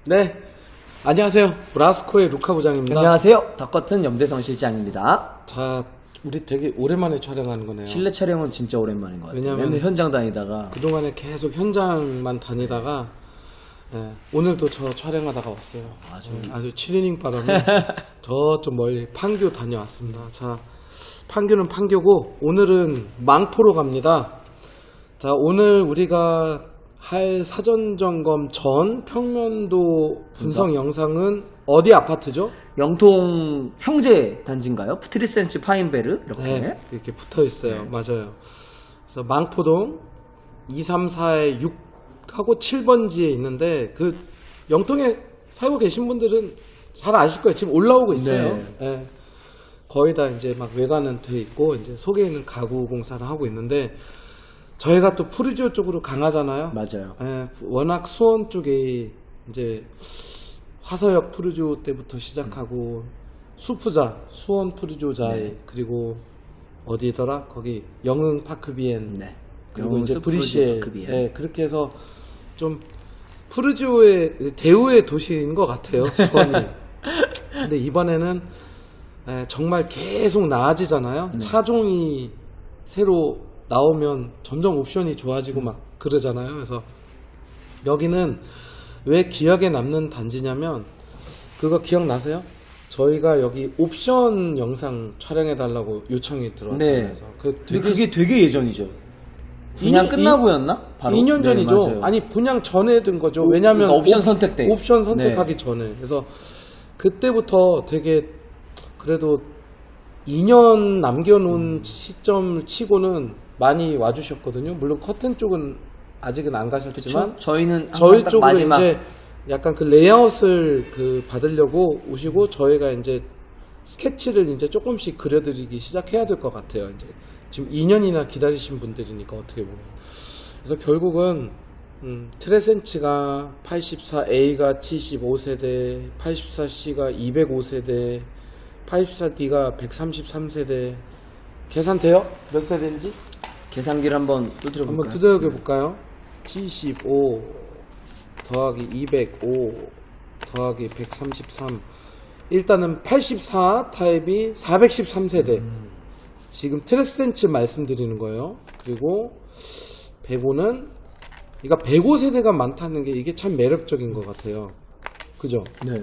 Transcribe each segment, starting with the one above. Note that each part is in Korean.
네, 안녕하세요. 브라스코의 루카 부장입니다. 안녕하세요. 덕커튼 염대성 실장입니다. 자, 우리 되게 오랜만에 촬영하는 거네요. 실내 촬영은 진짜 오랜만인 것 같아요. 왜냐면 맨날 현장 다니다가 그동안에 계속 현장만 다니다가 오늘도 저 촬영하다가 왔어요. 아주 7이닝 바람에 저쪽 멀리 판교 다녀왔습니다. 자, 판교는 판교고 오늘은 망포로 갑니다. 자, 오늘 우리가 할 사전점검 전 평면도 분석 영상은 어디 아파트죠? 영통 형제 단지인가요? 트리센치 파인베르 이렇게 네, 이렇게 붙어 있어요. 맞아요. 그래서 망포동 234에 6하고 7번지에 있는데 그 영통에 살고 계신 분들은 잘 아실 거예요. 지금 올라오고 있어요. 네. 거의 다 이제 막 외관은 돼 있고 이제 속에 있는 가구 공사를 하고 있는데 저희가 또 푸르지오 쪽으로 강하잖아요. 맞아요. 예, 워낙 수원 쪽에 이제 화서역 푸르지오 때부터 시작하고 수프자, 수원 푸르지오자이 그리고 어디더라? 거기 영흥 파크비엔 그리고 이제 브리시엘 그렇게 해서 좀 푸르지오의 대우의 도시인 것 같아요. 수원이. 근데 이번에는 정말 계속 나아지잖아요. 차종이 새로 나오면 점점 옵션이 좋아지고 막 그러잖아요. 그래서 여기는 왜 기억에 남는 단지냐면 그거 기억나세요? 저희가 여기 옵션 영상 촬영해 달라고 요청이 들어왔어요. 네. 그래서 근데 그게 되게 예전이죠. 분양 끝나고였나? 바로 2년 전이죠. 맞아요. 아니 분양 전에 된 거죠. 왜냐면 그러니까 옵션 선택 때. 옵션 선택하기 전에. 그래서 그때부터 되게 그래도 2년 남겨놓은 시점 치고는 많이 와주셨거든요. 물론 커튼 쪽은 아직은 안 가셨지만 그쵸? 저희는 저희 쪽으로 마지막 이제 약간 그 레이아웃을 받으려고 오시고 저희가 이제 스케치를 이제 조금씩 그려드리기 시작해야 될 것 같아요. 이제 지금 2년이나 기다리신 분들이니까 어떻게 보면. 그래서 결국은 트레센치가 84A가 75세대, 84C가 205세대, 84D가 133세대. 계산돼요? 몇 세대인지? 계산기를 한번 두드려 볼까요? 한번 두드려 볼까요? 75 더하기 205 더하기 133. 일단은 84 타입이 413세대. 지금 트레센치 말씀드리는 거예요. 그리고 105는 그러니까 105세대가 많다는 게 이게 참 매력적인 것 같아요. 그죠? 네.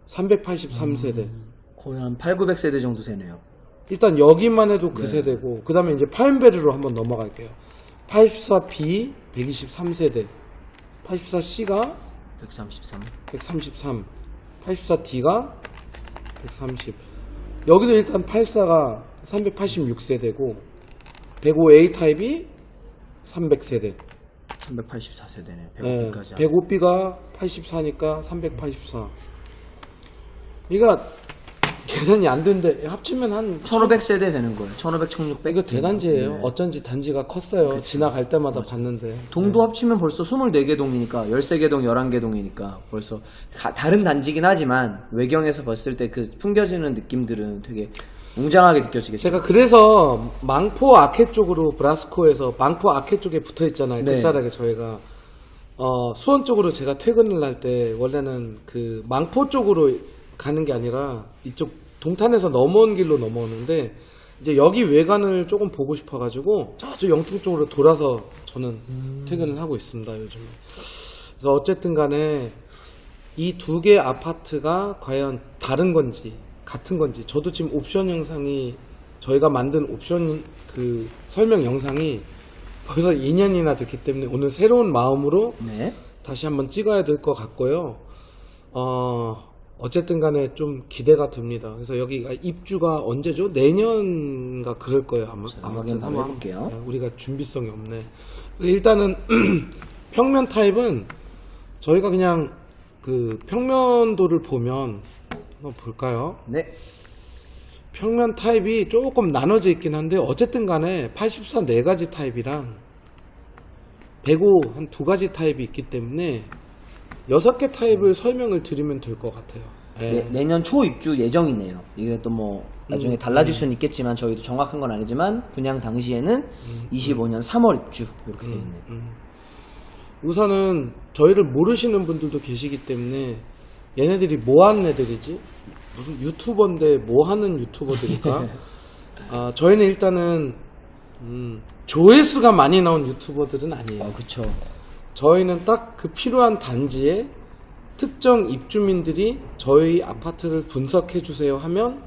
383세대. 거의 한 8, 900세대 정도 되네요. 일단 여기만 해도 그 세대고 그 다음에 이제 파인베르로 한번 넘어갈게요. 84B 123세대, 84C가 133, 84D가 130. 여기도 일단 84가 386세대고 105A 타입이 300세대. 384세대네. 105B까지. 105B가 84니까 384. 그러니까 계산이 안 되는데 합치면 한 1500세대 되는 거예요. 1500, 1600. 이거 대단지예요. 어쩐지 단지가 컸어요. 그쵸. 지나갈 때마다 봤는데. 동도 합치면 벌써 24개 동이니까 13개 동, 11개 동이니까 벌써 다른 단지긴 하지만 외경에서 봤을 때 그 풍겨지는 느낌들은 되게 웅장하게 느껴지겠죠. 제가 그래서 망포 아케 쪽으로 브라스코에서 망포 아케 쪽에 붙어 있잖아요. 끝자락에 저희가 수원 쪽으로 제가 퇴근을 할 때 원래는 그 망포 쪽으로 가는 게 아니라 이쪽 동탄에서 넘어온 길로 넘어오는데 이제 여기 외관을 조금 보고 싶어가지고 저쪽 영통 쪽으로 돌아서 저는 퇴근을 하고 있습니다. 요즘에. 그래서 어쨌든 간에 이 두 개 아파트가 과연 다른 건지 같은 건지 저도 지금 옵션 영상이 저희가 만든 옵션 그 설명 영상이 벌써 2년이나 됐기 때문에 오늘 새로운 마음으로 다시 한번 찍어야 될 것 같고요. 어쨌든 간에 좀 기대가 됩니다. 그래서 여기가 입주가 언제죠? 내년가 그럴 거예요. 아무튼 한번 해볼게요. 우리가 준비성이 없네. 일단은 평면 타입은 저희가 그냥 그 평면도를 보면 한번 볼까요? 네. 평면 타입이 조금 나눠져 있긴 한데 어쨌든 간에 84 4가지 타입이랑 105 한 2가지 타입이 있기 때문에 6개 타입을 설명을 드리면 될 것 같아요. 내년 초 입주 예정이네요. 이게 또 뭐 나중에 달라질 수는 있겠지만 저희도 정확한 건 아니지만 분양 당시에는 25년 3월 입주 이렇게 되어 있네요. 우선은 저희를 모르시는 분들도 계시기 때문에 얘네들이 뭐 하는 애들이지? 무슨 유튜버인데 뭐 하는 유튜버들일까? 저희는 일단은 조회수가 많이 나온 유튜버들은 아니에요. 그쵸. 저희는 딱 그 필요한 단지에 특정 입주민들이 저희 아파트를 분석해 주세요 하면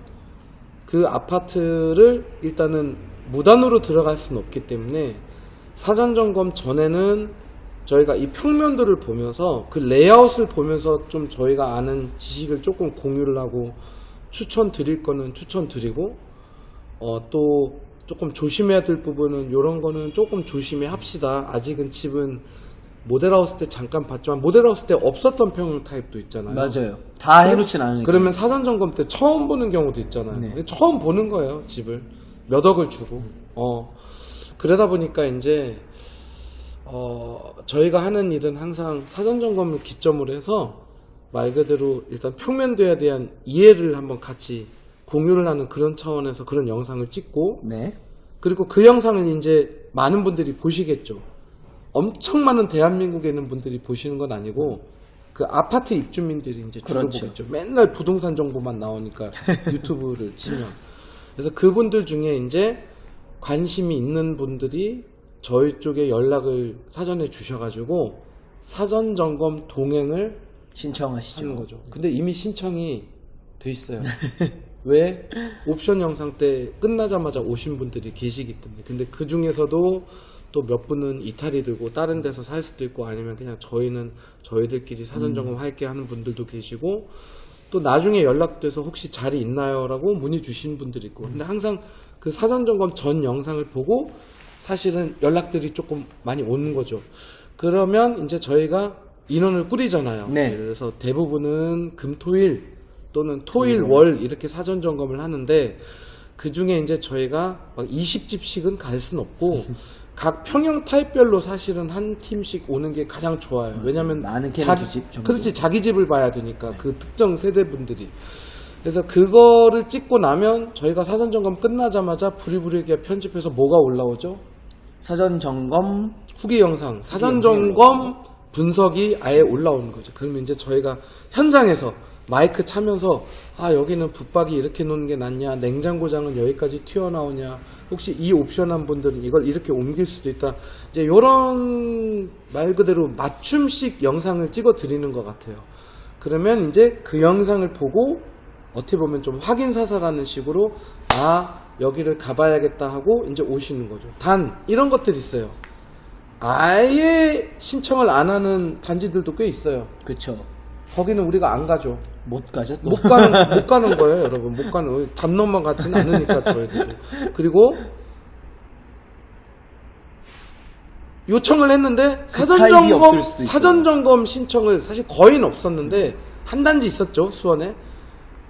그 아파트를 일단은 무단으로 들어갈 수는 없기 때문에 사전 점검 전에는 저희가 이 평면도를 보면서 그 레이아웃을 보면서 좀 저희가 아는 지식을 조금 공유를 하고 추천드릴 거는 추천드리고 또 조금 조심해야 될 부분은 이런 거는 조금 조심해 합시다. 아직은 집은 모델하우스 때 잠깐 봤지만 모델하우스 때 없었던 평형 타입도 있잖아요. 맞아요. 다 해놓진 않으니까. 그러면 사전 점검 때 처음 보는 경우도 있잖아요. 네. 처음 보는 거예요, 집을. 몇 억을 주고. 그러다 보니까 이제 저희가 하는 일은 항상 사전 점검을 기점으로 해서 말 그대로 일단 평면도에 대한 이해를 한번 같이 공유를 하는 그런 차원에서 그런 영상을 찍고 네. 그리고 그 영상을 이제 많은 분들이 보시겠죠. 엄청 많은 대한민국에 있는 분들이 보시는 건 아니고 그 아파트 입주민들이 이제 주로 그렇죠. 보겠죠. 맨날 부동산 정보만 나오니까 유튜브를 치면. 그래서 그분들 중에 이제 관심이 있는 분들이 저희 쪽에 연락을 사전에 주셔가지고 사전 점검 동행을 신청하시죠. 하는 거죠. 근데 이미 신청이 돼 있어요. 왜? 옵션 영상 때 끝나자마자 오신 분들이 계시기 때문에. 근데 그 중에서도 또 몇 분은 이탈이 되고 다른 데서 살 수도 있고 아니면 그냥 저희는 저희들끼리 사전 점검 할게 하는 분들도 계시고 또 나중에 연락돼서 혹시 자리 있나요? 라고 문의 주신 분들이 있고. 근데 항상 그 사전 점검 전 영상을 보고 사실은 연락들이 조금 많이 오는 거죠. 그러면 이제 저희가 인원을 꾸리잖아요. 네. 그래서 대부분은 금, 토, 일 또는 토, 일, 월 이렇게 사전 점검을 하는데 그 중에 이제 저희가 막 20집씩은 갈 순 없고 각 평형 타입별로 사실은 한 팀씩 오는 게 가장 좋아요. 왜냐면 많은 캐는 두 집 정도. 그렇지, 자기 집을 봐야 되니까 그 특정 세대분들이. 그래서 그거를 찍고 나면 저희가 사전 점검 끝나자마자 부리부리하게 편집해서 뭐가 올라오죠? 사전 점검 후기 영상, 사전 점검 분석이 아예 올라오는 거죠. 그러면 이제 저희가 현장에서 마이크 차면서 여기는 붙박이 이렇게 놓는 게 낫냐, 냉장고장은 여기까지 튀어나오냐, 혹시 이 옵션한 분들은 이걸 이렇게 옮길 수도 있다. 이제 요런 말 그대로 맞춤식 영상을 찍어 드리는 것 같아요. 그러면 이제 그 영상을 보고 어떻게 보면 좀 확인 사살하는 식으로 여기를 가봐야겠다 하고 이제 오시는 거죠. 단 이런 것들이 있어요. 아예 신청을 안 하는 단지들도 꽤 있어요. 그쵸. 거기는 우리가 안 가죠. 못 가죠 또. 못 가는 거예요, 여러분. 못 가는. 담론만 가지는 않으니까 저희들도. 그리고 요청을 했는데 사전 점검 신청을 사실 거의는 없었는데 한 단지 있었죠, 수원에.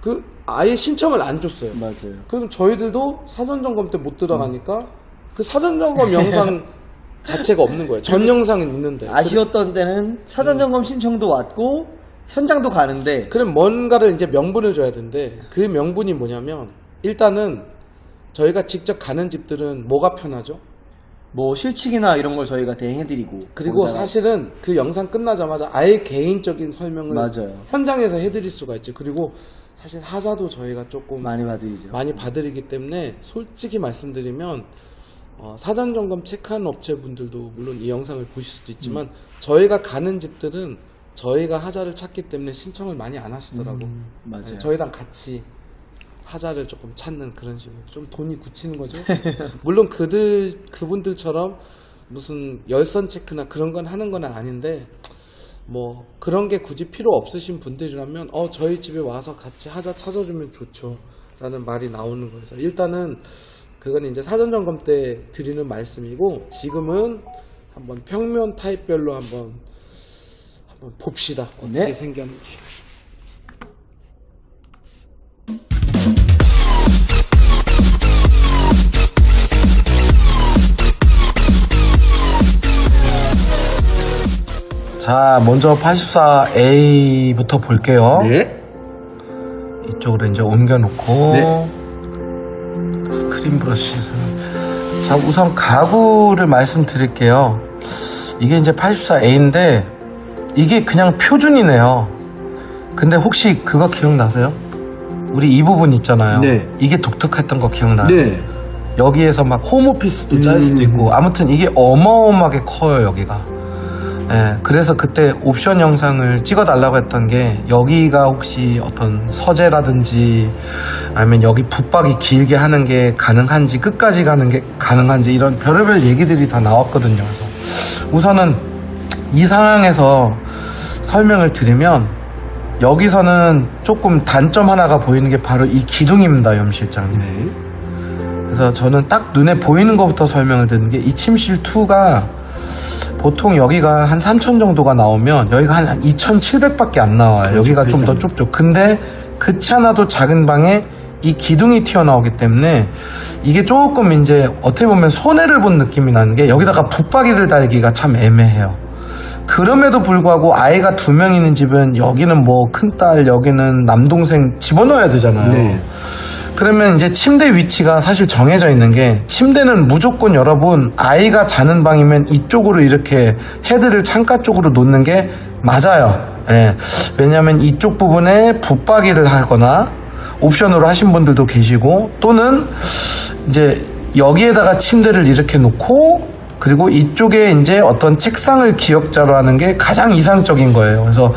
그 아예 신청을 안 줬어요. 맞아요. 그럼 저희들도 사전 점검 때 못 들어가니까 그 사전 점검 영상 자체가 없는 거예요. 전 영상은 있는데. 아쉬웠던 때는 사전 점검 신청도 왔고 현장도 가는데 그럼 뭔가를 이제 명분을 줘야 되는데 그 명분이 뭐냐면 일단은 저희가 직접 가는 집들은 뭐가 편하죠? 뭐 실측이나 이런 걸 저희가 대행해드리고 그리고 사실은 그 영상 끝나자마자 아예 개인적인 설명을 맞아요. 현장에서 해드릴 수가 있죠. 그리고 사실 하자도 저희가 조금 많이 받으리죠. 많이 받으리기 때문에 솔직히 말씀드리면 사전 점검 체크하는 업체분들도 물론 이 영상을 보실 수도 있지만 저희가 가는 집들은 저희가 하자를 찾기 때문에 신청을 많이 안 하시더라고. 맞아요. 저희랑 같이 하자를 조금 찾는 그런 식으로 좀 돈이 굳히는 거죠. 물론 그분들처럼 무슨 열선 체크나 그런 건 하는 건 아닌데 뭐 그런 게 굳이 필요 없으신 분들이라면 저희 집에 와서 같이 하자 찾아주면 좋죠 라는 말이 나오는 거예요. 일단은 그건 이제 사전 점검 때 드리는 말씀이고 지금은 한번 평면 타입별로 한번 봅시다. 어떻게 네. 생겼는지. 자, 먼저 84A부터 볼게요. 네. 이쪽으로 이제 옮겨놓고 네. 스크린 브러쉬. 자, 우선 가구를 말씀드릴게요. 이게 이제 84A인데 이게 그냥 표준이네요. 근데 혹시 그거 기억나세요? 우리 이 부분 있잖아요. 네. 이게 독특했던 거 기억나요? 네. 여기에서 막 홈오피스도 짤 수도 있고 아무튼 이게 어마어마하게 커요 여기가. 예, 그래서 그때 옵션 영상을 찍어달라고 했던 게 여기가 혹시 어떤 서재라든지 아니면 여기 붙박이 길게 하는 게 가능한지 끝까지 가는 게 가능한지 이런 별의별 얘기들이 다 나왔거든요. 그래서 우선은 이 상황에서 설명을 드리면 여기서는 조금 단점 하나가 보이는 게 바로 이 기둥입니다, 염 실장님. 네. 그래서 저는 딱 눈에 보이는 것부터 설명을 드리는 게 이 침실 2가 보통 여기가 한 3,000 정도가 나오면 여기가 한 2,700밖에 안 나와요. 여기가 좀 더 좁죠. 근데 그렇지 않아도 작은 방에 이 기둥이 튀어나오기 때문에 이게 조금 이제 어떻게 보면 손해를 본 느낌이 나는 게 여기다가 붙박이를 달기가 참 애매해요. 그럼에도 불구하고 아이가 2명 있는 집은 여기는 뭐 큰딸 여기는 남동생 집어넣어야 되잖아요. 네. 그러면 이제 침대 위치가 사실 정해져 있는 게 침대는 무조건 여러분 아이가 자는 방이면 이쪽으로 이렇게 헤드를 창가 쪽으로 놓는 게 맞아요. 예. 왜냐하면 이쪽 부분에 붙박이를 하거나 옵션으로 하신 분들도 계시고 또는 이제 여기에다가 침대를 이렇게 놓고 그리고 이쪽에 이제 어떤 책상을 기역자로 하는 게 가장 이상적인 거예요. 그래서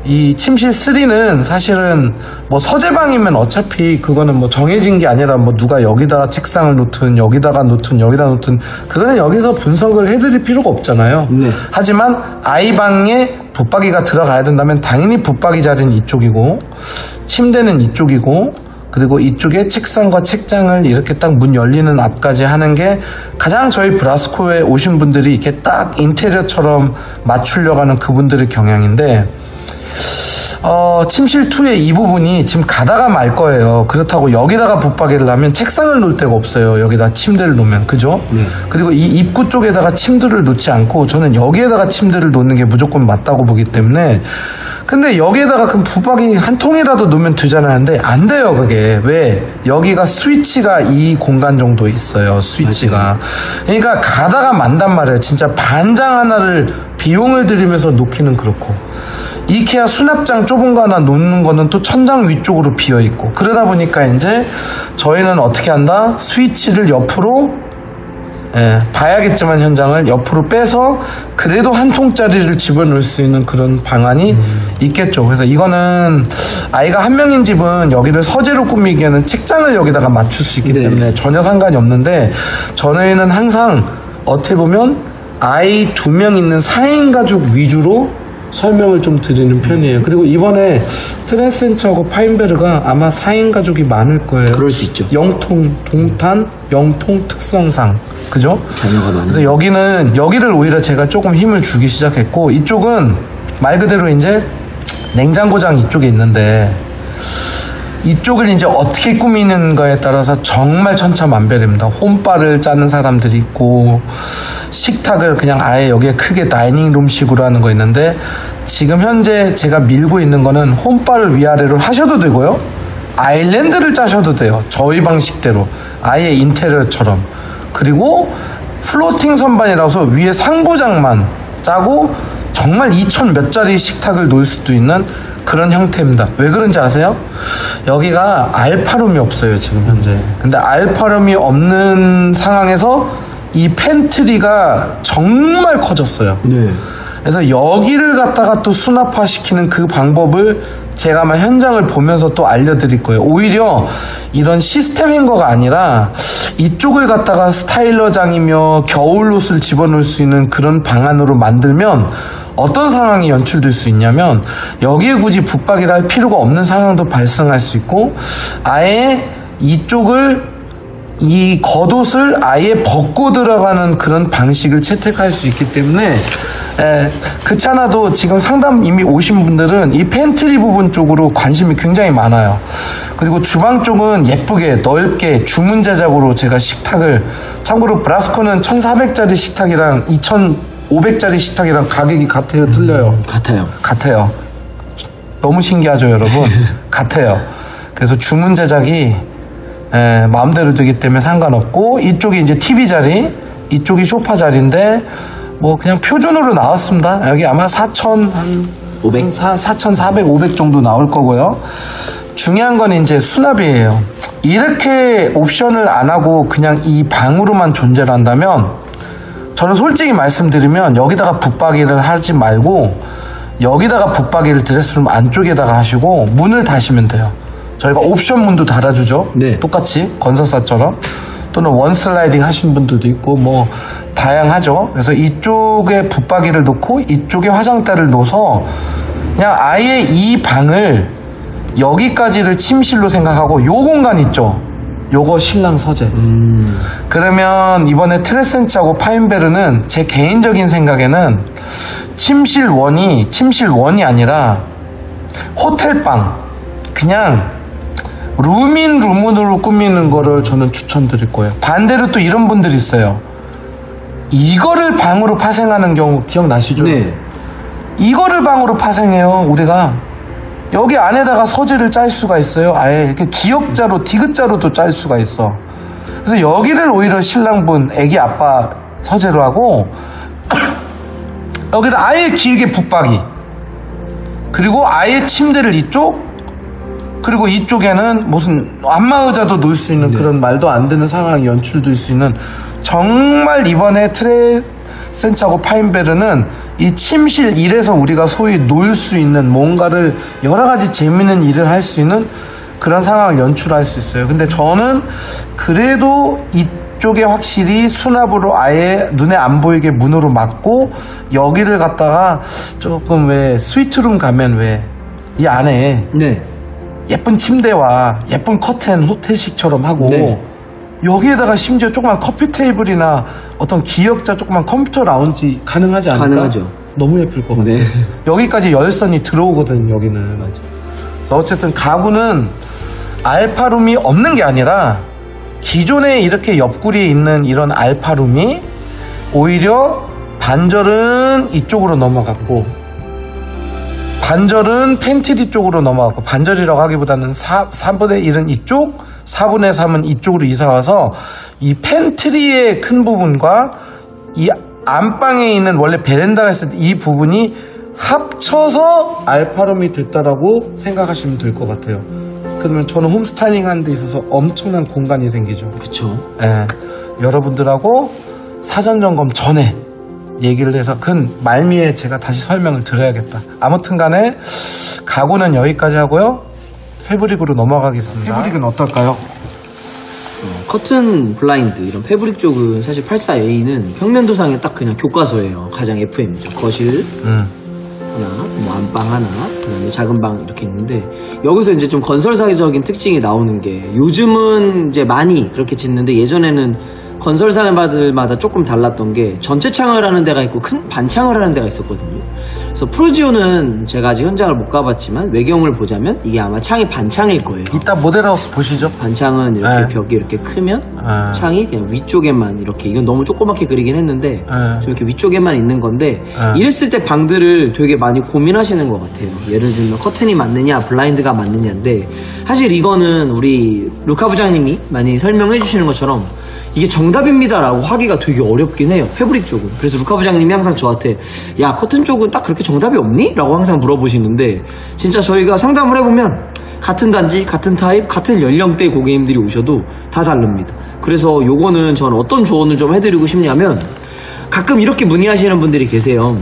이 침실 3는 사실은 뭐 서재방이면 어차피 그거는 뭐 정해진 게 아니라 뭐 누가 여기다가 책상을 놓든 여기다가 놓든 여기다 놓든 그거는 여기서 분석을 해드릴 필요가 없잖아요. 네. 하지만 아이방에 붙박이가 들어가야 된다면 당연히 붙박이 자리는 이쪽이고 침대는 이쪽이고 그리고 이쪽에 책상과 책장을 이렇게 딱 문 열리는 앞까지 하는 게 가장 저희 브라스코에 오신 분들이 이렇게 딱 인테리어처럼 맞추려고 하는 그분들의 경향인데 침실 2의 이 부분이 지금 가다가 말 거예요. 그렇다고 여기다가 붙박이를 하면 책상을 놓을 데가 없어요. 여기다 침대를 놓으면 그죠? 네. 그리고 이 입구 쪽에다가 침대를 놓지 않고 저는 여기에다가 침대를 놓는 게 무조건 맞다고 보기 때문에 근데 여기에다가 그럼 붙박이 한 통이라도 놓으면 되잖아요. 근데 안 돼요 그게. 왜? 여기가 스위치가 이 공간 정도 있어요. 스위치가. 그러니까 가다가 만단 말이에요. 진짜 반장 하나를 비용을 들이면서 놓기는 그렇고 이케아 수납장 좁은 거 하나 놓는 거는 또 천장 위쪽으로 비어있고 그러다 보니까 이제 저희는 어떻게 한다? 스위치를 옆으로 봐야겠지만 현장을 옆으로 빼서 그래도 한 통짜리를 집어넣을 수 있는 그런 방안이 있겠죠. 그래서 이거는 아이가 한 명인 집은 여기를 서재로 꾸미기에는 책장을 여기다가 맞출 수 있기 때문에 전혀 상관이 없는데 저희는 항상 어떻게 보면 아이 2명 있는 4인 가족 위주로 설명을 좀 드리는 편이에요. 그리고 이번에 트랜센처하고 파인베르가 아마 4인 가족이 많을 거예요. 그럴 수 있죠. 영통, 동탄, 영통 특성상. 그죠? 자녀가 많은. 그래서 여기를 오히려 제가 조금 힘을 주기 시작했고, 이쪽은 말 그대로 이제 냉장고장 이쪽에 있는데, 이쪽을 이제 어떻게 꾸미는가에 따라서 정말 천차만별입니다. 홈바를 짜는 사람들이 있고 식탁을 그냥 아예 여기에 크게 다이닝룸식으로 하는 거 있는데 지금 현재 제가 밀고 있는 거는 홈바를 위아래로 하셔도 되고요. 아일랜드를 짜셔도 돼요. 저희 방식대로 아예 인테리어처럼. 그리고 플로팅 선반이라서 위에 상부장만 짜고 정말 2,000 몇 짜리 식탁을 놓을 수도 있는 그런 형태입니다. 왜 그런지 아세요? 여기가 알파룸이 없어요 지금 현재. 근데 알파룸이 없는 상황에서 이 팬트리가 정말 커졌어요. 네. 그래서 여기를 갖다가 또 수납화시키는 그 방법을 제가 아마 현장을 보면서 또 알려드릴 거예요. 오히려 이런 시스템 행거가 아니라 이쪽을 갖다가 스타일러장이며 겨울옷을 집어넣을 수 있는 그런 방안으로 만들면 어떤 상황이 연출될 수 있냐면 여기에 굳이 붙박이를 할 필요가 없는 상황도 발생할 수 있고 아예 이쪽을 이 겉옷을 아예 벗고 들어가는 그런 방식을 채택할 수 있기 때문에 그렇지 않아도 지금 상담 이미 오신 분들은 이 팬트리 부분 쪽으로 관심이 굉장히 많아요. 그리고 주방 쪽은 예쁘게 넓게 주문 제작으로 제가 식탁을 참고로 브라스코는 1,400짜리 식탁이랑 2,500짜리 식탁이랑 가격이 같아요? 틀려요? 같아요. 너무 신기하죠 여러분? 같아요. 그래서 주문 제작이 마음대로 되기 때문에 상관없고 이쪽이 이제 TV 자리 이쪽이 소파 자리인데 뭐 그냥 표준으로 나왔습니다. 여기 아마 500? 4,400, 500 정도 나올 거고요. 중요한 건 이제 수납이에요. 이렇게 옵션을 안 하고 그냥 이 방으로만 존재를 한다면 저는 솔직히 말씀드리면 여기다가 붙박이를 하지 말고 여기다가 붙박이를 드레스룸 안쪽에다가 하시고 문을 닫으시면 돼요. 저희가 옵션 문도 달아주죠. 네. 똑같이 건설사처럼. 또는 원슬라이딩 하신 분들도 있고 뭐 다양하죠. 그래서 이쪽에 붙박이를 놓고 이쪽에 화장대를 놓아서 그냥 아예 이 방을 여기까지를 침실로 생각하고 요 공간 있죠. 요거 신랑 서재. 그러면 이번에 트레센치하고 파인베르는 제 개인적인 생각에는 침실원이 아니라 호텔방 그냥 룸인 룸으로 꾸미는 거를 저는 추천드릴 거예요. 반대로 또 이런 분들이 있어요. 이거를 방으로 파생하는 경우 기억나시죠? 네. 이거를 방으로 파생해요. 우리가 여기 안에다가 서재를 짤 수가 있어요. 아예 이렇게 기역자로 디귿자로도 짤 수가 있어. 그래서 여기를 오히려 신랑분 애기 아빠 서재로 하고 여기를 아예 길게 붙박이 그리고 아예 침대를 이쪽 그리고 이쪽에는 무슨 안마의자도 놓을 수 있는 그런 말도 안 되는 상황 연출될 수 있는 정말 이번에 트레센치하고 파인베르는 이 침실 1에서 우리가 소위 놀 수 있는 뭔가를 여러 가지 재밌는 일을 할 수 있는 그런 상황을 연출할 수 있어요. 근데 저는 그래도 이쪽에 확실히 수납으로 아예 눈에 안 보이게 문으로 막고 여기를 갖다가 조금 왜 스위트룸 가면 왜 이 안에 네. 예쁜 침대와 예쁜 커튼 호텔식처럼 하고 네. 여기에다가 심지어 조그만 커피 테이블이나 어떤 기역자 조그만 컴퓨터 라운지 가능하지 않을까? 가능하죠. 너무 예쁠 것 같아요. 네. 여기까지 열선이 들어오거든 여기는. 맞아. 그래서 어쨌든 가구는 알파룸이 없는 게 아니라 기존에 이렇게 옆구리에 있는 이런 알파룸이 오히려 반절은 이쪽으로 넘어갔고 반절은 팬트리 쪽으로 넘어갔고 반절이라고 하기보다는 3분의 1은 이쪽 4분의 3은 이쪽으로 이사와서 이 팬트리의 큰 부분과 이 안방에 있는 원래 베란다가 있을 때 이 부분이 합쳐서 알파룸이 됐다라고 생각하시면 될 것 같아요. 그러면 저는 홈스타일링 하는 데 있어서 엄청난 공간이 생기죠. 그쵸. 예, 여러분들하고 사전 점검 전에 얘기를 해서 큰 말미에 제가 다시 설명을 드려야겠다. 아무튼 간에 가구는 여기까지 하고요. 패브릭으로 넘어가겠습니다. 패브릭은 어떨까요? 커튼 블라인드 이런 패브릭 쪽은 사실 84A는 평면도상에 딱 그냥 교과서예요. 가장 FM이죠. 거실 하나, 뭐 안방 하나, 그다음에 작은 방 이렇게 있는데 여기서 이제 좀 건설사적인 특징이 나오는 게 요즘은 이제 많이 그렇게 짓는데 예전에는 건설사마다 조금 달랐던 게 전체 창을 하는 데가 있고 큰 반창을 하는 데가 있었거든요. 그래서 프루지오는 제가 아직 현장을 못 가봤지만 외경을 보자면 이게 아마 창이 반창일 거예요. 이따 모델하우스 보시죠. 반창은 이렇게 네. 벽이 이렇게 크면 네. 창이 그냥 위쪽에만 이렇게 이건 너무 조그맣게 그리긴 했는데 좀 이렇게 위쪽에만 있는 건데 이랬을 때 방들을 되게 많이 고민하시는 것 같아요. 예를 들면 커튼이 맞느냐 블라인드가 맞느냐인데 사실 이거는 우리 루카 부장님이 많이 설명해 주시는 것처럼 이게 정답입니다라고 하기가 되게 어렵긴 해요. 패브릭 쪽은. 그래서 루카 부장님이 항상 저한테 야 커튼 쪽은 딱 그렇게 정답이 없니? 라고 항상 물어보시는데 진짜 저희가 상담을 해보면 같은 단지, 같은 타입, 같은 연령대 고객님들이 오셔도 다 다릅니다. 그래서 요거는 저는 어떤 조언을 좀 해드리고 싶냐면 가끔 이렇게 문의하시는 분들이 계세요.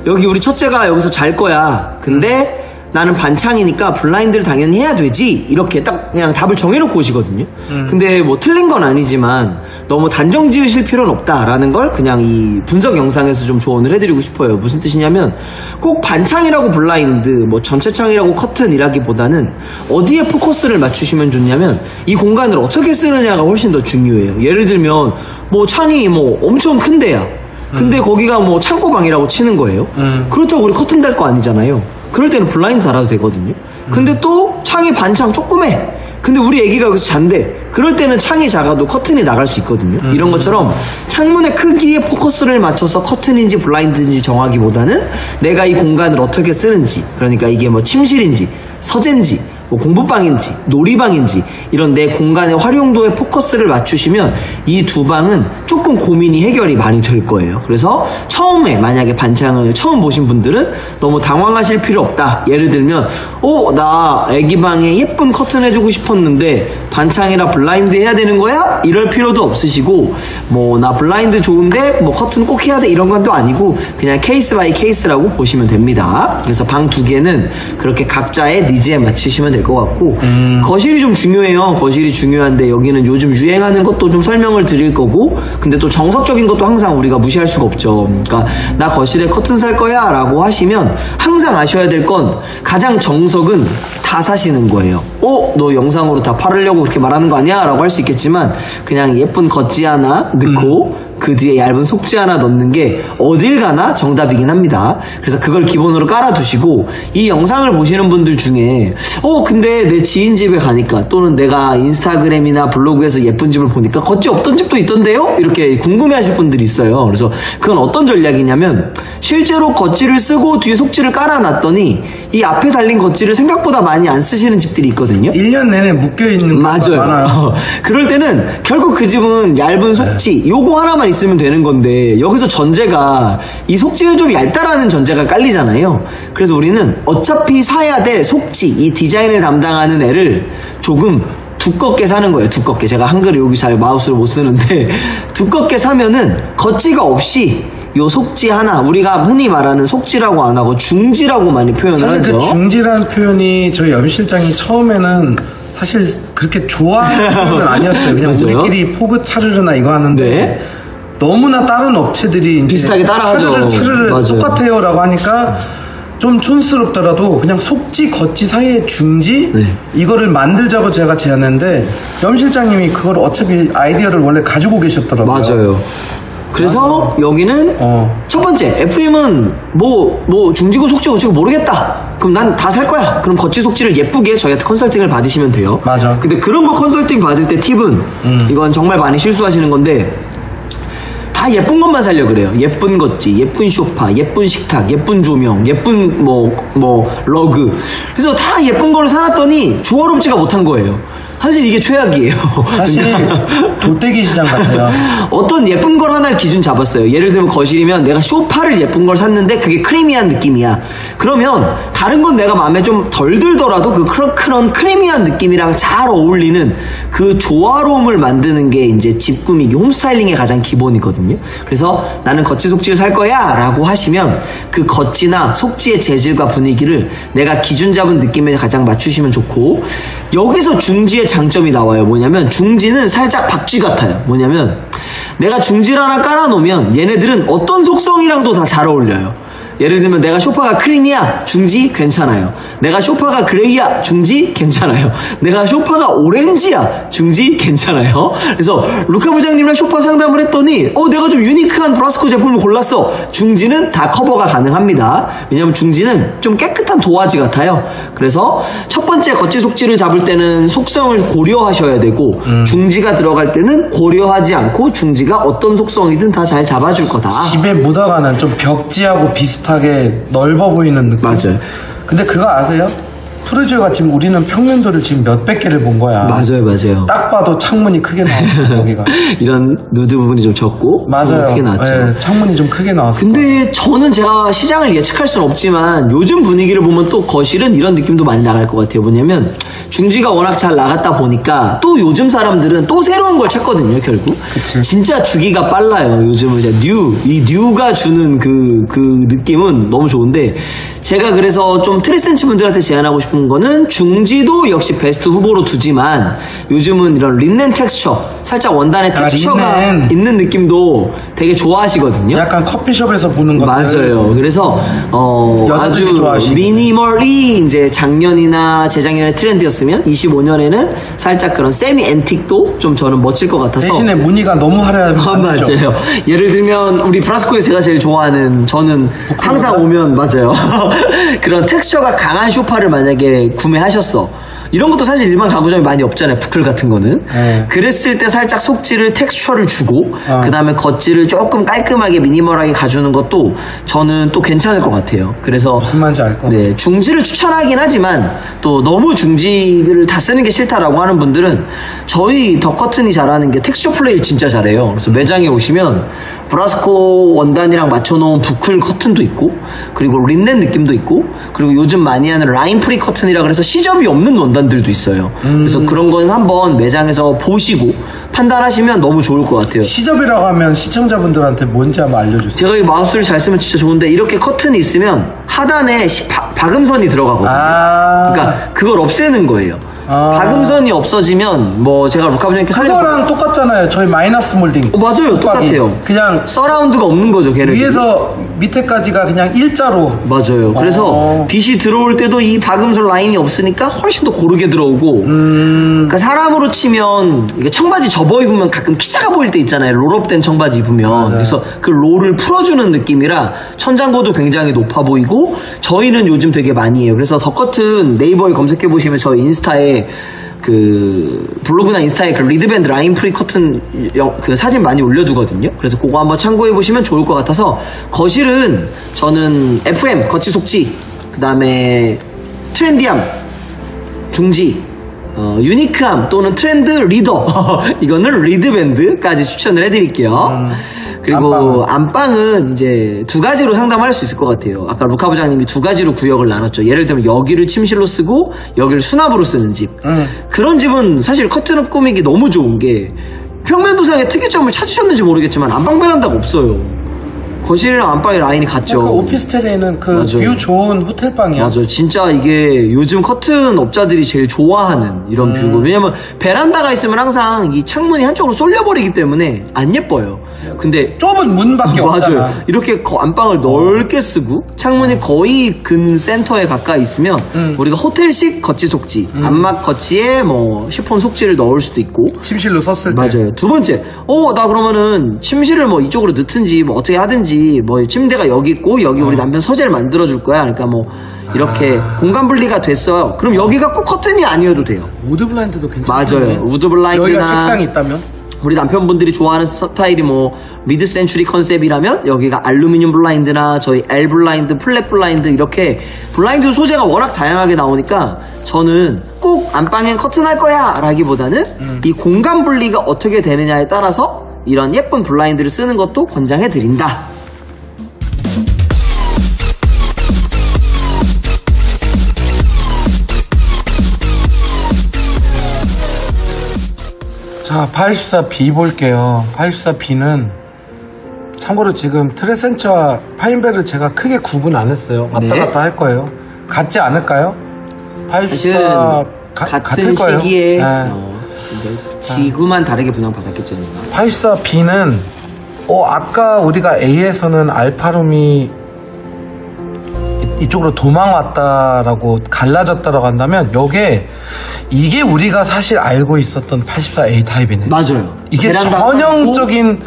여기 우리 첫째가 여기서 잘 거야. 근데 나는 반창이니까 블라인드를 당연히 해야 되지 이렇게 딱 그냥 답을 정해놓고 오시거든요. 근데 뭐 틀린 건 아니지만 너무 단정 지으실 필요는 없다라는 걸 그냥 이 분석 영상에서 좀 조언을 해드리고 싶어요. 무슨 뜻이냐면 꼭 반창이라고 블라인드 뭐 전체 창이라고 커튼이라기보다는 어디에 포커스를 맞추시면 좋냐면 이 공간을 어떻게 쓰느냐가 훨씬 더 중요해요. 예를 들면 뭐 창이 뭐 엄청 큰 데야. 근데 거기가 뭐 창고방이라고 치는 거예요. 그렇다고 우리 커튼 달 거 아니잖아요. 그럴 때는 블라인드 달아도 되거든요. 근데 또 창이 반창 조그매. 근데 우리 애기가 여기서 잔대. 그럴 때는 창이 작아도 커튼이 나갈 수 있거든요. 이런 것처럼 창문의 크기에 포커스를 맞춰서 커튼인지 블라인드인지 정하기보다는 내가 이 공간을 어떻게 쓰는지, 그러니까 이게 뭐 침실인지 서재인지 뭐 공부방인지 놀이방인지 이런 내 공간의 활용도에 포커스를 맞추시면 이 두 방은 조금 고민이 해결이 많이 될 거예요. 그래서 처음에 만약에 반창을 처음 보신 분들은 너무 당황하실 필요 없다. 예를 들면 나 애기 방에 예쁜 커튼 해주고 싶었는데 반창이라 블라인드 해야 되는 거야? 이럴 필요도 없으시고 뭐 나 블라인드 좋은데 뭐 커튼 꼭 해야 돼 이런 건 또 아니고 그냥 케이스 바이 케이스라고 보시면 됩니다. 그래서 방 두 개는 그렇게 각자의 니즈에 맞추시면 될 것 같고 거실이 좀 중요해요. 거실이 중요한데 여기는 요즘 유행하는 것도 좀 설명을 드릴 거고 근데 또 정석적인 것도 항상 우리가 무시할 수가 없죠. 그러니까 나 거실에 커튼 살 거야 라고 하시면 항상 아셔야 될 건 가장 정석은 다 사시는 거예요. 너 영상으로 다 팔으려고 그렇게 말하는 거 아니야? 라고 할 수 있겠지만 그냥 예쁜 겉지 하나 넣고 그 뒤에 얇은 속지 하나 넣는 게 어딜 가나 정답이긴 합니다. 그래서 그걸 기본으로 깔아두시고 이 영상을 보시는 분들 중에 근데 내 지인 집에 가니까 또는 내가 인스타그램이나 블로그에서 예쁜 집을 보니까 겉지 없던 집도 있던데요? 이렇게 궁금해하실 분들이 있어요. 그래서 그건 어떤 전략이냐면 실제로 겉지를 쓰고 뒤에 속지를 깔아놨더니 이 앞에 달린 겉지를 생각보다 많이 안 쓰시는 집들이 있거든요. 1년 내내 묶여있는 맞아요. 많아요. 그럴 때는 결국 그 집은 얇은 속지 요거 하나만 있으면 되는 건데 여기서 전제가 이 속지는 좀 얇다라는 전제가 깔리잖아요. 그래서 우리는 어차피 사야 될 속지 이 디자인을 담당하는 애를 조금 두껍게 사는 거예요. 두껍게. 제가 한글을 여기 잘 마우스를 못 쓰는데 두껍게 사면은 겉지가 없이 요 속지 하나 우리가 흔히 말하는 속지라고 안 하고 중지라고 많이 표현을 하죠. 그 중지라는 표현이 저희 염 실장이 처음에는 사실 그렇게 좋아하는 표현은 아니었어요. 그냥 맞아요. 우리끼리 포그 차르르나 이거 하는데 네. 너무나 다른 업체들이 비슷하게 따라하죠. 차르르 맞아요. 똑같아요 라고 하니까 좀 촌스럽더라도 그냥 속지 겉지 사이의 중지 이거를 만들자고 제가 제안했는데 염 실장님이 그걸 어차피 아이디어를 원래 가지고 계셨더라고요. 맞아요. 그래서 여기는 첫 번째 FM은 뭐 중지고 속지고 겉지고 모르겠다. 그럼 난 다 살 거야. 그럼 겉지 속지를 예쁘게 저희한테 컨설팅을 받으시면 돼요. 맞아. 근데 그런 거 컨설팅 받을 때 팁은 이건 정말 많이 실수하시는 건데 다 예쁜 것만 살려 그래요. 예쁜 겉지, 예쁜 소파, 예쁜 식탁, 예쁜 조명, 예쁜 러그. 그래서 다 예쁜 거를 사놨더니 조화롭지가 못한 거예요. 사실 이게 최악이에요. 사실 도떼기 시장 같아요. 어떤 예쁜 걸 하나 기준 잡았어요. 예를 들면 거실이면 내가 소파를 예쁜 걸 샀는데 그게 크리미한 느낌이야. 그러면 다른 건 내가 마음에 좀 덜 들더라도 그런 크리미한 느낌이랑 잘 어울리는 그 조화로움을 만드는 게 이제 집 꾸미기, 홈스타일링의 가장 기본이거든요. 그래서 나는 겉지 속지를 살 거야 라고 하시면 그 겉지나 속지의 재질과 분위기를 내가 기준 잡은 느낌에 가장 맞추시면 좋고 여기서 중지의 장점이 나와요. 뭐냐면 중지는 살짝 박쥐 같아요. 뭐냐면 내가 중지를 하나 깔아놓으면 얘네들은 어떤 속성이랑도 다 잘 어울려요. 예를 들면 내가 소파가 크림이야 중지 괜찮아요. 내가 소파가 그레이야 중지 괜찮아요. 내가 소파가 오렌지야 중지 괜찮아요. 그래서 루카 부장님이랑 소파 상담을 했더니 내가 좀 유니크한 브라스코 제품을 골랐어. 중지는 다 커버가 가능합니다. 왜냐면 중지는 좀 깨끗한 도화지 같아요. 그래서 첫 번째 겉지 속지를 잡을 때는 속성을 고려하셔야 되고 중지가 들어갈 때는 고려하지 않고 중지가 어떤 속성이든 다 잘 잡아줄 거다. 집에 묻어가는 좀 벽지하고 비슷하게 넓어 보이는 느낌. 맞아요. 근데 그거 아세요? 푸르지오가 지금 우리는 평면도를 지금 몇백 개를 본 거야. 맞아요. 딱 봐도 창문이 크게 나왔어 여기가. 이런 누드 부분이 좀 적고 맞아요. 크게 나왔죠. 네, 창문이 좀 크게 나왔어. 근데 저는 제가 시장을 예측할 수는 없지만 요즘 분위기를 보면 또 거실은 이런 느낌도 많이 나갈 것 같아요. 뭐냐면 중지가 워낙 잘 나갔다 보니까 또 요즘 사람들은 또 새로운 걸 찾거든요. 결국 그치. 진짜 주기가 빨라요. 요즘은 이제 이 뉴가 주는 그 느낌은 너무 좋은데 제가 그래서 좀 트리센치 분들한테 제안하고 싶은 거는 중지도 역시 베스트 후보로 두지만 요즘은 이런 린넨 텍스처 살짝 원단의 텍스처가 린넨. 있는 느낌도 되게 좋아하시거든요. 약간 커피숍에서 보는 것들. 맞아요. 그래서 여자들이 아주 좋아하시는. 미니멀이 이제 작년이나 재작년의 트렌드였으면 25년에는 살짝 그런 세미 앤틱도 좀 저는 멋질 것 같아서 대신에 무늬가 너무 화려하면 안 되죠. 맞아요. 예를 들면 우리 브라스코에 제가 제일 좋아하는 저는 항상 오면 맞아요. 그런 텍스처가 강한 소파를 만약에 구매하셨어. 이런 것도 사실 일반 가구점이 많이 없잖아요. 부클 같은 거는. 그랬을 때 살짝 속지를 텍스처를 주고 그 다음에 겉질을 조금 깔끔하게 미니멀하게 가주는 것도 저는 또 괜찮을 것 같아요. 그래서 무슨 말인지 알 것 같아요. 네, 중지를 추천하긴 하지만 또 너무 중지를 다 쓰는 게 싫다라고 하는 분들은 저희 더 커튼이 잘하는 게 텍스처 플레이를 진짜 잘해요. 그래서 매장에 오시면 브라스코 원단이랑 맞춰놓은 부클 커튼도 있고 그리고 린넨 느낌도 있고 그리고 요즘 많이 하는 라인 프리 커튼이라 그래서 시접이 없는 원단들도 있어요. 그래서 그런 건 한번 매장에서 보시고 판단하시면 너무 좋을 것 같아요. 시접이라고 하면 시청자분들한테 뭔지 한번 알려주세요. 제가 이 마우스를 잘 쓰면 진짜 좋은데 이렇게 커튼이 있으면 하단에 박음선이 들어가거든요. 그러니까 그걸 없애는 거예요. 박음선이 없어지면 뭐 제가 루카부장님께 그거랑 똑같잖아요. 저희 마이너스 몰딩. 맞아요. 똑같아요. 그냥 서라운드가 없는 거죠. 걔네들이. 위에서 밑에까지가 그냥 일자로. 맞아요. 그래서 빛이 들어올 때도 이 박음선 라인이 없으니까 훨씬 더 고르게 들어오고 그러니까 사람으로 치면 이게 청바지 접어 입으면 가끔 키 작아 보일 때 있잖아요. 롤업된 청바지 입으면. 맞아요. 그래서 그 롤을 풀어주는 느낌이라 천장고도 굉장히 높아 보이고 저희는 요즘 되게 많이 해요. 그래서 더 커튼 네이버에 검색해 보시면 저희 인스타에 그 블로그나 인스타에 그 리드밴드 라인 프리 커튼 그 사진 많이 올려두거든요. 그래서 그거 한번 참고해 보시면 좋을 것 같아서 거실은 저는 FM 거치 속지 그 다음에 트렌디함 중지 유니크함 또는 트렌드 리더 이거는 리드밴드까지 추천을 해드릴게요. 그리고 안방은 이제 두 가지로 상담할 수 있을 것 같아요. 아까 루카 부장님이 두 가지로 구역을 나눴죠. 예를 들면 여기를 침실로 쓰고 여기를 수납으로 쓰는 집. 그런 집은 사실 커튼을 꾸미기 너무 좋은 게 평면 도상의 특이점을 찾으셨는지 모르겠지만 안방 베란다가 없어요. 거실이랑 안방의 라인이 같죠. 그 오피스텔에는 그 뷰 좋은 호텔방이야. 맞아. 진짜 이게 요즘 커튼 업자들이 제일 좋아하는 이런 뷰고. 왜냐면 베란다가 있으면 항상 이 창문이 한쪽으로 쏠려버리기 때문에 안 예뻐요. 근데 좁은 문밖에 없잖아. 맞아요. 이렇게 안방을 넓게 쓰고 창문이 거의 근 센터에 가까이 있으면 우리가 호텔식 거치 속지, 안막 거치에 뭐 시폰 속지를 넣을 수도 있고. 침실로 썼을 때. 맞아요. 두 번째, 나 그러면은 침실을 뭐 이쪽으로 넣든지 뭐 어떻게 하든지 뭐 침대가 여기 있고 여기 우리 남편 서재를 만들어 줄 거야. 그러니까 뭐 이렇게 공간 분리가 됐어요. 그럼 여기가 꼭 커튼이 아니어도 돼요. 우드 블라인드도 괜찮아요. 맞아요. 우드 블라인드나 여기가 책상이 있다면 우리 남편분들이 좋아하는 스타일이 뭐 미드 센추리 컨셉이라면 여기가 알루미늄 블라인드나 저희 L 블라인드, 플랫 블라인드 이렇게 블라인드 소재가 워낙 다양하게 나오니까 저는 꼭 안방엔 커튼 할 거야 라기보다는 이 공간 분리가 어떻게 되느냐에 따라서 이런 예쁜 블라인드를 쓰는 것도 권장해 드린다. 자, 84B 볼게요. 84B는 참고로 지금 트레센처와 파인벨을 제가 크게 구분 안 했어요. 왔다 갔다 할 거예요. 같지 않을까요? 84 같은 거예요. 시기에 이제 지구만 다르게 분양받았겠죠. 84B는 아까 우리가 A에서는 알파룸이 이쪽으로 도망왔다라고 갈라졌다라고 한다면 이게 우리가 사실 알고 있었던 84A 타입이네. 맞아요. 이게 전형적인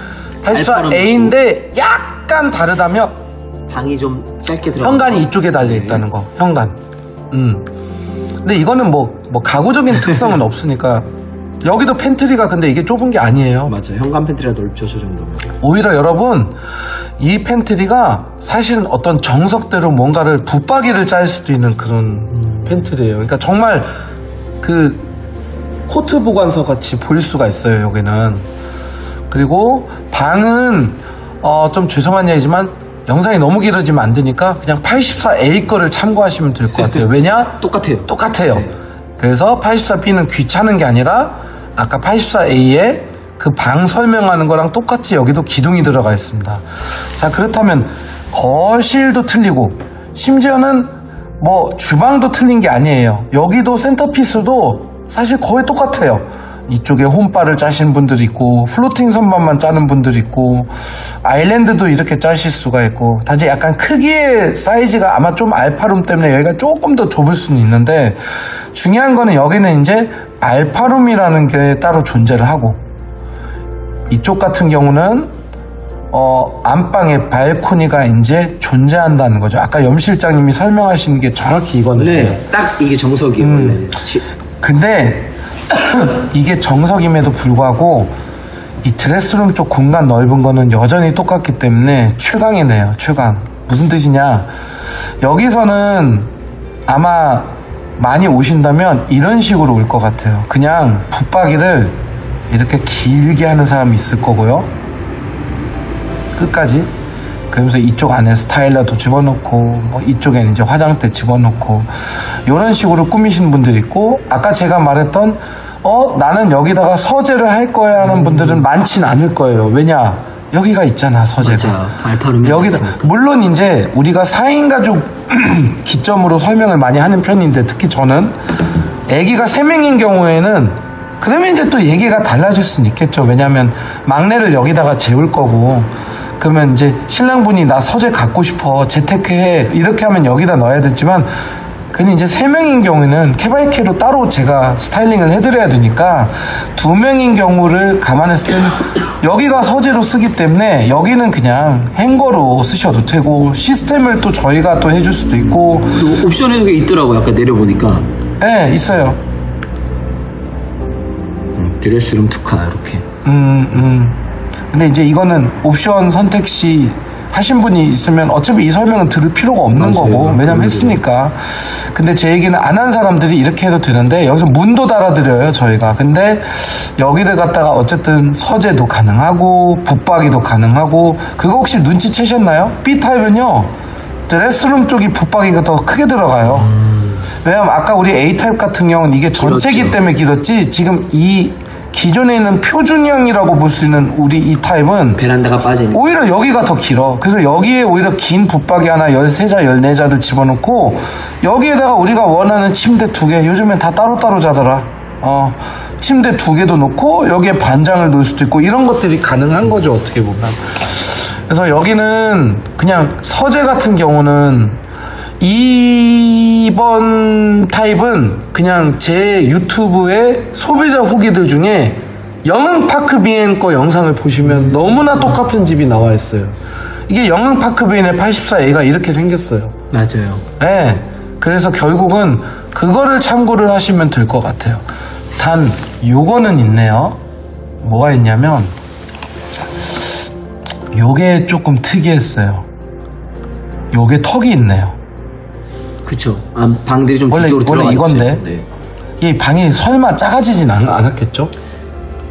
84A인데 약간 다르다면 방이 좀 짧게 들어가. 현관이 이쪽에 달려 있다는 거. 현관. 근데 이거는 뭐 가구적인 특성은 없으니까 여기도 팬트리가 근데 이게 좁은 게 아니에요. 맞아요. 현관 팬트리가 넓죠, 저 정도면. 오히려 여러분 이 팬트리가 사실은 어떤 정석대로 뭔가를 붙박이를 짤 수도 있는 그런 팬트리예요. 그러니까 정말 그 코트 보관소 같이 보일 수가 있어요, 여기는. 그리고 방은 좀 죄송한 얘기지만 영상이 너무 길어지면 안 되니까 그냥 84A 거를 참고하시면 될 것 같아요. 왜냐? 똑같아요. 네. 그래서 84B는 귀찮은 게 아니라 아까 84A에 그 방 설명하는 거랑 똑같이 여기도 기둥이 들어가 있습니다. 자, 그렇다면 거실도 틀리고 심지어는 뭐 주방도 틀린 게 아니에요. 여기도 센터피스도 사실 거의 똑같아요. 이쪽에 홈바를 짜신 분들이 있고 플로팅 선반만 짜는 분들이 있고 아일랜드도 이렇게 짜실 수가 있고 단지 약간 크기의 사이즈가 아마 좀 알파룸 때문에 여기가 조금 더 좁을 수는 있는데 중요한 거는 여기는 이제 알파룸이라는 게 따로 존재를 하고 이쪽 같은 경우는 안방에 발코니가 이제 존재한다는 거죠. 아까 염 실장님이 설명하시는 게 정확히 이거는 네, 딱 이게 정석이에요. 원래. 근데 이게 정석임에도 불구하고 이 드레스룸 쪽 공간 넓은 거는 여전히 똑같기 때문에 최강이네요. 최강. 무슨 뜻이냐, 여기서는 아마 많이 오신다면 이런 식으로 올 것 같아요. 그냥 붙박이를 이렇게 길게 하는 사람이 있을 거고요, 끝까지. 그러면서 이쪽 안에 스타일러도 집어넣고, 뭐 이쪽에는 이제 화장대 집어넣고, 이런 식으로 꾸미시는 분들이 있고, 아까 제가 말했던 나는 여기다가 서재를 할 거야 하는 분들은 많진 않을 거예요. 왜냐, 여기가 있잖아, 서재가. 여기다. 물론 이제 우리가 4인 가족 기점으로 설명을 많이 하는 편인데, 특히 저는 아기가 3명인 경우에는 그러면 이제 또 얘기가 달라질 수는 있겠죠. 왜냐하면 막내를 여기다가 재울 거고, 그러면 이제 신랑분이 나 서재 갖고 싶어, 재테크해, 이렇게 하면 여기다 넣어야 되지만, 근데 이제 3명인 경우에는 캐바이캐로 따로 제가 스타일링을 해드려야 되니까 2명인 경우를 감안했을 때는 여기가 서재로 쓰기 때문에 여기는 그냥 행거로 쓰셔도 되고, 시스템을 또 저희가 또 해줄 수도 있고. 옵션에도 그게 있더라고요, 아까 내려보니까. 네, 있어요. 드레스룸 투카 이렇게. 근데 이제 이거는 옵션 선택 시 하신 분이 있으면 어차피 이 설명은 들을 필요가 없는 거고, 왜냐면 했으니까. 근데 제 얘기는 안 한 사람들이 이렇게 해도 되는데, 여기서 문도 달아드려요, 저희가. 근데 여기를 갖다가 어쨌든 서재도 가능하고 붙박이도 가능하고. 그거 혹시 눈치채셨나요? B타입은요, 드레스룸 쪽이 붙박이가 더 크게 들어가요. 왜냐면 아까 우리 A타입 같은 경우는 이게 전체기 길었죠. 때문에 길었지, 지금 이 기존에 있는 표준형이라고 볼 수 있는 우리 이 타입은 베란다가 빠지니까 오히려 여기가 더 길어. 그래서 여기에 오히려 긴 붙박이 하나 13자 14자를 집어넣고, 여기에다가 우리가 원하는 침대 2개, 요즘엔 다 따로따로 자더라. 침대 2개도 놓고 여기에 반장을 놓을 수도 있고, 이런 것들이 가능한 거죠, 어떻게 보면. 그래서 여기는 그냥 서재 같은 경우는, 이번 타입은 그냥 제 유튜브의 소비자 후기들 중에 영흥파크 비엔 거 영상을 보시면 너무나 똑같은 집이 나와 있어요. 이게 영흥파크 비엔의 84A가 이렇게 생겼어요. 맞아요. 네, 그래서 결국은 그거를 참고를 하시면 될 것 같아요. 단 요거는 있네요. 뭐가 있냐면 요게 조금 특이했어요. 요게 턱이 있네요. 그쵸. 방들이 좀 원래 뒤쪽으로 들어가 이건데, 네. 이 방이 설마 작아지진 않았겠죠?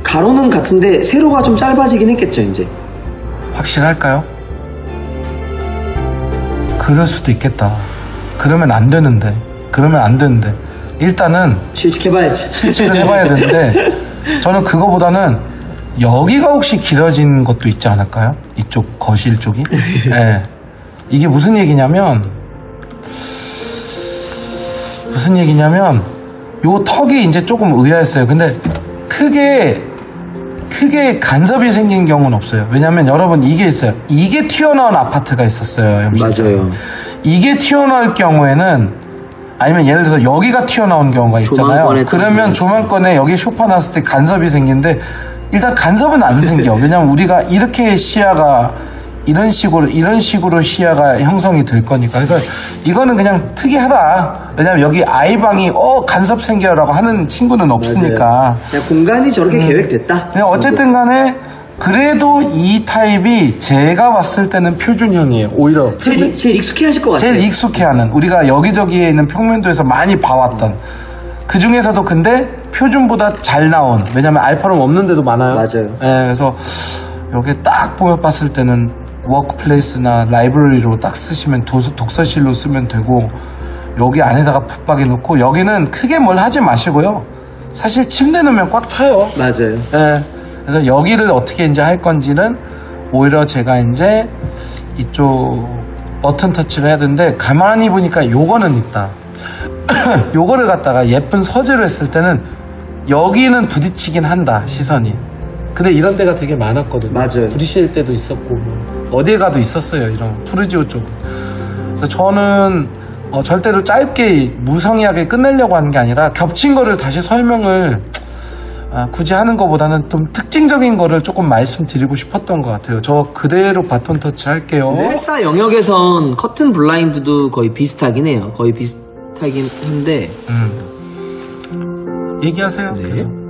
가로는 같은데 세로가 좀 짧아지긴 했겠죠, 이제. 확실할까요? 그럴 수도 있겠다. 그러면 안 되는데. 일단은 실측해봐야지. 실측을 해봐야 되는데, 저는 그거보다는 여기가 혹시 길어진 것도 있지 않을까요? 이쪽 거실 쪽이. 네. 이게 무슨 얘기냐면 요 턱이 이제 조금 의아했어요. 근데 크게 간섭이 생긴 경우는 없어요. 왜냐면 여러분, 이게 있어요. 이게 튀어나온 아파트가 있었어요. 맞아요. 이게 튀어나올 경우에는, 아니면 예를 들어서 여기가 튀어나온 경우가 있잖아요. 그러면 조망권에 여기 쇼파 놨을 때 간섭이 생기는데, 일단 간섭은 안 생겨. 왜냐면 우리가 이렇게 시야가 이런 식으로 시야가 형성이 될 거니까. 그래서 이거는 그냥 특이하다. 왜냐면 여기 아이방이 간섭 생겨라고 하는 친구는 없으니까. 그냥 공간이 저렇게 계획됐다. 그냥 어쨌든 간에 그래도 이 타입이 제가 봤을 때는 표준형이에요. 오히려 제일 익숙해 하실 것 같아요. 제일 익숙해하는, 우리가 여기저기에 있는 평면도에서 많이 봐왔던 그 중에서도. 근데 표준보다 잘 나온, 왜냐면 알파룸 없는 데도 많아요. 맞아요. 네, 그래서 여기 딱 보여 봤을 때는 워크플레이스나 라이브러리로 딱 쓰시면, 독서실로 쓰면 되고, 여기 안에다가 붙박이 놓고, 여기는 크게 뭘 하지 마시고요. 사실 침대 넣으면 꽉 차요. 맞아요. 네, 그래서 여기를 어떻게 이제 할 건지는 오히려 제가 이제 이쪽 버튼 터치를 해야 되는데, 가만히 보니까 요거는 있다. 요거를 갖다가 예쁜 서재로 했을 때는 여기는 부딪히긴 한다, 시선이. 근데 이런 데가 되게 많았거든요. 맞아요. 부딪힐 때도 있었고, 어디에 가도 있었어요, 이런 푸르지오 쪽. 그래서 저는 절대로 짧게 무성의하게 끝내려고 하는 게 아니라, 겹친 거를 다시 설명을 굳이 하는 것보다는 좀 특징적인 거를 조금 말씀드리고 싶었던 것 같아요. 저 그대로 바톤 터치 할게요. 헬사 영역에선 커튼 블라인드도 거의 비슷하긴 해요. 거의 비슷하긴 한데 얘기하세요. 네. 계속.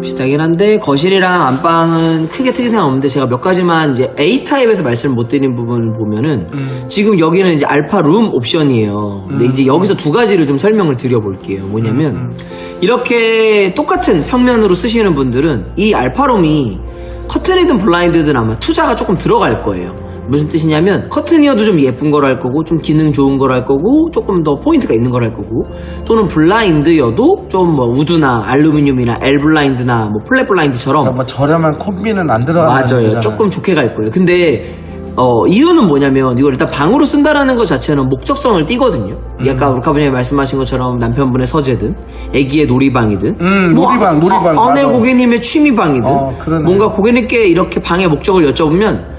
비슷하긴 한데 거실이랑 안방은 크게 특이사항 없는데 제가 몇 가지만 이제 A타입에서 말씀을 못 드린 부분을 보면은 지금 여기는 이제 알파 룸 옵션이에요. 근데 이제 여기서 두 가지를 좀 설명을 드려볼게요. 뭐냐면 이렇게 똑같은 평면으로 쓰시는 분들은 이 알파 룸이 커튼이든 블라인드든 아마 투자가 조금 들어갈 거예요. 무슨 뜻이냐면 커튼이어도 좀 예쁜 걸 할 거고 좀 기능 좋은 걸 할 거고 조금 더 포인트가 있는 걸 할 거고 또는 블라인드여도 좀 뭐 우드나 알루미늄이나 L 블라인드나 뭐 플랫 블라인드처럼 그러니까 뭐 저렴한 콤비는 안 들어가는 맞아요. 거잖아요. 조금 좋게 갈 거예요. 근데 이유는 뭐냐면 이걸 일단 방으로 쓴다라는 것 자체는 목적성을 띠거든요. 아까 우르카부님이 말씀하신 것처럼 남편분의 서재든 애기의 놀이방이든 놀이방 아내 맞아. 고객님의 취미방이든 그러네. 뭔가 고객님께 이렇게 방의 목적을 여쭤보면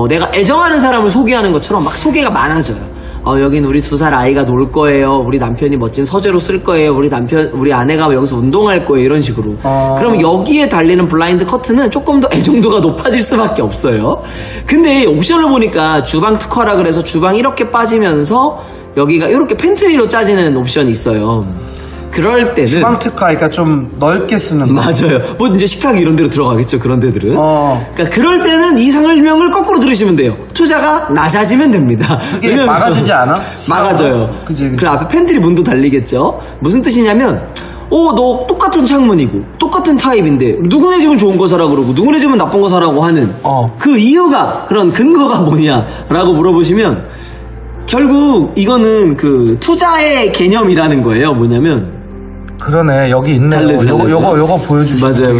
내가 애정하는 사람을 소개하는 것처럼 막 소개가 많아져요. 여긴 우리 2살 아이가 놀 거예요. 우리 남편이 멋진 서재로 쓸 거예요. 우리 아내가 여기서 운동할 거예요. 이런 식으로. 그럼 여기에 달리는 블라인드 커튼은 조금 더 애정도가 높아질 수밖에 없어요. 근데 옵션을 보니까 주방 특화라 그래서 주방 이렇게 빠지면서 여기가 이렇게 팬트리로 짜지는 옵션이 있어요. 그럴 때는 주방 특화니까 좀 넓게 쓰는 거. 맞아요. 뭐 이제 식탁 이런 데로 들어가겠죠. 그런 데들은. 그러니까 그럴 때는 이 설명을 거꾸로 들으시면 돼요. 투자가 낮아지면 됩니다. 그게 막아지지 않아? 막아져요. 그치. 그 앞에 팬트리 문도 달리겠죠. 무슨 뜻이냐면 너 똑같은 창문이고 똑같은 타입인데 누구네 집은 좋은 거 사라 그러고 누구네 집은 나쁜 거 사라고 하는 그 이유가 그런 근거가 뭐냐라고 물어보시면 결국 이거는 그 투자의 개념이라는 거예요. 뭐냐면 그러네. 여기 있네요. 요거 보여주시면 맞아요.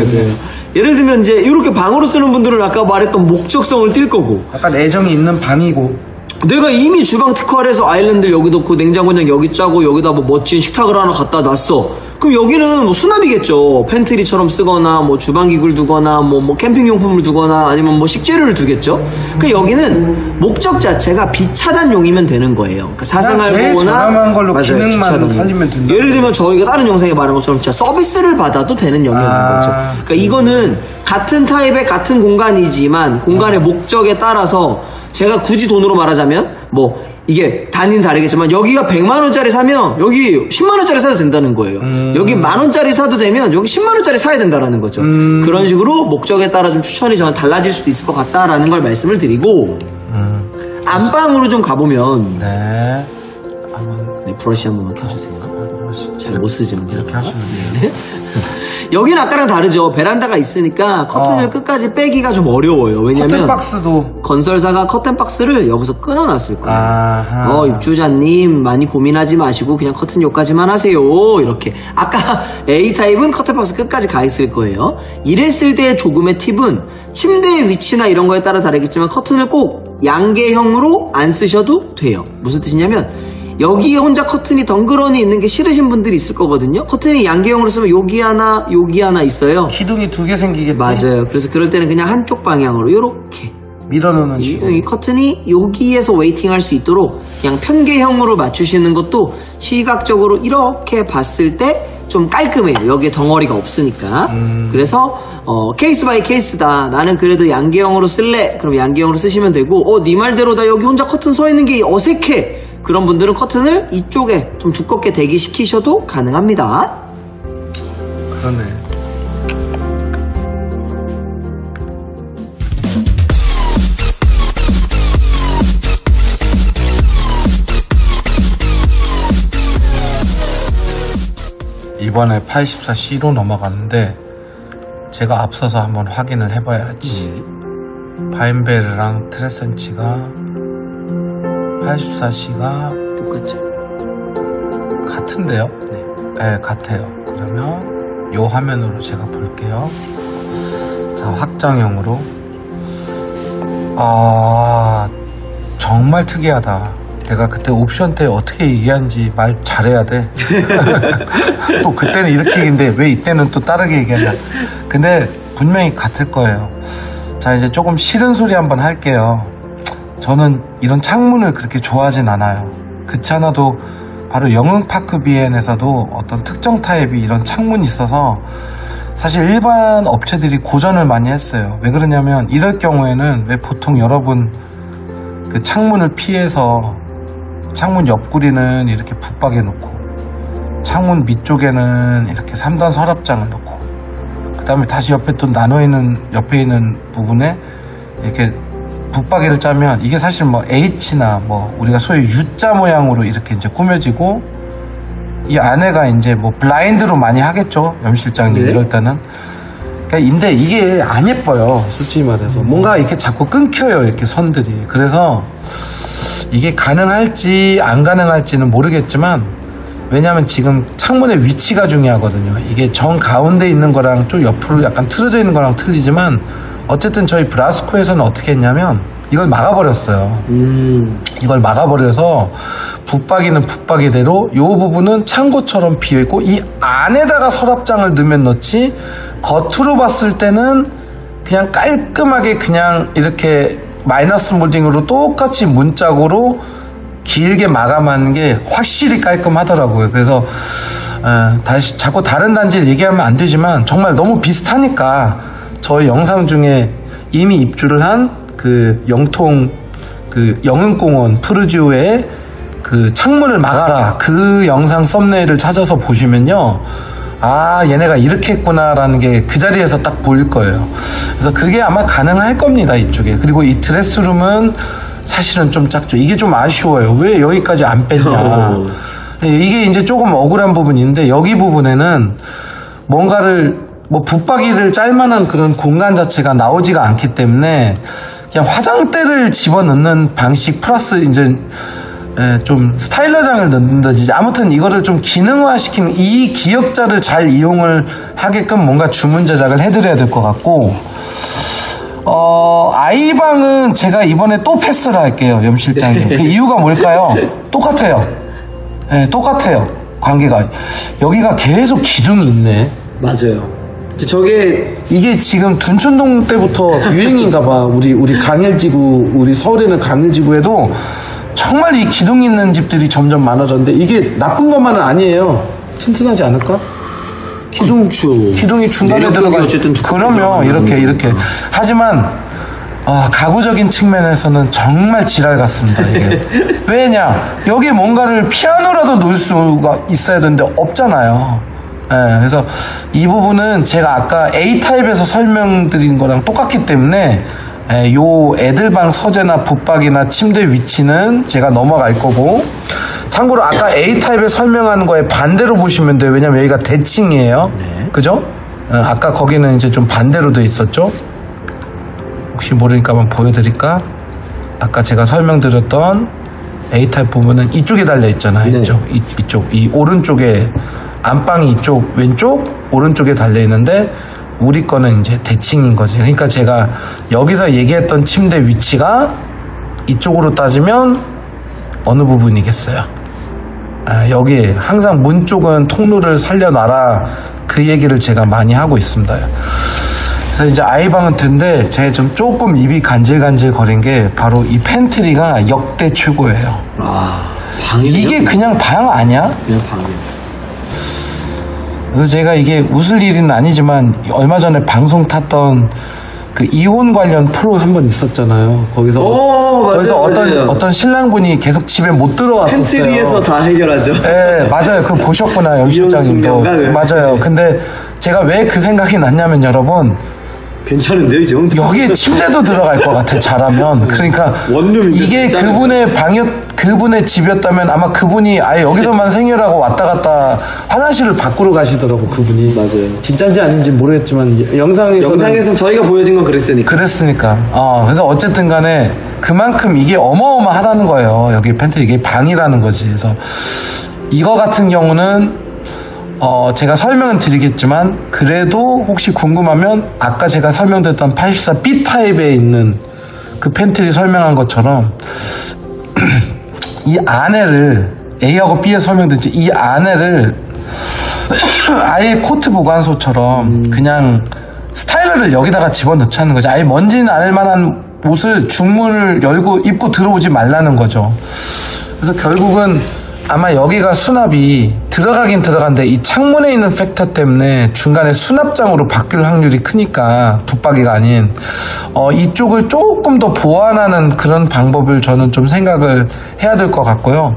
예를 들면 이제 이렇게 방으로 쓰는 분들은 아까 말했던 목적성을 띌 거고 약간 애정이 있는 방이고 내가 이미 주방 특화를 해서 아일랜드를 여기 넣고 냉장고 그냥 여기 짜고 여기다 뭐 멋진 식탁을 하나 갖다 놨어. 그럼 여기는 뭐 수납이겠죠. 팬트리처럼 쓰거나 뭐 주방기구를 두거나 뭐 캠핑용품을 두거나 아니면 뭐 식재료를 두겠죠. 그 여기는 목적 자체가 비차단용이면 되는 거예요. 그러니까 사생활 제일 보호나 저렴한 걸로 맞아요, 기능만 비차단용. 살리면 된다. 예를 들면 저희가 다른 영상에 말한 것처럼 진짜 서비스를 받아도 되는 영역인 거죠. 그러니까 이거는 같은 타입의 같은 공간이지만 공간의 목적에 따라서 제가 굳이 돈으로 말하자면 뭐 이게 단위는 다르겠지만 여기가 100만원짜리 사면 여기 10만원짜리 사도 된다는 거예요. 여기 만원짜리 사도 되면 여기 10만원짜리 사야 된다는 거죠. 그런 식으로 목적에 따라 좀 추천이 저는 달라질 수도 있을 것 같다라는 걸 말씀을 드리고 안방으로 좀 가보면 네. 브러쉬 한 번만 켜주세요. 잘 못 쓰지만 이렇게 하시면 돼요. 여기는 아까랑 다르죠. 베란다가 있으니까 커튼을 끝까지 빼기가 좀 어려워요. 왜냐면 커튼박스도 건설사가 커튼박스를 여기서 끊어놨을 거예요. 아하. 입주자님 많이 고민하지 마시고 그냥 커튼 여기까지만 하세요. 이렇게 아까 A타입은 커튼박스 끝까지 가 있을 거예요. 이랬을 때 조금의 팁은 침대의 위치나 이런 거에 따라 다르겠지만 커튼을 꼭 양계형으로 안 쓰셔도 돼요. 무슨 뜻이냐면 여기에 혼자 커튼이 덩그러니 있는 게 싫으신 분들이 있을 거거든요. 커튼이 양계형으로 쓰면 여기 하나 있어요. 기둥이 2개 생기겠지? 맞아요. 그래서 그럴 때는 그냥 한쪽 방향으로 이렇게 밀어놓는 식으로. 이 커튼이 여기에서 웨이팅 할 수 있도록 그냥 편계형으로 맞추시는 것도 시각적으로 이렇게 봤을 때 좀 깔끔해요. 여기에 덩어리가 없으니까. 그래서 케이스 바이 케이스다. 나는 그래도 양계형으로 쓸래. 그럼 양계형으로 쓰시면 되고 네 말대로 나 여기 혼자 커튼 서 있는 게 어색해. 그런 분들은 커튼을 이쪽에 좀 두껍게 대기시키셔도 가능합니다. 그러네. 이번에 84C로 넘어갔는데 제가 앞서서 한번 확인을 해봐야지. 바인베르랑 트레센치가 84C가 똑같죠? 같은데요? 네, 같아요. 그러면 요 화면으로 제가 볼게요. 자, 확장형으로. 정말 특이하다. 내가 그때 옵션 때 어떻게 얘기한지 말 잘해야 돼. 또 그때는 이렇게 얘기했는데 왜 이때는 또 다르게 얘기하냐. 근데 분명히 같을 거예요. 자, 이제 조금 싫은 소리 한번 할게요. 저는 이런 창문을 그렇게 좋아하진 않아요. 그렇지 않아도 바로 영흥파크 비엔에서도 어떤 특정 타입이 이런 창문이 있어서 사실 일반 업체들이 고전을 많이 했어요. 왜 그러냐면 이럴 경우에는 왜 보통 여러분 그 창문을 피해서 창문 옆구리는 이렇게 붙박여 놓고 창문 밑쪽에는 이렇게 3단 서랍장을 넣고, 그 다음에 다시 옆에 또 옆에 있는 부분에 이렇게 붙박이를 짜면 이게 사실 뭐 H나 뭐 우리가 소위 U자 모양으로 이렇게 이제 꾸며지고, 이 안에가 이제 뭐 블라인드로 많이 하겠죠, 염 실장님. 네? 이럴 때는. 근데 이게 안 예뻐요, 솔직히 말해서. 뭔가 이렇게 자꾸 끊겨요, 이렇게 선들이. 그래서 이게 가능할지 안 가능할지는 모르겠지만, 왜냐면 지금 창문의 위치가 중요하거든요. 이게 정 가운데 있는 거랑 좀 옆으로 약간 틀어져 있는 거랑 틀리지만, 어쨌든 저희 브라스코에서는 어떻게 했냐면 이걸 막아버렸어요. 이걸 막아버려서 붙박이는 붙박이대로 이 부분은 창고처럼 비어있고, 이 안에다가 서랍장을 넣으면 넣지, 겉으로 봤을 때는 그냥 깔끔하게 그냥 이렇게 마이너스 몰딩으로 똑같이 문짝으로 길게 마감하는 게 확실히 깔끔하더라고요. 그래서 다시 자꾸 다른 단지를 얘기하면 안 되지만 정말 너무 비슷하니까 저희 영상 중에 이미 입주를 한 그 영통 그 영흥공원 푸르지오의 그 창문을 막아라, 그 영상 썸네일을 찾아서 보시면요, 아 얘네가 이렇게 했구나라는 게 그 자리에서 딱 보일 거예요. 그래서 그게 아마 가능할 겁니다, 이쪽에. 그리고 이 드레스룸은 사실은 좀 작죠. 이게 좀 아쉬워요. 왜 여기까지 안 뺐냐. 이게 이제 조금 억울한 부분인데, 여기 부분에는 뭔가를 뭐 붙박이를 짤만한 그런 공간 자체가 나오지가 않기 때문에 그냥 화장대를 집어넣는 방식 플러스 이제 좀 스타일러장을 넣는다든지, 아무튼 이거를 좀 기능화시키는, 이 기역자를 잘 이용을 하게끔 뭔가 주문 제작을 해드려야 될 것 같고, 아이방은 제가 이번에 또 패스를 할게요, 염실장님. 그 이유가 뭘까요? 똑같아요. 네, 똑같아요. 관계가. 여기가 계속 기둥이 있네. 맞아요. 이게 지금 둔촌동 때부터 유행인가봐. 우리 강일지구, 우리 서울에 있는 강일지구에도 정말 이 기둥 있는 집들이 점점 많아졌는데, 이게 나쁜 것만은 아니에요. 튼튼하지 않을까? 기둥이 중간에 들어가. 어쨌든 그러면 이렇게. 하지만 가구적인 측면에서는 정말 지랄 같습니다, 이게. 왜냐? 여기에 뭔가를 피아노라도 놓을 수가 있어야 되는데 없잖아요. 예, 그래서 이 부분은 제가 아까 A타입에서 설명드린 거랑 똑같기 때문에 요 애들방 서재나 붙박이나 침대 위치는 제가 넘어갈 거고, 참고로 아까 A타입에 설명하는 거에 반대로 보시면 돼요. 왜냐면 여기가 대칭이에요. 네. 그죠? 아까 거기는 이제 좀 반대로 돼 있었죠. 혹시 모르니까 한번 보여드릴까? 아까 제가 설명드렸던 A타입 부분은 이쪽에 달려 있잖아요. 네. 이쪽 이 오른쪽에 안방이 이쪽 왼쪽 오른쪽에 달려 있는데, 우리 거는 이제 대칭인 거지. 그러니까 제가 여기서 얘기했던 침대 위치가 이쪽으로 따지면 어느 부분이겠어요? 여기 항상 문 쪽은 통로를 살려놔라, 그 얘기를 제가 많이 하고 있습니다. 그래서 이제 아이방은 된데, 제가 좀 조금 입이 간질간질 거린 게 바로 이 팬트리가 역대 최고예요. 방이요? 이게 그냥 방 아니야? 그냥 방이요. 그래서 제가 이게 웃을 일은 아니지만, 얼마 전에 방송 탔던 그 이혼 관련 프로 한 번 있었잖아요. 거기서 맞아요. 어떤 신랑분이 계속 집에 못 들어왔었어요. 팬트리에서 다 해결하죠. 네, 맞아요. 그거 보셨구나, 염 실장님도. 맞아요. 근데 제가 왜 그 생각이 났냐면, 여러분, 괜찮은데요, 이 정도? 여기에 침대도 들어갈 것 같아, 잘하면. 그러니까 원룸인데 이게 진짜는. 그분의 집이었다면 아마 그분이 아예 여기서만 생활하고 왔다 갔다 화장실을 밖으로 가시더라고, 그분이. 맞아요. 진짜인지 아닌지 모르겠지만 영상에선 저희가 보여진 건 그랬으니까. 그래서 어쨌든 간에 그만큼 이게 어마어마하다는 거예요. 여기 팬트리, 이게 방이라는 거지. 그래서 이거 같은 경우는 제가 설명은 드리겠지만, 그래도 혹시 궁금하면 아까 제가 설명드렸던 84B 타입에 있는 그 팬트리 설명한 것처럼 이 안에를, A하고 B에 설명드렸죠. 이 안에를 아예 코트 보관소처럼 그냥 스타일러를 여기다가 집어넣자는 거죠. 아예 먼지는 안 할 만한 옷을 중문을 열고 입고 들어오지 말라는 거죠. 그래서 결국은 아마 여기가 수납이 들어가긴 들어간데, 이 창문에 있는 팩터 때문에 중간에 수납장으로 바뀔 확률이 크니까, 붙박이가 아닌 이쪽을 조금 더 보완하는 그런 방법을 저는 좀 생각을 해야 될 것 같고요.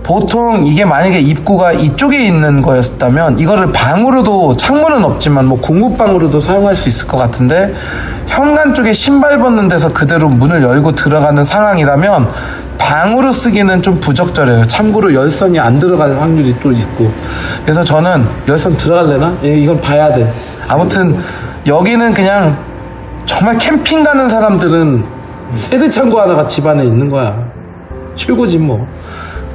보통 이게 만약에 입구가 이쪽에 있는 거였다면 이거를 방으로도, 창문은 없지만 뭐 공구방으로도 사용할 수 있을 것 같은데, 현관 쪽에 신발 벗는 데서 그대로 문을 열고 들어가는 상황이라면 방으로 쓰기는 좀 부적절해요. 참고로 열선이 안 들어갈 확률이 또 있고. 그래서 저는 열선 들어갈래나? 이건 봐야 돼. 아무튼 여기는 그냥 정말 캠핑 가는 사람들은 세대 창고 하나가 집안에 있는 거야. 최고지 뭐.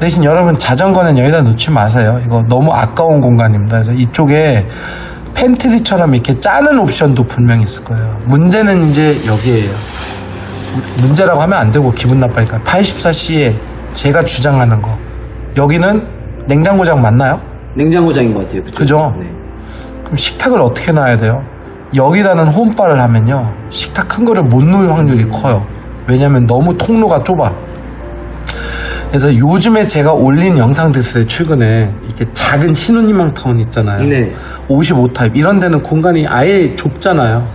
대신 여러분, 자전거는 여기다 놓지 마세요. 이거 너무 아까운 공간입니다. 그래서 이쪽에 팬트리처럼 이렇게 짜는 옵션도 분명히 있을 거예요. 문제는 이제 여기에요. 문제라고 하면 안 되고 기분 나빠니까. 84C에 제가 주장하는 거, 여기는 냉장고장 맞나요? 냉장고장인 것 같아요. 그죠? 네. 그럼 식탁을 어떻게 놔야 돼요? 여기다는 홈바를 하면요, 식탁 큰 거를 못 놓을 확률이 커요. 왜냐면 너무 통로가 좁아. 그래서 요즘에 제가 올린 영상들 있어요. 최근에 이렇게 작은 신혼희망 타운 있잖아요. 네. 55타입 이런 데는 공간이 아예 좁잖아요.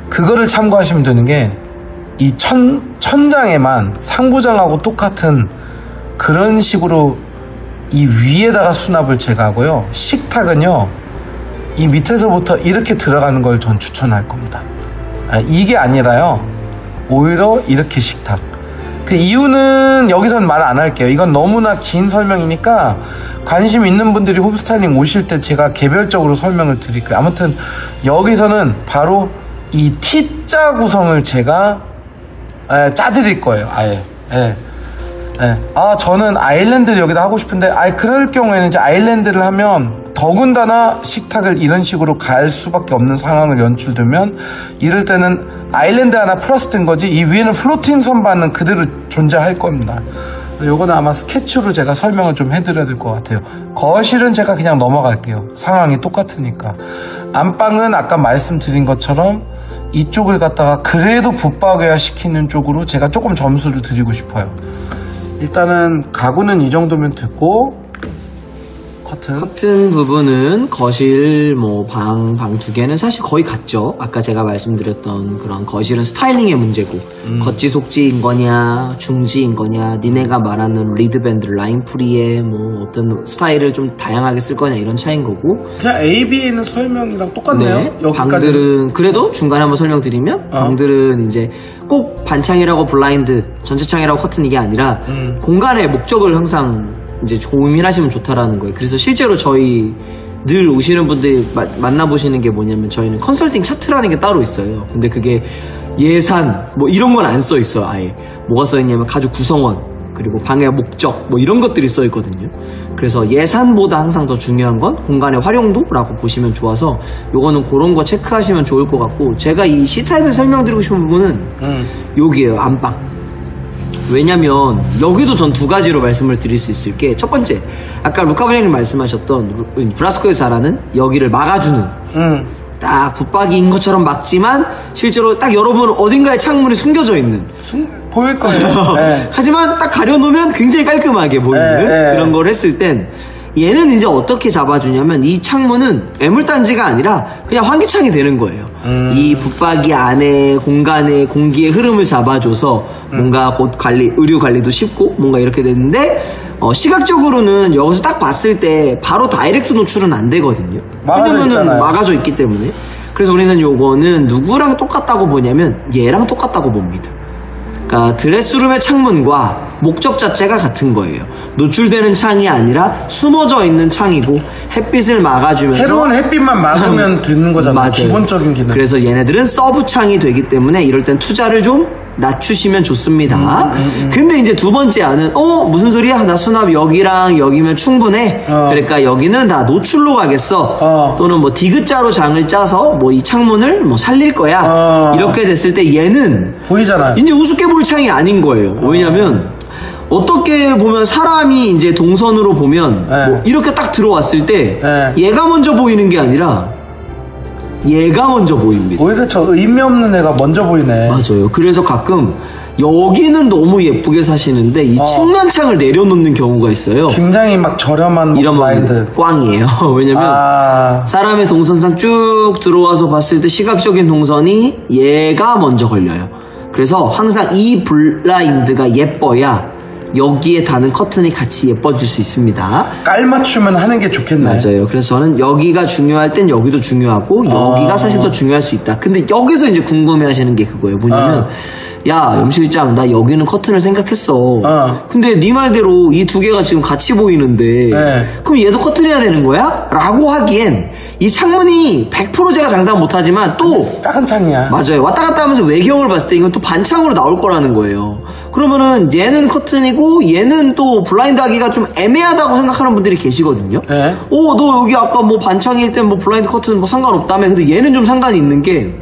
그거를 참고하시면 되는 게, 이 천장에만 상부장하고 똑같은 그런 식으로 이 위에다가 수납을 제가 하고요, 식탁은요 이 밑에서부터 이렇게 들어가는 걸 전 추천할 겁니다. 이게 아니라요, 오히려 이렇게 식탁. 그 이유는 여기서는 말 안 할게요. 이건 너무나 긴 설명이니까 관심 있는 분들이 홈스타일링 오실 때 제가 개별적으로 설명을 드릴게요. 아무튼 여기서는 바로 이 T자 구성을 제가 짜드릴 거예요. 아예. 저는 아일랜드를 여기다 하고 싶은데, 그럴 경우에는 이제 아일랜드를 하면 더군다나 식탁을 이런 식으로 갈 수밖에 없는 상황을 연출되면, 이럴 때는 아일랜드 하나 플러스 된 거지, 이 위에는 플로팅 선반은 그대로 존재할 겁니다. 요거는 아마 스케치로 제가 설명을 좀 해드려야 될 것 같아요. 거실은 제가 그냥 넘어갈게요. 상황이 똑같으니까. 안방은 아까 말씀드린 것처럼 이쪽을 갖다가 그래도 붙박여야 시키는 쪽으로 제가 조금 점수를 드리고 싶어요. 일단은 가구는 이 정도면 됐고, 커튼 부분은 거실, 방 두 개는 사실 거의 같죠. 아까 제가 말씀드렸던 그런 거실은 스타일링의 문제고, 겉지 속지인 거냐, 중지인 거냐, 니네가 말하는 리드밴드, 라인프리의 어떤 스타일을 좀 다양하게 쓸 거냐, 이런 차이인 거고. 그냥 A, B는 설명이랑 똑같네요. 네, 방들은 그래도 중간에 한번 설명드리면, 방들은 이제 꼭 반창이라고 블라인드, 전체 창이라고 커튼 이게 아니라 공간의 목적을 항상 이제 고민하시면 좋다라는 거예요. 그래서 실제로 저희 늘 오시는 분들이 만나보시는 게 뭐냐면, 저희는 컨설팅 차트라는 게 따로 있어요. 근데 그게 예산 이런 건 안 써 있어요. 아예 뭐가 써 있냐면 가죽 구성원, 그리고 방의 목적 이런 것들이 써 있거든요. 그래서 예산보다 항상 더 중요한 건 공간의 활용도라고 보시면 좋아서, 요거는 그런 거 체크하시면 좋을 것 같고, 제가 이 C타입을 설명드리고 싶은 부분은 여기에요. 안방. 왜냐면 여기도 전 두 가지로 말씀을 드릴 수 있을 게, 첫 번째, 아까 루카 부장님 말씀하셨던 브라스코에서 잘하는 여기를 막아주는, 딱 붙박이인 것처럼 막지만 실제로 딱 열어보면 어딘가에 창문이 숨겨져 있는, 보일 거예요. 네. 하지만 딱 가려놓으면 굉장히 깔끔하게 보이는 그런 걸 했을 땐, 얘는 이제 어떻게 잡아주냐면, 이 창문은 애물단지가 아니라 그냥 환기창이 되는 거예요. 이 붙박이 안에 공간에 공기의 흐름을 잡아줘서 뭔가 곧 의류 관리도 쉽고 뭔가 이렇게 되는데, 시각적으로는 여기서 딱 봤을 때 바로 다이렉트 노출은 안 되거든요. 왜냐면은 막아져 있기 때문에. 그래서 우리는 요거는 누구랑 똑같다고 보냐면 얘랑 똑같다고 봅니다. 그러니까 드레스룸의 창문과 목적 자체가 같은 거예요. 노출되는 창이 아니라 숨어져 있는 창이고, 햇빛을 막아주면서 새로운 햇빛만 막으면 되는 거잖아요. 맞아요. 기본적인 기능. 그래서 얘네들은 서브 창이 되기 때문에 이럴 땐 투자를 좀 낮추시면 좋습니다. 근데 이제 두 번째 안은 무슨 소리야? 나 수납 여기랑 여기면 충분해. 그러니까 여기는 다 노출로 가겠어. 또는 디귿자로 장을 짜서 이 창문을 살릴 거야. 이렇게 됐을 때 얘는 보이잖아요. 이제 우습게 볼 창이 아닌 거예요. 왜냐면 어떻게 보면 사람이 이제 동선으로 보면 이렇게 딱 들어왔을 때 얘가 먼저 보이는 게 아니라 얘가 먼저 보입니다. 오히려 저 의미 없는 애가 먼저 보이네. 맞아요. 그래서 가끔 여기는 너무 예쁘게 사시는데 이 측면창을 내려놓는 경우가 있어요. 굉장히 막 저렴한 이런 마인드. 꽝이에요. 왜냐면 사람의 동선상 쭉 들어와서 봤을 때 시각적인 동선이 얘가 먼저 걸려요. 그래서 항상 이 블라인드가 예뻐야 여기에 다는 커튼이 같이 예뻐질 수 있습니다. 깔맞춤은 하는 게 좋겠네. 맞아요. 그래서 저는 여기가 중요할 땐 여기도 중요하고 여기가 사실 더 중요할 수 있다. 근데 여기서 이제 궁금해 하시는 게 그거예요. 뭐냐면 야, 염실장, 나 여기는 커튼을 생각했어. 근데 네 말대로 이 두 개가 지금 같이 보이는데 네. 그럼 얘도 커튼해야 되는 거야? 라고 하기엔 이 창문이 100% 제가 장담 못하지만 또 작은 창이야. 맞아요. 왔다 갔다 하면서 외경을 봤을 때 이건 또 반창으로 나올 거라는 거예요. 그러면은 얘는 커튼이고 얘는 또 블라인드 하기가 좀 애매하다고 생각하는 분들이 계시거든요. 네. 너 여기 아까 뭐 반창일 때 뭐 블라인드 커튼 뭐 상관없다며. 근데 얘는 좀 상관이 있는 게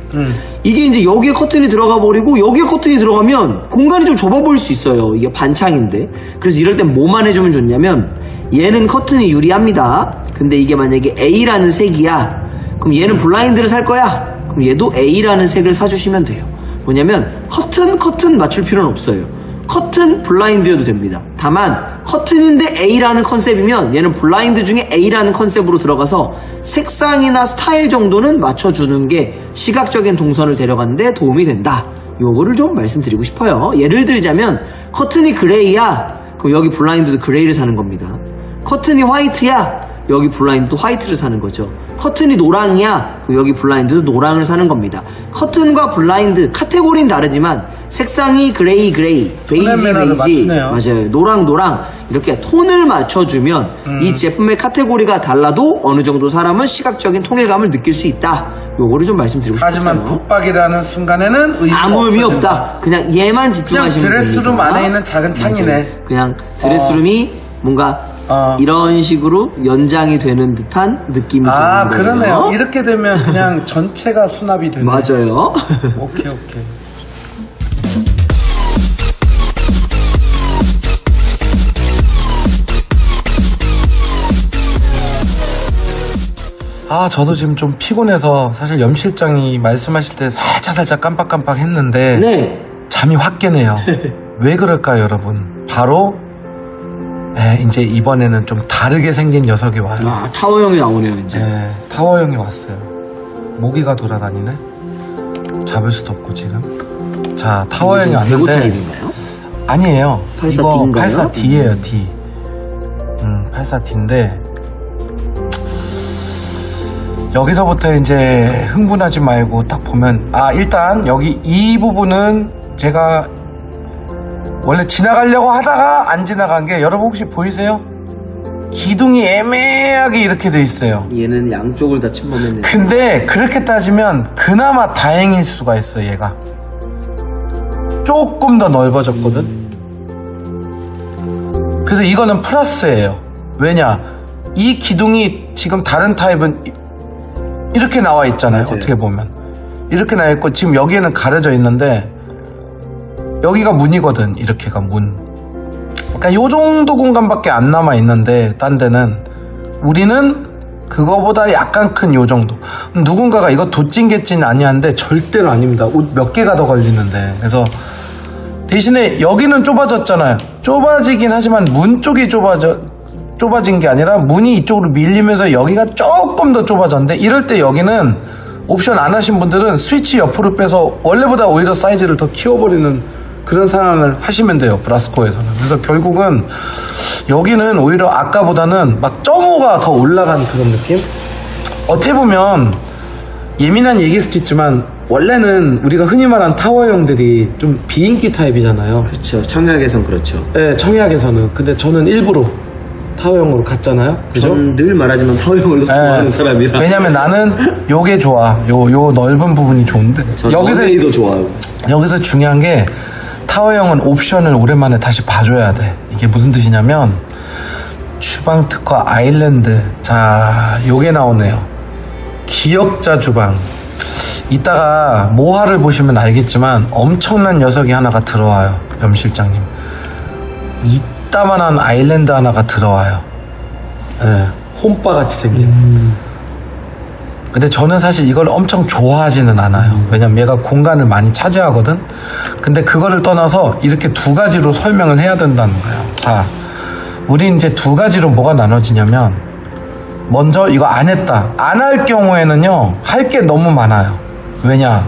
이게 이제 여기에 커튼이 들어가 버리고 여기에 커튼이 들어가면 공간이 좀 좁아 보일 수 있어요. 이게 반창인데. 그래서 이럴 땐 뭐만 해주면 좋냐면 얘는 커튼이 유리합니다. 근데 이게 만약에 A라는 색이야. 그럼 얘는 블라인드를 살 거야. 그럼 얘도 A라는 색을 사주시면 돼요. 뭐냐면 커튼 맞출 필요는 없어요. 커튼 블라인드여도 됩니다. 다만 커튼인데 A라는 컨셉이면 얘는 블라인드 중에 A라는 컨셉으로 들어가서 색상이나 스타일 정도는 맞춰주는 게 시각적인 동선을 데려가는 데 도움이 된다. 요거를 좀 말씀드리고 싶어요. 예를 들자면 커튼이 그레이야. 그럼 여기 블라인드도 그레이를 사는 겁니다. 커튼이 화이트야. 여기 블라인드도 화이트를 사는 거죠. 커튼이 노랑이야. 그럼 여기 블라인드도 노랑을 사는 겁니다. 커튼과 블라인드 카테고리는 다르지만 색상이 그레이, 베이지 맞아요. 노랑 이렇게 톤을 맞춰주면 이 제품의 카테고리가 달라도 어느 정도 사람은 시각적인 통일감을 느낄 수 있다. 요거를 좀 말씀드리고 싶었어요. 하지만 붙박이라는 순간에는 아무 의미 없다. 그냥 얘만 집중하시면 됩니다. 그냥 드레스룸 안에 있는 작은 창이네. 맞아요. 그냥 드레스룸이 뭔가 이런 식으로 연장이 되는 듯한 느낌이 드는 거예요. 그러네요. 이렇게 되면 그냥 전체가 수납이 되네. 맞아요. 오케이. 저도 지금 좀 피곤해서 사실 염 실장이 말씀하실 때 살짝 깜빡깜빡 했는데 네. 잠이 확 깨네요. 왜 그럴까요, 여러분? 바로 이제 이번에는 좀 다르게 생긴 녀석이 와요. 타워형이 나오네요, 이제. 타워형이 왔어요. 모기가 돌아다니네. 잡을 수도 없고 지금. 자, 타워형이 왔는데. 타입인가요? 아니에요. 84D인가요? 이거 84D예요, D. 84D인데 여기서부터 이제 흥분하지 말고 딱 보면 일단 여기 이 부분은 제가 원래 지나가려고 하다가 안 지나간 게 여러분 혹시 보이세요? 기둥이 애매하게 이렇게 돼 있어요. 얘는 양쪽을 다 침범했네. 근데 그렇게 따지면 그나마 다행일 수가 있어. 얘가 조금 더 넓어졌거든. 그래서 이거는 플러스예요. 왜냐, 이 기둥이 지금 다른 타입은 이렇게 나와 있잖아요. 맞아요. 어떻게 보면 이렇게 나와 있고 지금 여기에는 가려져 있는데 여기가 문이거든. 이렇게가 문. 그러니까 요 정도 공간밖에 안 남아 있는데 딴 데는 우리는 그거보다 약간 큰 요 정도. 누군가가 이거 도찐개찐 아니한데 절대로 아닙니다. 옷 몇 개가 더 걸리는데. 그래서 대신에 여기는 좁아졌잖아요. 좁아지긴 하지만 문 쪽이 좁아진 게 아니라 문이 이쪽으로 밀리면서 여기가 조금 더 좁아졌는데, 이럴 때 여기는 옵션 안 하신 분들은 스위치 옆으로 빼서 원래보다 오히려 사이즈를 더 키워버리는 그런 상황을 하시면 돼요, 브라스코에서는. 그래서 결국은 여기는 오히려 아까보다는 막 0.5가 더 올라간 그런 느낌? 어떻게 보면 예민한 얘기일 수도 있지만 원래는 우리가 흔히 말하는 타워형들이 좀 비인기 타입이잖아요. 그렇죠. 청약에선 그렇죠. 네, 청약에서는. 근데 저는 일부러 타워형으로 갔잖아요. 그죠? 전 늘 말하지만 타워형을 좋아하는 사람이라. 왜냐면 나는 요게 좋아. 요 넓은 부분이 좋은데. 여기서 좋아요. 여기서 중요한 게 타워형은 옵션을 오랜만에 다시 봐줘야 돼. 이게 무슨 뜻이냐면 주방 특화 아일랜드. 자, 요게 나오네요. 기역자 주방. 이따가 모하를 보시면 알겠지만 엄청난 녀석이 하나가 들어와요. 염 실장님. 이따만한 아일랜드 하나가 들어와요. 네, 홈바 같이 생긴. 근데 저는 사실 이걸 엄청 좋아하지는 않아요. 왜냐면 얘가 공간을 많이 차지하거든. 근데 그거를 떠나서 이렇게 두 가지로 설명을 해야 된다는 거예요. 자, 우리 이제 두 가지로 뭐가 나눠지냐면, 먼저 이거 안 했다. 안 할 경우에는요, 할 게 너무 많아요. 왜냐,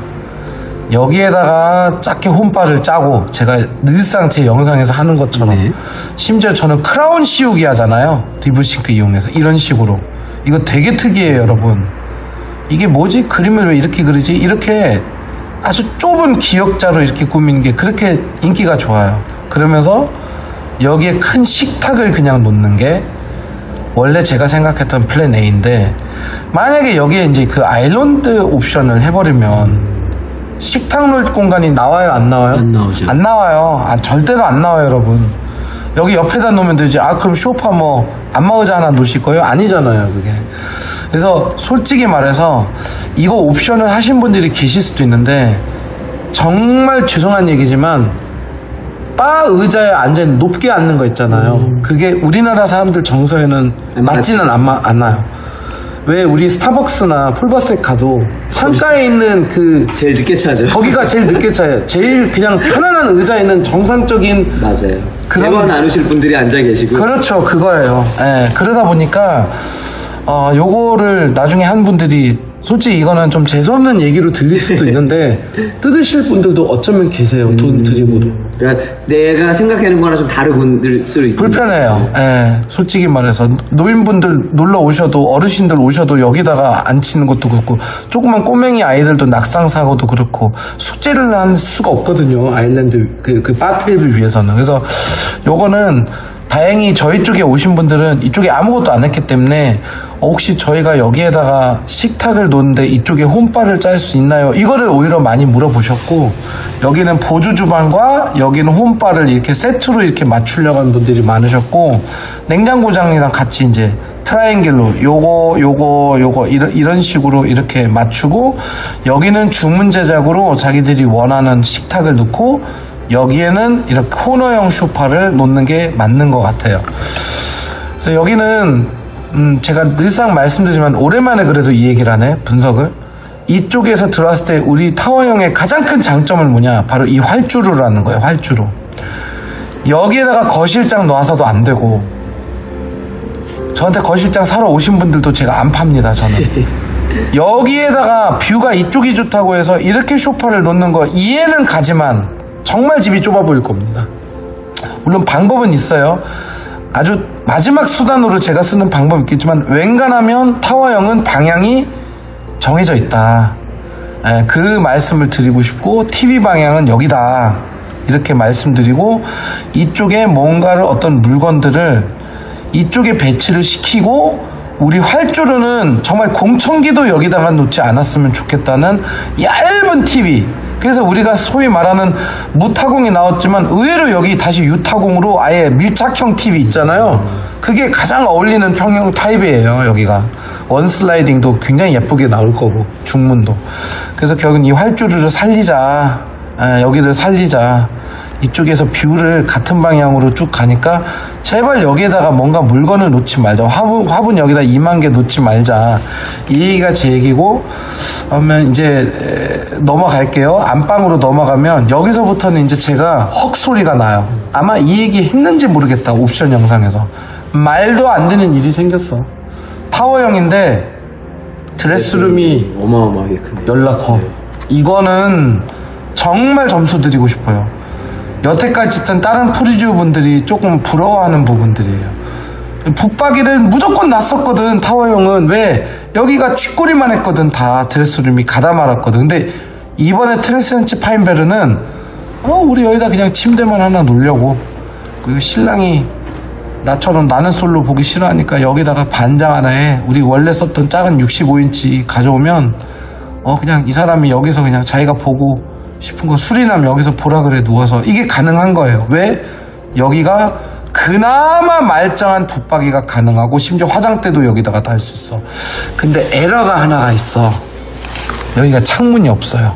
여기에다가 작게 홈바를 짜고 제가 늘상 제 영상에서 하는 것처럼 네. 심지어 저는 크라운 씌우기 하잖아요. 리브싱크 이용해서 이런 식으로. 이거 되게 특이해요, 여러분. 이게 뭐지? 그림을 왜 이렇게 그리지? 이렇게 아주 좁은 기역자로 이렇게 꾸미는 게 그렇게 인기가 좋아요. 그러면서 여기에 큰 식탁을 그냥 놓는 게 원래 제가 생각했던 플랜 A인데, 만약에 여기에 이제 그 아일랜드 옵션을 해버리면 식탁 놓을 공간이 나와요, 안 나와요? 안 나오죠. 안 나와요. 절대로 안 나와요, 여러분. 여기 옆에다 놓으면 되지. 그럼 소파 뭐 안마의자 하나 놓으실 거예요? 아니잖아요, 그게. 그래서 솔직히 말해서 이거 옵션을 하신 분들이 계실 수도 있는데, 정말 죄송한 얘기지만 바 의자에 앉아 높게 앉는 거 있잖아요. 그게 우리나라 사람들 정서에는 맞지는 않아요. 왜 우리 스타벅스나 폴바색 가도 창가에 있는 그 제일 늦게 차죠. 거기가 제일 늦게 차요. 제일 그냥 편안한 의자에 있는 정상적인 맞아요. 그런- 대화 나누실 분들이 앉아 계시고. 그렇죠, 그거예요. 예, 그러다 보니까 요거를 나중에 한 분들이 솔직히 이거는 좀 재수없는 얘기로 들릴 수도 있는데 뜯으실 분들도 어쩌면 계세요. 돈 드리고도. 그러니까 내가 생각하는 거랑 좀 다를 수도 있고. 불편해요. 예, 솔직히 말해서 노인분들 놀러 오셔도, 어르신들 오셔도 여기다가 앉히는 것도 그렇고, 조그만 꼬맹이 아이들도 낙상 사고도 그렇고 숙제를 할 수가 없거든요. 아일랜드 그 바 테이블 위해서는. 그래서 요거는 다행히 저희 쪽에 오신 분들은 이쪽에 아무것도 안 했기 때문에 혹시 저희가 여기에다가 식탁을 놓는데 이쪽에 홈바를 짤 수 있나요? 이거를 오히려 많이 물어보셨고, 여기는 보조 주방과 여기는 홈바를 이렇게 세트로 이렇게 맞추려고 하는 분들이 많으셨고, 냉장고장이랑 같이 이제 트라이앵글로 요거 이런 식으로 이렇게 맞추고, 여기는 주문 제작으로 자기들이 원하는 식탁을 넣고, 여기에는 이렇게 코너형 소파를 놓는 게 맞는 것 같아요. 그래서 여기는 제가 늘상 말씀드리지만 오랜만에 그래도 이 얘기를 하네, 분석을. 이쪽에서 들어왔을 때 우리 타워형의 가장 큰 장점은 뭐냐, 바로 이 활주로라는 거예요. 활주로. 여기에다가 거실장 놓아서도 안 되고, 저한테 거실장 사러 오신 분들도 제가 안 팝니다, 저는. 여기에다가 뷰가 이쪽이 좋다고 해서 이렇게 소파를 놓는 거 이해는 가지만 정말 집이 좁아 보일 겁니다. 물론 방법은 있어요. 아주 마지막 수단으로 제가 쓰는 방법이 있겠지만, 웬간하면 타워형은 방향이 정해져 있다. 그 말씀을 드리고 싶고, TV 방향은 여기다. 이렇게 말씀드리고, 이쪽에 뭔가를 어떤 물건들을 이쪽에 배치를 시키고, 우리 활주로는 정말 공청기도 여기다가 놓지 않았으면 좋겠다는 얇은 TV. 그래서 우리가 소위 말하는 무타공이 나왔지만 의외로 여기 다시 유타공으로 아예 밀착형 TV 있잖아요. 그게 가장 어울리는 평형 타입이에요. 여기가 원슬라이딩도 굉장히 예쁘게 나올 거고, 중문도. 그래서 결국은 이 활주로를 살리자, 여기를 살리자, 이쪽에서 뷰를 같은 방향으로 쭉 가니까 제발 여기에다가 뭔가 물건을 놓지 말자, 화분 여기다 2만 개 놓지 말자, 이 얘기가 제 얘기고, 그러면 이제 넘어갈게요. 안방으로 넘어가면 여기서부터는 이제 제가 헉 소리가 나요. 아마 이 얘기 했는지 모르겠다, 옵션 영상에서. 말도 안 되는 일이 생겼어. 타워형인데 드레스룸이 어마어마하게 크네요. 연락커. 이거는 정말 점수 드리고 싶어요. 여태까지 있던 다른 프리뷰 분들이 조금 부러워하는 부분들이에요. 붙박이를 무조건 놨었거든, 타워형은. 왜? 여기가 쥐꼬리만 했거든, 다 드레스룸이 가다 말았거든. 근데 이번에 트랜센치 파인베르는 우리 여기다 그냥 침대만 하나 놓으려고, 그리고 신랑이 나처럼 나는 솔로 보기 싫어하니까 여기다가 반장 하나에 우리 원래 썼던 작은 65인치 가져오면 그냥 이 사람이 여기서 그냥 자기가 보고 싶은 거 수리남 여기서 보라 그래, 누워서. 이게 가능한 거예요. 왜? 여기가 그나마 말짱한 붙박이가 가능하고, 심지어 화장대도 여기다가 달 수 있어. 근데 에러가 하나가 있어. 여기가 창문이 없어요.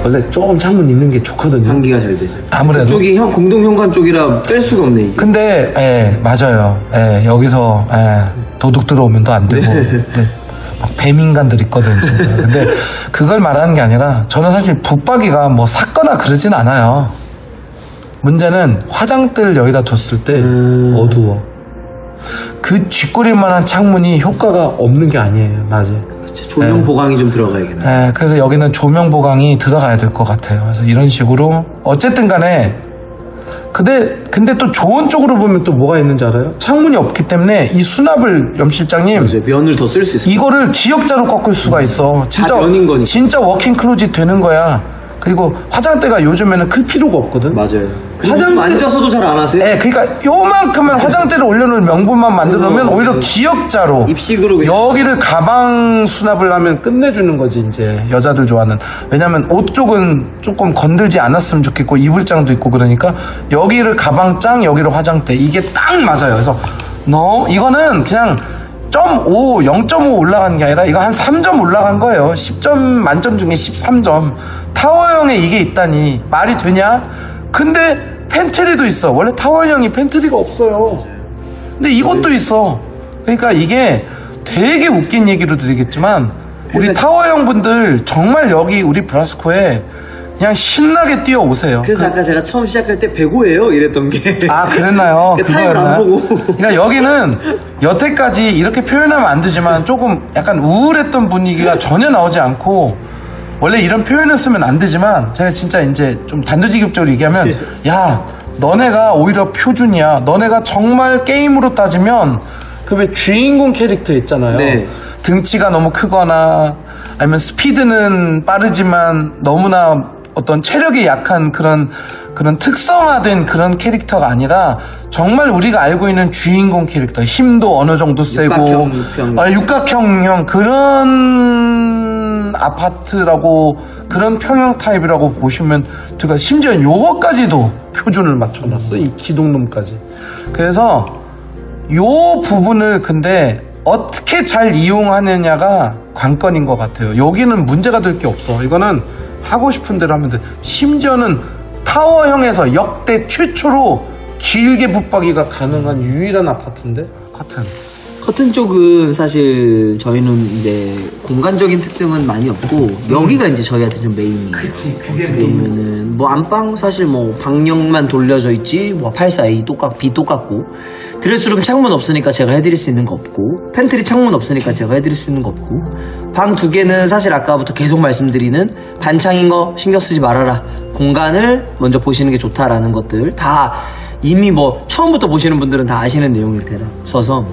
원래 조금 창문 있는 게 좋거든요. 환기가 잘 되죠. 아무래도. 쪽이 공동 현관 쪽이라 뺄 수가 없네, 이게. 근데 맞아요. 여기서 도둑 들어오면 또 안 되고. 네. 막 뱀인간들 있거든, 진짜. 근데 그걸 말하는 게 아니라, 저는 사실 붙박이가 뭐 샀거나 그러진 않아요. 문제는 화장대를 여기다 뒀을 때 어두워. 그 쥐꼬리만한 창문이 효과가 없는 게 아니에요, 낮에. 조명 보강이 좀 들어가야겠네. 네, 그래서 여기는 조명 보강이 들어가야 될 것 같아요. 그래서 이런 식으로 어쨌든 간에 근데 또 좋은 쪽으로 보면 또 뭐가 있는지 알아요? 창문이 없기 때문에 이 수납을 염 실장님 맞아요. 면을 더 쓸 수 있어요. 이거를 기역자로 꺾을 수가 있어. 진짜 면인 거니까. 진짜 워킹 클로짓 되는 거야. 그리고 화장대가 요즘에는 클 필요가 없거든. 맞아요. 화장대 앉아서도 잘 안 하세요? 네, 그러니까 요만큼만 화장대를 올려놓을 명분만 만들어 놓으면 오히려 기역자로 입식으로 그냥. 여기를 가방 수납을 하면 끝내주는 거지. 이제 여자들 좋아하는. 왜냐면 옷 쪽은 조금 건들지 않았으면 좋겠고 이불 장도 있고 그러니까 여기를 가방장, 여기를 화장대, 이게 딱 맞아요. 그래서 이거는 그냥 0.5 올라간 게 아니라 이거 한 3점 올라간 거예요. 10점 만점 중에 13점. 타워형에 이게 있다니 말이 되냐? 근데 팬트리도 있어. 원래 타워형이 팬트리가 없어요. 근데 이것도 있어. 그러니까 이게 되게 웃긴 얘기로 드리겠지만 우리 타워형 분들 정말 여기 우리 브라스코에 그냥 신나게 뛰어오세요. 그래서 아까 제가 처음 시작할 때 105예요 이랬던 게. 아, 그랬나요? 타임을 안 보고. 그러니까 여기는 여태까지 이렇게 표현하면 안 되지만 조금 약간 우울했던 분위기가 전혀 나오지 않고, 원래 이런 표현을 쓰면 안 되지만 제가 진짜 이제 좀 단도직입적으로 얘기하면 야, 너네가 오히려 표준이야. 너네가 정말 게임으로 따지면 그 왜 주인공 캐릭터 있잖아요. 네. 등치가 너무 크거나 아니면 스피드는 빠르지만 너무나 어떤 체력이 약한 그런 특성화된 그런 캐릭터가 아니라 정말 우리가 알고 있는 주인공 캐릭터, 힘도 어느 정도 세고 육각형 그런 아파트라고, 그런 평형 타입이라고 보시면 제가 심지어 요거까지도 표준을 맞춰놨어. 이 기둥놈까지. 그래서 요 부분을 근데 어떻게 잘 이용하느냐가 관건인 것 같아요. 여기는 문제가 될 게 없어. 이거는 하고 싶은 대로 하면 돼. 심지어는 타워형에서 역대 최초로 길게 붙박이가 가능한 유일한 아파트인데? 커튼 쪽은 사실 저희는 이제 공간적인 특징은 많이 없고 여기가 이제 저희한테 좀 메인이에요. 그치, 그게 메인이면은 뭐 안방 사실 뭐 방역만 돌려져 있지 뭐 84A B 똑같고, 드레스룸 창문 없으니까 제가 해드릴 수 있는 거 없고, 팬트리 창문 없으니까 제가 해드릴 수 있는 거 없고, 방 두 개는 사실 아까부터 계속 말씀드리는 반창인 거 신경 쓰지 말아라, 공간을 먼저 보시는 게 좋다라는 것들 다 이미 뭐 처음부터 보시는 분들은 다 아시는 내용일 테라서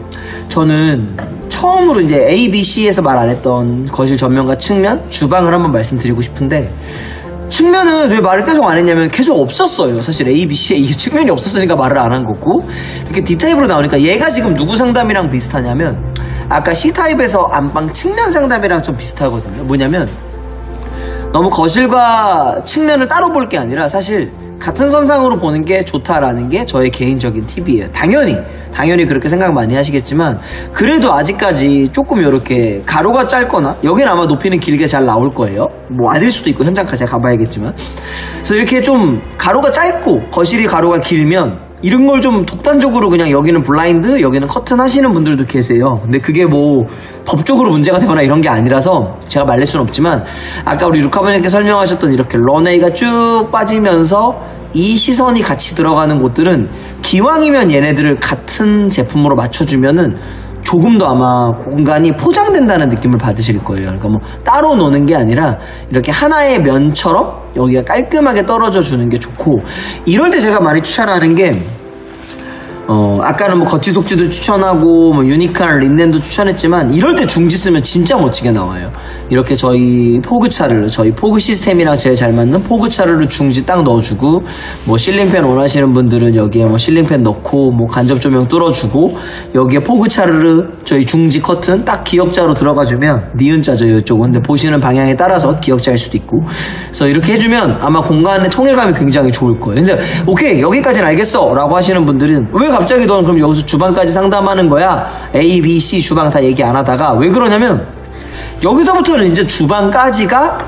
저는 처음으로 이제 A, B, C에서 말 안 했던 거실 전면과 측면, 주방을 한번 말씀드리고 싶은데, 측면은 왜 말을 계속 안 했냐면 계속 없었어요. 사실 A, B, C에 이 측면이 없었으니까 말을 안 한 거고, 이렇게 D타입으로 나오니까 얘가 지금 누구 상담이랑 비슷하냐면 아까 C타입에서 안방 측면 상담이랑 좀 비슷하거든요. 뭐냐면 너무 거실과 측면을 따로 볼 게 아니라 사실 같은 선상으로 보는 게 좋다라는 게 저의 개인적인 팁이에요. 당연히 그렇게 생각 많이 하시겠지만 그래도 아직까지 조금 이렇게 가로가 짧거나, 여기는 아마 높이는 길게 잘 나올 거예요. 뭐 아닐 수도 있고 현장까지 가봐야겠지만, 그래서 이렇게 좀 가로가 짧고 거실이 가로가 길면 이런 걸 좀 독단적으로 그냥 여기는 블라인드, 여기는 커튼 하시는 분들도 계세요. 근데 그게 뭐 법적으로 문제가 되거나 이런 게 아니라서 제가 말릴 수는 없지만, 아까 우리 루카버님께 설명하셨던 이렇게 런웨이가 쭉 빠지면서 이 시선이 같이 들어가는 곳들은 기왕이면 얘네들을 같은 제품으로 맞춰주면은 조금 더 아마 공간이 포장된다는 느낌을 받으실 거예요. 그러니까 뭐 따로 노는 게 아니라 이렇게 하나의 면처럼 여기가 깔끔하게 떨어져 주는 게 좋고, 이럴 때 제가 많이 추천하는 게 아까는 뭐 거치 속지도 추천하고 뭐 유니크한 린넨도 추천했지만, 이럴 때 중지 쓰면 진짜 멋지게 나와요. 이렇게 저희 포그 시스템이랑 제일 잘 맞는 포그 차르르 중지 딱 넣어주고, 뭐 실링팬 원하시는 분들은 여기에 뭐 실링팬 넣고 뭐 간접 조명 뚫어주고, 여기에 포그 차르르 저희 중지 커튼 딱 기역자로 들어가주면, 니은자죠 이쪽은. 근데 보시는 방향에 따라서 기역자일 수도 있고, 그래서 이렇게 해주면 아마 공간의 통일감이 굉장히 좋을 거예요. 근데 오케이 여기까지는 알겠어 라고 하시는 분들은 왜 갑자기 넌 그럼 여기서 주방까지 상담하는 거야? A, B, C 주방 다 얘기 안 하다가, 왜 그러냐면 여기서부터는 이제 주방까지가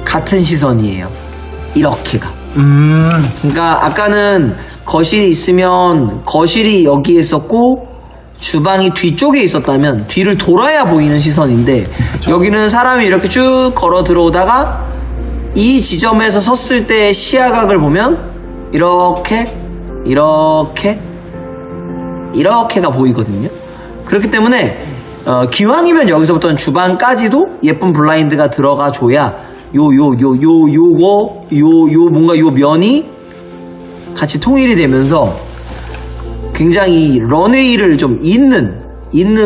같은 시선이에요. 이렇게가. 그러니까 아까는 거실이 있으면 거실이 여기에 있었고 주방이 뒤쪽에 있었다면 뒤를 돌아야 보이는 시선인데, 여기는 사람이 이렇게 쭉 걸어 들어오다가 이 지점에서 섰을 때 시야각을 보면 이렇게가 보이거든요. 그렇기 때문에 기왕이면 여기서부터는 주방까지도 예쁜 블라인드가 들어가줘야 뭔가 요 면이 같이 통일이 되면서 굉장히 런웨이를 좀 잇는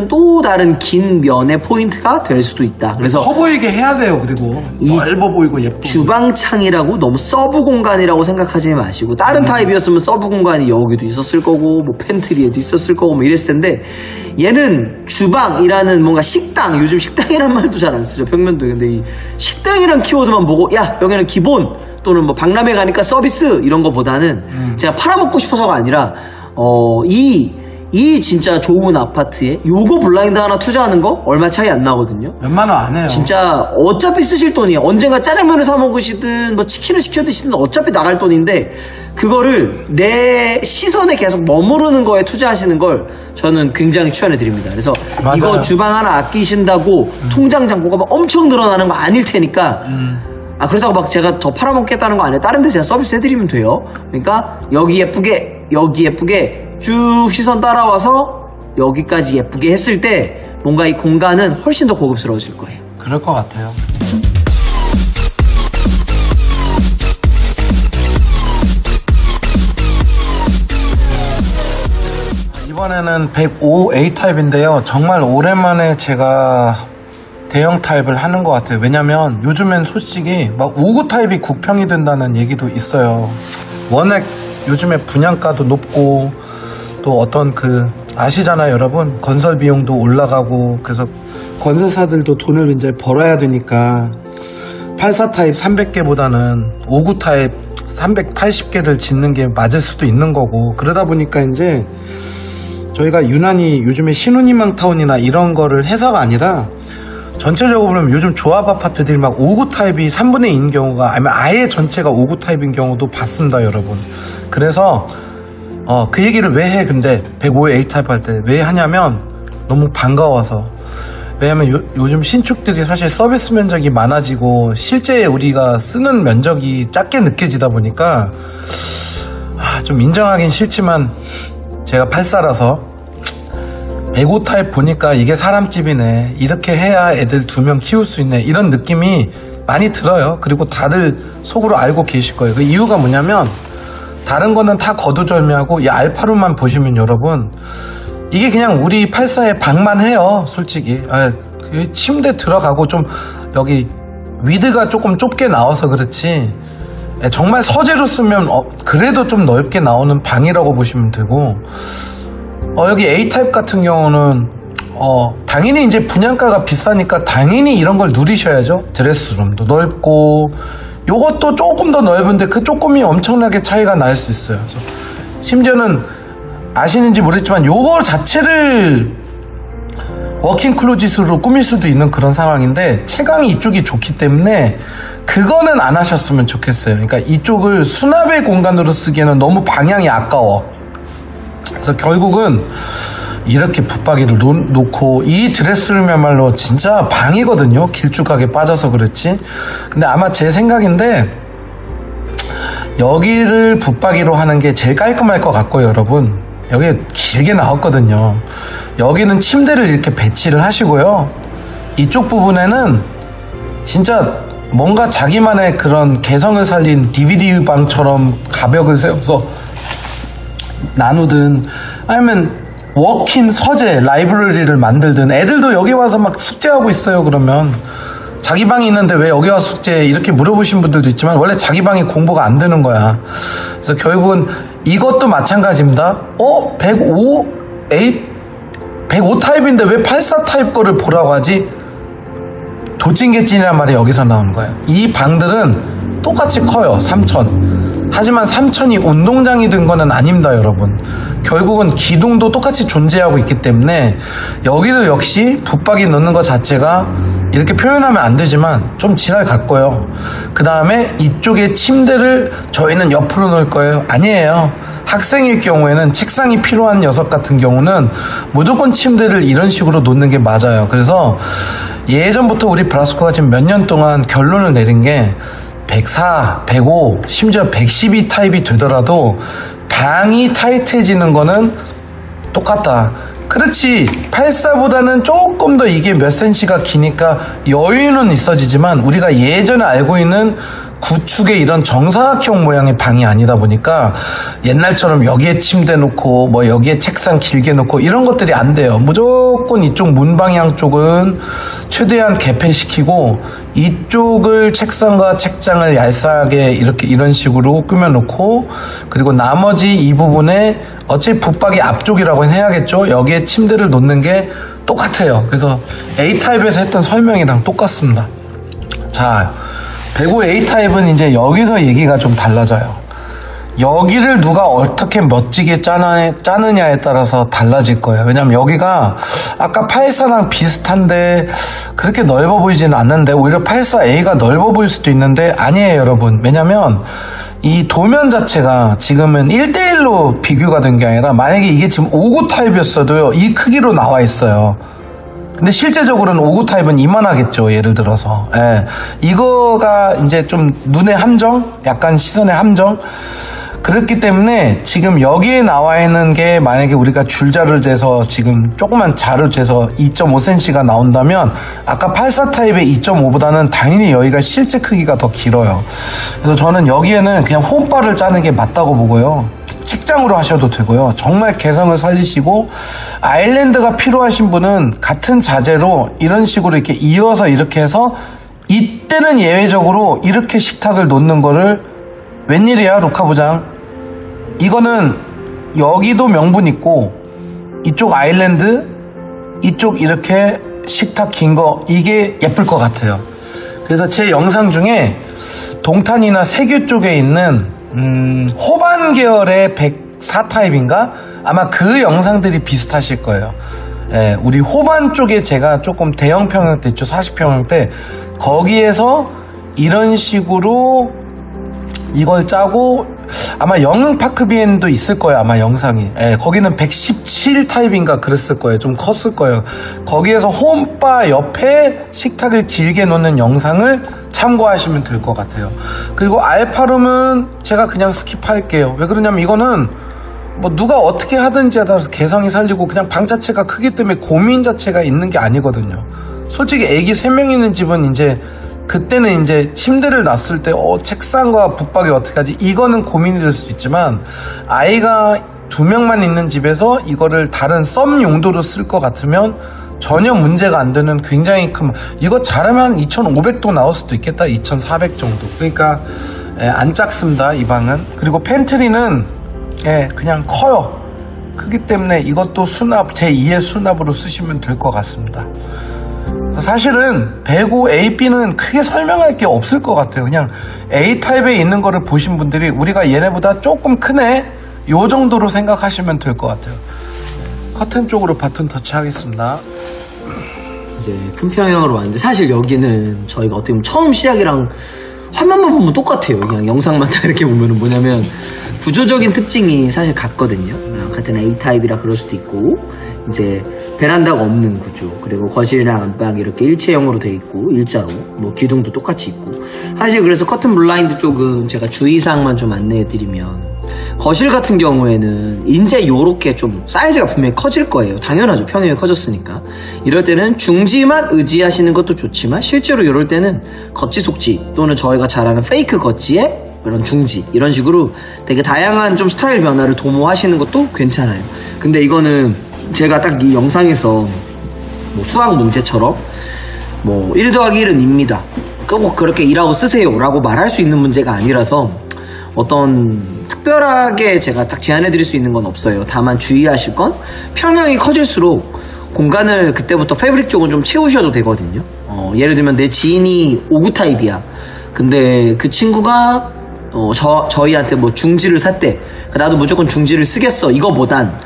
또 다른 긴 면의 포인트가 될 수도 있다. 그래서 커 보이게 해야 돼요. 그리고 넓어 보이고 예쁘고. 주방창이라고 너무 서브 공간이라고 생각하지 마시고, 다른 타입이었으면 서브 공간이 여기도 있었을 거고 뭐 팬트리에도 있었을 거고 뭐 이랬을 텐데, 얘는 주방이라는 뭔가 식당, 요즘 식당이란 말도 잘 안 쓰죠, 평면도. 근데 이 식당이란 키워드만 보고 야 여기는 기본 또는 뭐 박람회 가니까 서비스 이런 거보다는 제가 팔아먹고 싶어서가 아니라 이 진짜 좋은 아파트에 요거 블라인드 하나 투자하는 거 얼마 차이 안 나거든요. 몇만 원 안 해요. 진짜 어차피 쓰실 돈이에요. 언젠가 짜장면을 사 먹으시든 뭐 치킨을 시켜 드시든 어차피 나갈 돈인데, 그거를 내 시선에 계속 머무르는 거에 투자하시는 걸 저는 굉장히 추천해 드립니다. 그래서 맞아요. 이거 주방 하나 아끼신다고 통장 잔고가 막 엄청 늘어나는 거 아닐 테니까 그렇다고 막 제가 더 팔아먹겠다는 거 아니에요. 다른 데 제가 서비스 해드리면 돼요. 그러니까 여기 예쁘게 쭉 시선 따라와서 여기까지 예쁘게 했을 때 뭔가 이 공간은 훨씬 더 고급스러워질 거예요. 그럴 것 같아요. 이번에는 105A 타입인데요. 정말 오랜만에 제가 대형 타입을 하는 것 같아요. 왜냐면 요즘엔 솔직히 막 59 타입이 국평이 된다는 얘기도 있어요. 워낙 요즘에 분양가도 높고 또 어떤 아시잖아요 여러분, 건설 비용도 올라가고, 그래서 건설사들도 돈을 이제 벌어야 되니까 84 타입 300개보다는 59 타입 380개를 짓는 게 맞을 수도 있는 거고, 그러다 보니까 이제 저희가 유난히 요즘에 신혼희망 타운이나 이런 거를 해서가 아니라 전체적으로 보면 요즘 조합 아파트들이 막 59 타입이 3분의 2인 경우가, 아니면 아예 전체가 59 타입인 경우도 봤습니다 여러분. 그래서 그 얘기를 왜 해? 근데 105A 타입 할 때 왜 하냐면 너무 반가워서. 왜냐면 요즘 신축들이 사실 서비스 면적이 많아지고 실제 우리가 쓰는 면적이 작게 느껴지다 보니까 좀 인정하긴 싫지만 제가 84라서 105 타입 보니까 이게 사람집이네, 이렇게 해야 애들 2명 키울 수 있네, 이런 느낌이 많이 들어요. 그리고 다들 속으로 알고 계실 거예요. 그 이유가 뭐냐면 다른 거는 다 거두절미하고 이 알파룸만 보시면 여러분, 이게 그냥 우리 84의 방만 해요 솔직히. 침대 들어가고 좀 여기 위드가 조금 좁게 나와서 그렇지, 정말 서재로 쓰면 그래도 좀 넓게 나오는 방이라고 보시면 되고, 여기 A타입 같은 경우는 당연히 이제 분양가가 비싸니까 당연히 이런 걸 누리셔야죠. 드레스룸도 넓고, 요것도 조금 더 넓은데 그 조금이 엄청나게 차이가 날 수 있어요. 심지어는 아시는지 모르겠지만 요거 자체를 워킹 클로짓으로 꾸밀 수도 있는 그런 상황인데, 채광이 이쪽이 좋기 때문에 그거는 안 하셨으면 좋겠어요. 그러니까 이쪽을 수납의 공간으로 쓰기에는 너무 방향이 아까워. 그래서 결국은 이렇게 붙박이를 놓고, 이 드레스룸이야말로 진짜 방이거든요. 길쭉하게 빠져서 그렇지. 근데 아마 제 생각인데 여기를 붙박이로 하는 게 제일 깔끔할 것 같고요 여러분. 여기 길게 나왔거든요. 여기는 침대를 이렇게 배치를 하시고요, 이쪽 부분에는 진짜 뭔가 자기만의 그런 개성을 살린 DVD 방처럼 가벽을 세워서 나누든, 아니면 워킹 서재 라이브러리를 만들든, 애들도 여기 와서 막 숙제하고 있어요. 그러면 자기 방이 있는데 왜 여기 와서 숙제해? 이렇게 물어보신 분들도 있지만 원래 자기 방이 공부가 안 되는 거야. 그래서 결국은 이것도 마찬가지입니다. 105 타입인데 왜 84 타입 거를 보라고 하지? 도찐개찐이란 말이 여기서 나오는 거예요. 이 방들은 똑같이 커요. 3천. 하지만 3천이 운동장이 된 거는 아닙니다 여러분. 결국은 기둥도 똑같이 존재하고 있기 때문에 여기도 역시 붙박이 넣는 것 자체가 이렇게 표현하면 안 되지만 좀 지날 같고요. 그 다음에 이쪽에 침대를 저희는 옆으로 놓을 거예요. 아니에요. 학생일 경우에는 책상이 필요한 녀석 같은 경우는 무조건 침대를 이런 식으로 놓는 게 맞아요. 그래서 예전부터 우리 브라스코가 지금 몇 년 동안 결론을 내린 게 104, 105, 심지어 112 타입이 되더라도 방이 타이트해지는 거는 똑같다. 그렇지 84보다는 조금 더 이게 몇 센치가 기니까 여유는 있어지지만 우리가 예전에 알고 있는 구축의 이런 정사각형 모양의 방이 아니다 보니까 옛날처럼 여기에 침대 놓고 뭐 여기에 책상 길게 놓고 이런 것들이 안 돼요. 무조건 이쪽 문방향 쪽은 최대한 개폐시키고 이쪽을 책상과 책장을 얄쌍하게 이렇게 이런 식으로 꾸며놓고 그리고 나머지 이 부분에 어차피 붙박이 앞쪽이라고 해야겠죠. 여기에 침대를 놓는 게 똑같아요. 그래서 A타입에서 했던 설명이랑 똑같습니다. 자, 배구 A타입은 이제 여기서 얘기가 좀 달라져요. 여기를 누가 어떻게 멋지게 짜느냐에 따라서 달라질 거예요. 왜냐면 여기가 아까 84랑 비슷한데 그렇게 넓어 보이지는 않는데 오히려 84A가 넓어 보일 수도 있는데 아니에요, 여러분. 왜냐면 이 도면 자체가 지금은 1대1로 비교가 된 게 아니라 만약에 이게 지금 59 타입이었어도요, 이 크기로 나와 있어요. 근데 실제적으로는 59 타입은 이만하겠죠, 예를 들어서. 예. 이거가 이제 좀 눈의 함정? 약간 시선의 함정? 그렇기 때문에 지금 여기에 나와 있는 게 만약에 우리가 줄자를 재서 지금 조그만 자를 재서 2.5cm가 나온다면 아까 84 타입의 2.5보다는 당연히 여기가 실제 크기가 더 길어요. 그래서 저는 여기에는 그냥 홈바를 짜는 게 맞다고 보고요. 책장으로 하셔도 되고요. 정말 개성을 살리시고 아일랜드가 필요하신 분은 같은 자재로 이런 식으로 이렇게 이어서 이렇게 해서 이때는 예외적으로 이렇게 식탁을 놓는 거를 웬일이야 루카 부장, 이거는 여기도 명분 있고 이쪽 아일랜드 이쪽 이렇게 식탁 긴 거 이게 예쁠 것 같아요. 그래서 제 영상 중에 동탄이나 세교 쪽에 있는 호반 계열의 104 타입인가? 아마 그 영상들이 비슷하실 거예요. 예, 우리 호반 쪽에 제가 조금 대형 평형대 있죠, 40평형대, 거기에서 이런 식으로 이걸 짜고 아마 영흥 파크비엔도 있을 거예요, 아마 영상이. 예, 거기는 117 타입인가 그랬을 거예요. 좀 컸을 거예요. 거기에서 홈바 옆에 식탁을 길게 놓는 영상을 참고하시면 될 것 같아요. 그리고 알파룸은 제가 그냥 스킵할게요. 왜 그러냐면 이거는 뭐 누가 어떻게 하든지에 따라서 개성이 살리고 그냥 방 자체가 크기 때문에 고민 자체가 있는 게 아니거든요. 솔직히 애기 3명 있는 집은 이제 그때는 이제 침대를 놨을 때 책상과 붙박이 어떻게 하지, 이거는 고민이 될 수도 있지만 아이가 2명만 있는 집에서 이거를 다른 썸 용도로 쓸 것 같으면 전혀 문제가 안 되는 굉장히 큰, 이거 잘하면 2500도 나올 수도 있겠다. 2400 정도. 그러니까 안 작습니다, 이 방은. 그리고 팬트리는 그냥 커요. 크기 때문에 이것도 수납, 제2의 수납으로 쓰시면 될 것 같습니다. 사실은 배구 A, B는 크게 설명할 게 없을 것 같아요. 그냥 A타입에 있는 거를 보신 분들이 우리가 얘네보다 조금 크네, 요 정도로 생각하시면 될 것 같아요. 커튼 쪽으로 바톤 터치 하겠습니다. 이제 큰 평형으로 왔는데 사실 여기는 저희가 어떻게 보면 처음 시작이랑 화면만 보면 똑같아요. 그냥 영상만 다 이렇게 보면은 뭐냐면 구조적인 특징이 사실 같거든요. 같은 A타입이라 그럴 수도 있고, 이제 베란다가 없는 구조, 그리고 거실이랑 안방 이렇게 일체형으로 돼 있고 일자로, 뭐 기둥도 똑같이 있고. 사실 그래서 커튼 블라인드 쪽은 제가 주의사항만 좀 안내해드리면, 거실 같은 경우에는 이제 요렇게 좀 사이즈가 분명히 커질 거예요. 당연하죠, 평형이 커졌으니까. 이럴 때는 중지만 의지하시는 것도 좋지만 실제로 이럴 때는 겉지 속지 또는 저희가 잘 아는 페이크 겉지에 이런 중지, 이런 식으로 되게 다양한 좀 스타일 변화를 도모하시는 것도 괜찮아요. 근데 이거는 제가 딱 이 영상에서 뭐 수학 문제처럼 뭐 1 더하기 1은 2입니다, 꼭 그렇게 2라고 쓰세요 라고 말할 수 있는 문제가 아니라서 어떤 특별하게 제가 딱 제안해 드릴 수 있는 건 없어요. 다만 주의하실 건 평형이 커질수록 공간을 그때부터 패브릭 쪽은 좀 채우셔도 되거든요. 예를 들면 내 지인이 59 타입이야. 근데 그 친구가 저희한테 뭐 중지를 샀대. 나도 무조건 중지를 쓰겠어, 이거보단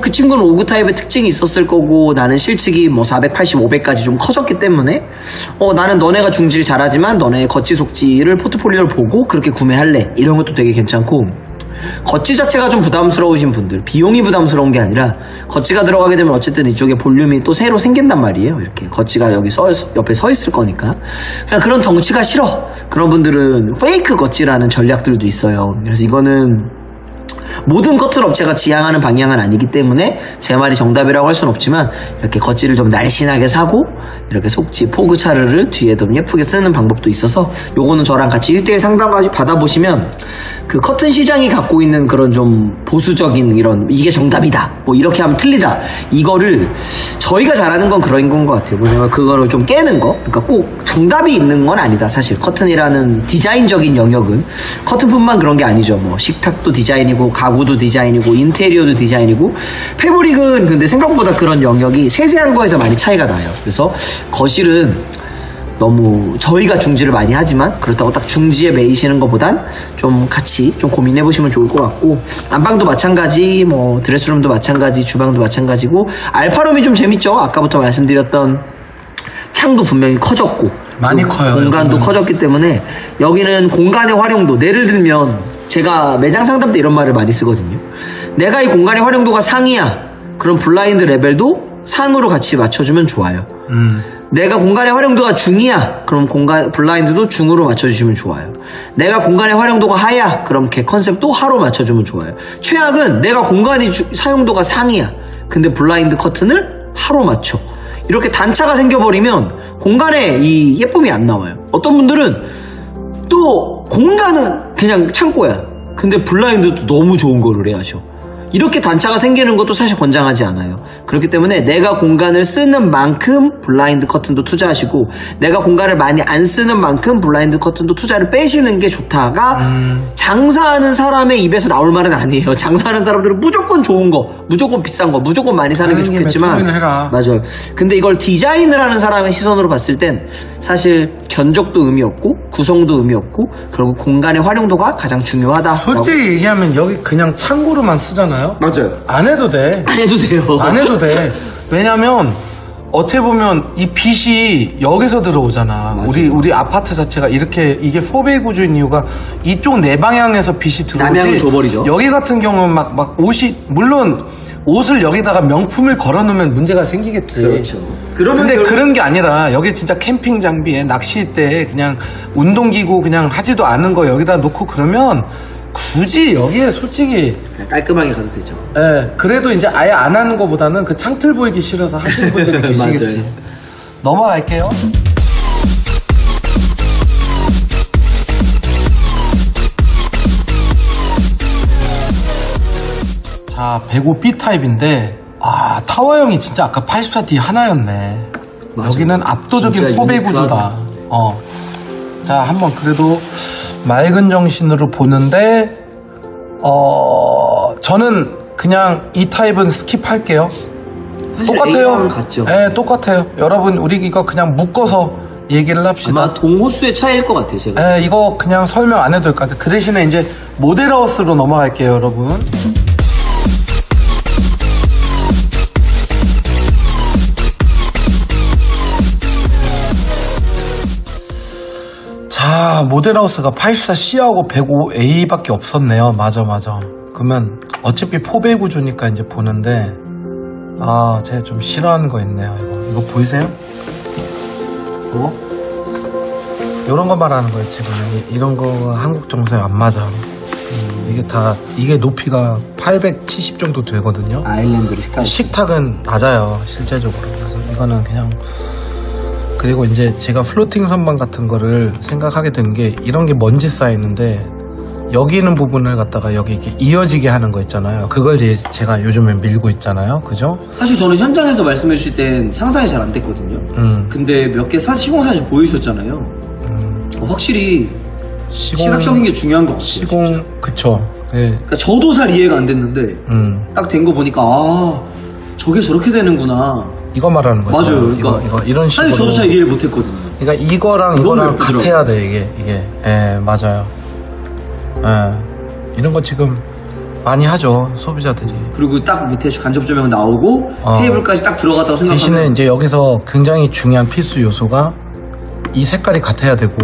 그 친구는 59 타입의 특징이 있었을 거고 나는 실측이 뭐 480, 500까지 좀 커졌기 때문에 나는 너네가 중지를 잘하지만 너네의 겉지 속지를 포트폴리오를 보고 그렇게 구매할래, 이런 것도 되게 괜찮고, 겉지 자체가 좀 부담스러우신 분들, 비용이 부담스러운 게 아니라 겉지가 들어가게 되면 어쨌든 이쪽에 볼륨이 또 새로 생긴단 말이에요. 이렇게 겉지가 여기 옆에 서 있을 거니까. 그냥 그런 덩치가 싫어, 그런 분들은 페이크 겉지라는 전략들도 있어요. 그래서 이거는 모든 커튼 업체가 지향하는 방향은 아니기 때문에 제 말이 정답이라고 할 수는 없지만 이렇게 겉질을 좀 날씬하게 사고 이렇게 속지 포그 차르를 뒤에 좀 예쁘게 쓰는 방법도 있어서 요거는 저랑 같이 1대1 상담까지 받아보시면 그 커튼 시장이 갖고 있는 그런 좀 보수적인 이런 이게 정답이다 뭐 이렇게 하면 틀리다 이거를 저희가 잘하는 건 그런 건 것 같아요. 뭐냐면 그거를 좀 깨는 거. 그러니까 꼭 정답이 있는 건 아니다. 사실 커튼이라는 디자인적인 영역은 커튼뿐만 그런 게 아니죠. 뭐 식탁도 디자인이고 가구도 디자인이고 인테리어도 디자인이고 패브릭은 근데 생각보다 그런 영역이 세세한 거에서 많이 차이가 나요. 그래서 거실은 너무 저희가 중지를 많이 하지만 그렇다고 딱 중지에 매이시는 것보단 좀 같이 좀 고민해 보시면 좋을 것 같고 안방도 마찬가지 뭐 드레스룸도 마찬가지 주방도 마찬가지고 알파룸이 좀 재밌죠. 아까부터 말씀드렸던 창도 분명히 커졌고 많이 커요. 공간도 여기는. 커졌기 때문에 여기는 공간의 활용도 예를 들면 제가 매장 상담 때 이런 말을 많이 쓰거든요. 내가 이 공간의 활용도가 상이야. 그럼 블라인드 레벨도 상으로 같이 맞춰주면 좋아요. 내가 공간의 활용도가 중이야. 그럼 블라인드도 중으로 맞춰주시면 좋아요. 내가 공간의 활용도가 하야. 그럼 걔 컨셉도 하로 맞춰주면 좋아요. 최악은 내가 공간이 사용도가 상이야. 근데 블라인드 커튼을 하로 맞춰. 이렇게 단차가 생겨버리면 공간에 이 예쁨이 안 나와요. 어떤 분들은 또 공간은 그냥 창고야. 근데 블라인드도 너무 좋은 거를 해야죠. 이렇게 단차가 생기는 것도 사실 권장하지 않아요. 그렇기 때문에 내가 공간을 쓰는 만큼 블라인드 커튼도 투자하시고 내가 공간을 많이 안 쓰는 만큼 블라인드 커튼도 투자를 빼시는 게 좋다가 장사하는 사람의 입에서 나올 말은 아니에요. 장사하는 사람들은 무조건 좋은 거, 무조건 비싼 거, 무조건 많이 사는 게 좋겠지만 해라. 맞아요. 근데 이걸 디자인을 하는 사람의 시선으로 봤을 땐 사실 견적도 의미 없고 구성도 의미 없고 그리고 공간의 활용도가 가장 중요하다. 솔직히 얘기하면 여기 그냥 창고로만 쓰잖아요. 맞아요. 안 해도 돼. 안 해도 돼요. 안 해도 돼. 왜냐면 어떻게 보면 이 빛이 여기서 들어오잖아. 우리 아파트 자체가 이렇게 이게 4베이 구조인 이유가 이쪽 네 방향에서 빛이 들어오지. 남향을 줘버리죠. 여기 같은 경우는 막 옷이 물론 옷을 여기다가 명품을 걸어놓으면 문제가 생기겠지. 그렇죠. 근데 그런 게 아니라 여기 진짜 캠핑 장비에 낚싯대 그냥 운동기구 그냥 하지도 않은 거 여기다 놓고 그러면 굳이 여기에 솔직히 깔끔하게 가도 되죠. 예, 그래도 이제 아예 안 하는 것보다는 그 창틀 보이기 싫어서 하시는 분들이 계시겠지. 맞아요. 넘어갈게요. 자, 105B 타입인데 타워형이 진짜 아까 84D 하나였네. 맞아. 여기는 압도적인 진짜 4배 구조다. 자, 한번 그래도 맑은 정신으로 보는데 저는 그냥 이 타입은 스킵할게요. 똑같아요. 같죠. 네, 똑같아요. 여러분, 우리 이거 그냥 묶어서 얘기를 합시다. 아마 동호수의 차이일 것 같아요, 제가. 네, 이거 그냥 설명 안 해도 될 것 같아요. 그 대신에 이제 모델하우스로 넘어갈게요, 여러분. 자, 모델하우스가 84C하고 105A밖에 없었네요. 맞아. 그러면 어차피 4배 구조니까 이제 보는데 제가 좀 싫어하는 거 있네요. 이거 보이세요? 이거? 이런 거 말하는 거예요. 지금 이런 거가 한국 정서에 안 맞아. 이게 높이가 870 정도 되거든요. 아일랜드 식탁. 식탁은 낮아요, 실제적으로. 그래서 이거는 그냥. 그리고 이제 제가 플로팅 선반 같은 거를 생각하게 된 게 이런 게 먼지 쌓이는데 여기 있는 부분을 갖다가 여기 이렇게 이어지게 하는 거 있잖아요. 그걸 제가 요즘에 밀고 있잖아요. 그죠? 사실 저는 현장에서 말씀해 주실 땐 상상이 잘 안 됐거든요. 근데 몇 개 시공사진 보여주셨잖아요. 확실히 시각적인 게 중요한 것 같아요. 그쵸. 네. 그러니까 저도 잘 이해가 안 됐는데 딱 된 거 보니까 저게 저렇게 되는구나. 이거 말하는 거죠. 맞아요. 그러니까 이거 이런 식으로. 사실 저도 잘 이해를 못 했거든요. 그러니까 이거랑 같아야 돼, 이게. 예, 맞아요. 예. 이런 거 지금 많이 하죠, 소비자들이. 그리고 딱 밑에 간접 조명 나오고 테이블까지 딱 들어갔다고 생각하면 대신에 이제 여기서 굉장히 중요한 필수 요소가 이 색깔이 같아야 되고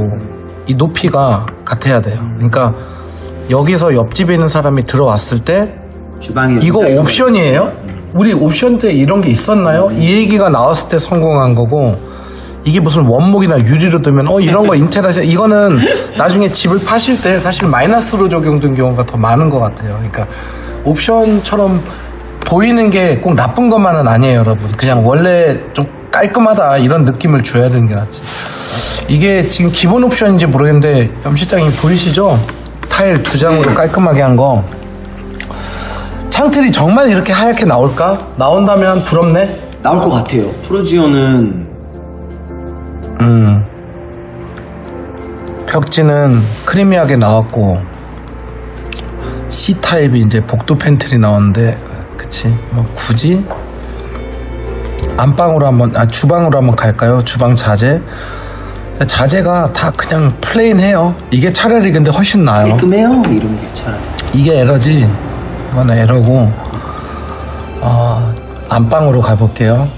이 높이가 같아야 돼요. 그러니까 여기서 옆집에 있는 사람이 들어왔을 때 주방이 이거 옵션이에요? 우리 옵션 때 이런 게 있었나요? 이 얘기가 나왔을 때 성공한 거고 이게 무슨 원목이나 유리로 되면 이런 거 인텔 하시 이거는 나중에 집을 파실 때 사실 마이너스로 적용된 경우가 더 많은 것 같아요. 그러니까 옵션처럼 보이는 게 꼭 나쁜 것만은 아니에요, 여러분. 그냥 원래 좀 깔끔하다 이런 느낌을 줘야 되는 게 낫지. 이게 지금 기본 옵션인지 모르겠는데 염실장님 보이시죠? 타일 2장으로 깔끔하게 한 거. 창틀이 정말 이렇게 하얗게 나올까? 나온다면 부럽네? 나올 것 같아요. 프로지오는 벽지는 크리미하게 나왔고 C타입이 이제 복도 팬트리 나왔는데 그치? 뭐 굳이 안방으로 한번 주방으로 한번 갈까요? 주방 자재. 자재가 다 그냥 플레인해요. 이게 차라리 근데 훨씬 나아요. 깔끔해요. 이런 게 차라리. 이게 에러지. 이건 에러고. 안방으로 가볼게요.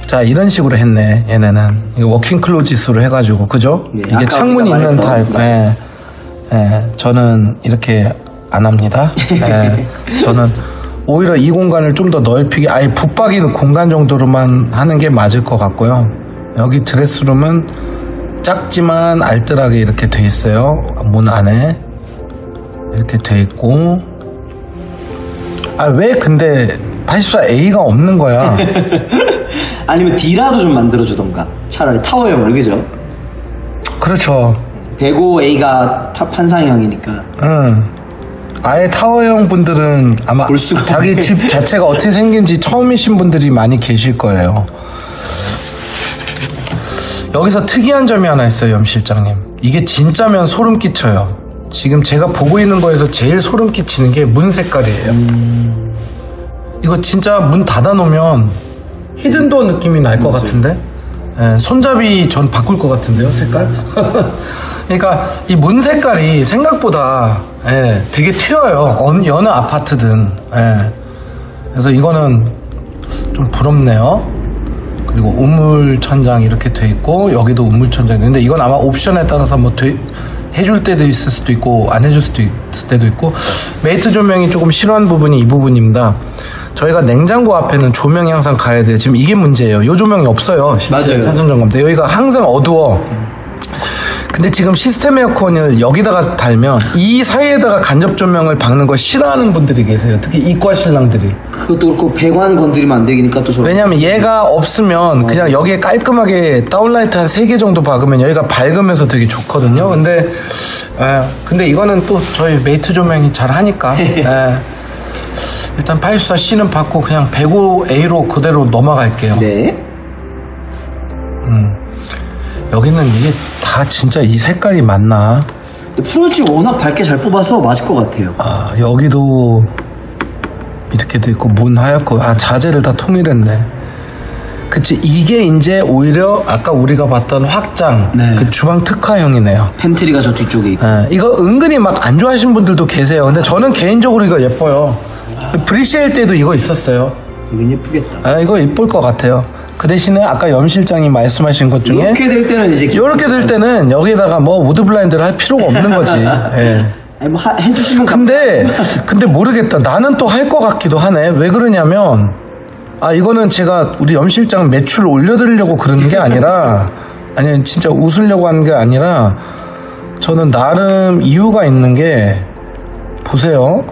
자, 이런 식으로 했네. 얘네는 이거 워킹 클로짓으로 해가지고 그죠? 네, 이게 창문이 있는 타입. 예. 저는 이렇게 안 합니다. 저는 오히려 이 공간을 좀 더 넓히게 아예 붙박이는 공간 정도로만 하는 게 맞을 것 같고요. 여기 드레스룸은 작지만 알뜰하게 이렇게 돼 있어요. 문 안에 이렇게 돼 있고. 왜 근데 84A가 없는 거야? 아니면 D라도 좀 만들어주던가. 차라리 타워형을, 그죠? 그렇죠. 105A가 판상형이니까. 아예 타워형 분들은 아마 볼 수가 자기 없네. 집 자체가 어떻게 생긴지 처음이신 분들이 많이 계실 거예요. 여기서 특이한 점이 하나 있어요, 염실장님. 이게 진짜면 소름 끼쳐요. 지금 제가 보고 있는 거에서 제일 소름 끼치는 게 문 색깔이에요. 이거 진짜 문 닫아놓으면 히든도어 느낌이 날 것 같은데? 손잡이 전 바꿀 것 같은데요, 색깔? 그러니까 이 문 색깔이 생각보다 되게 튀어요. 여느 아파트든. 그래서 이거는 좀 부럽네요. 그리고 우물 천장 이렇게 돼 있고 여기도 우물 천장이 있는데 이건 아마 옵션에 따라서 뭐 해줄 때도 있을 수도 있고 안 해줄 수도 있을 때도 있고. 메이트 조명이 조금 싫어하는 부분이 이 부분입니다. 저희가 냉장고 앞에는 조명이 항상 가야 돼요. 지금 이게 문제예요. 요 조명이 없어요. 맞아요. 산성점검 때 여기가 항상 어두워. 근데 지금 시스템 에어컨을 여기다가 달면 이 사이에다가 간접 조명을 박는 걸 싫어하는 분들이 계세요. 특히 이과 신랑들이. 그것도 그렇고 배관 건드리면 안 되니까 또 왜냐면 얘가 없으면 그냥 여기에 깔끔하게 다운라이트 한 3개 정도 박으면 여기가 밝으면서 되게 좋거든요. 근데 이거는 또 저희 메이트 조명이 잘 하니까. 일단 84C는 받고 그냥 105A로 그대로 넘어갈게요. 네. 여기는 이게 다 진짜 이 색깔이 맞나? 프로지 워낙 밝게 잘 뽑아서 맞을 것 같아요. 여기도 이렇게 돼 있고 문 하얗고 자재를 다 통일했네. 그치, 이게 이제 오히려 아까 우리가 봤던 확장 그 주방 특화형이네요. 팬트리가 저 뒤쪽에 있고. 이거 은근히 막 안 좋아하시는 분들도 계세요. 근데 저는 개인적으로 이거 예뻐요. 브리셀 때도 이거 있었어요. 이건 예쁘겠다. 이거 예쁠 것 같아요. 그 대신에 아까 염 실장이 말씀하신 것 중에 이렇게 될 때는 이제 이렇게 될 때는 여기다가 뭐 우드 블라인드를 할 필요가 없는 거지. 아니 뭐 해주시면 근데 모르겠다. 나는 또 할 것 같기도 하네. 왜 그러냐면 이거는 제가 우리 염 실장 매출 올려드리려고 그러는 게 아니라 아니 진짜 웃으려고 하는 게 아니라 저는 나름 이유가 있는 게 보세요.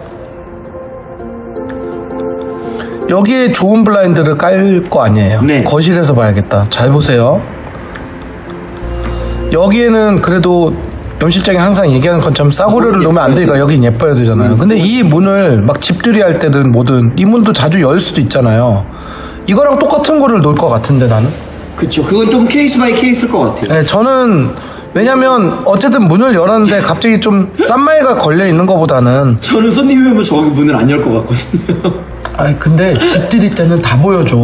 여기에 좋은 블라인드를 깔 거 아니에요. 네. 거실에서 봐야겠다. 잘 보세요. 여기에는 그래도 염 실장이 항상 얘기하는 것처럼 싸구려를 놓으면 안 되니까 여긴 예뻐야 되잖아요. 근데 이 문을 막 집들이 할 때든 뭐든 이 문도 자주 열 수도 있잖아요. 이거랑 똑같은 거를 놓을 것 같은데 나는. 그쵸. 그건 좀 케이스 바이 케이스일 것 같아요. 네, 저는 왜냐면 어쨌든 문을 열었는데 갑자기 좀 싼마이가 걸려 있는 것보다는 저는 손님이 오면 저기 문을 안 열 것 같거든요. 근데 집들이 때는 다 보여줘.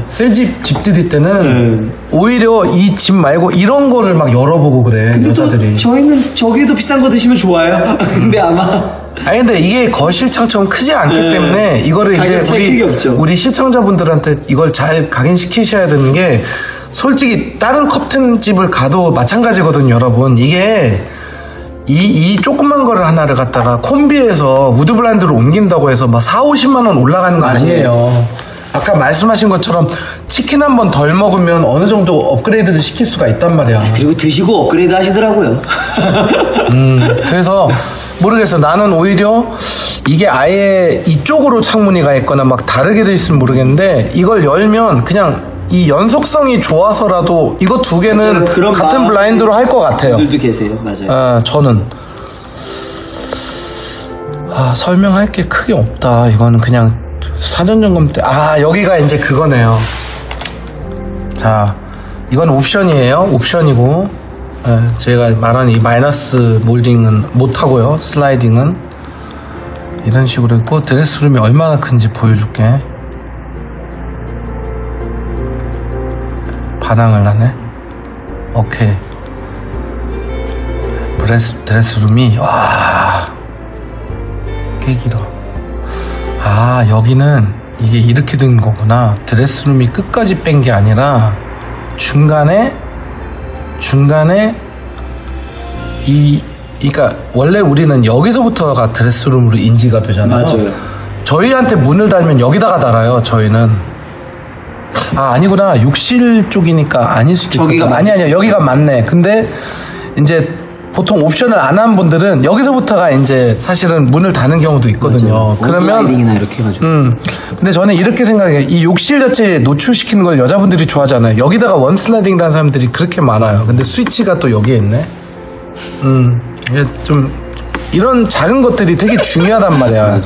새집 집들이 때는 오히려 이 집 말고 이런 거를 막 열어보고 그래 여자들이. 저희는 저기도 비싼 거 드시면 좋아요. 근데 아마 근데 이게 거실창처럼 크지 않기 때문에 이거를 이제 우리 시청자분들한테 이걸 잘 각인시키셔야 되는 게 솔직히 다른 커튼 집을 가도 마찬가지거든요, 여러분. 이게 이 조그만 거를 하나를 갖다가 콤비해서 우드 블라인드로 옮긴다고 해서 막 4, 50만 원 올라가는 거 아니에요. 아까 말씀하신 것처럼 치킨 한 번 덜 먹으면 어느 정도 업그레이드를 시킬 수가 있단 말이야. 그리고 드시고 업그레이드 하시더라고요. 그래서 모르겠어. 나는 오히려 이게 아예 이쪽으로 창문이 가 있거나 막 다르게 돼 있으면 모르겠는데 이걸 열면 그냥 이 연속성이 좋아서라도 이거 두 개는 같은 블라인드로 할 것 같아요. 분들도 계세요. 맞아요. 저는 설명할 게 크게 없다. 이거는 그냥 사전 점검 때 여기가 이제 그거네요. 자, 이건 옵션이에요. 옵션이고 제가 말한 이 마이너스 몰딩은 못하고요. 슬라이딩은 이런 식으로 있고 드레스룸이 얼마나 큰지 보여줄게. 반항을 하네. 오케이. 드레스룸이 꽤 길어. 여기는 이게 이렇게 된 거구나. 드레스룸이 끝까지 뺀 게 아니라 중간에 그러니까 원래 우리는 여기서부터가 드레스룸으로 인지가 되잖아요. 맞아요. 저희한테 문을 달면 여기다가 달아요. 저희는. 아니구나. 욕실 쪽이니까 아닐 수도 있겠다. 아니야. 여기가 맞네. 근데 이제 보통 옵션을 안 한 분들은 여기서부터가 이제 사실은 문을 닫는 경우도 있거든요. 맞아요. 그러면 슬라이딩이나 이렇게 해가지고. 근데 저는 이렇게 생각해요. 이 욕실 자체에 노출시키는 걸 여자분들이 좋아하잖아요. 여기다가 원 슬라이딩 다는 사람들이 그렇게 많아요. 근데 스위치가 또 여기에 있네. 이게 좀 이런 작은 것들이 되게 중요하단 말이야. 맞아요.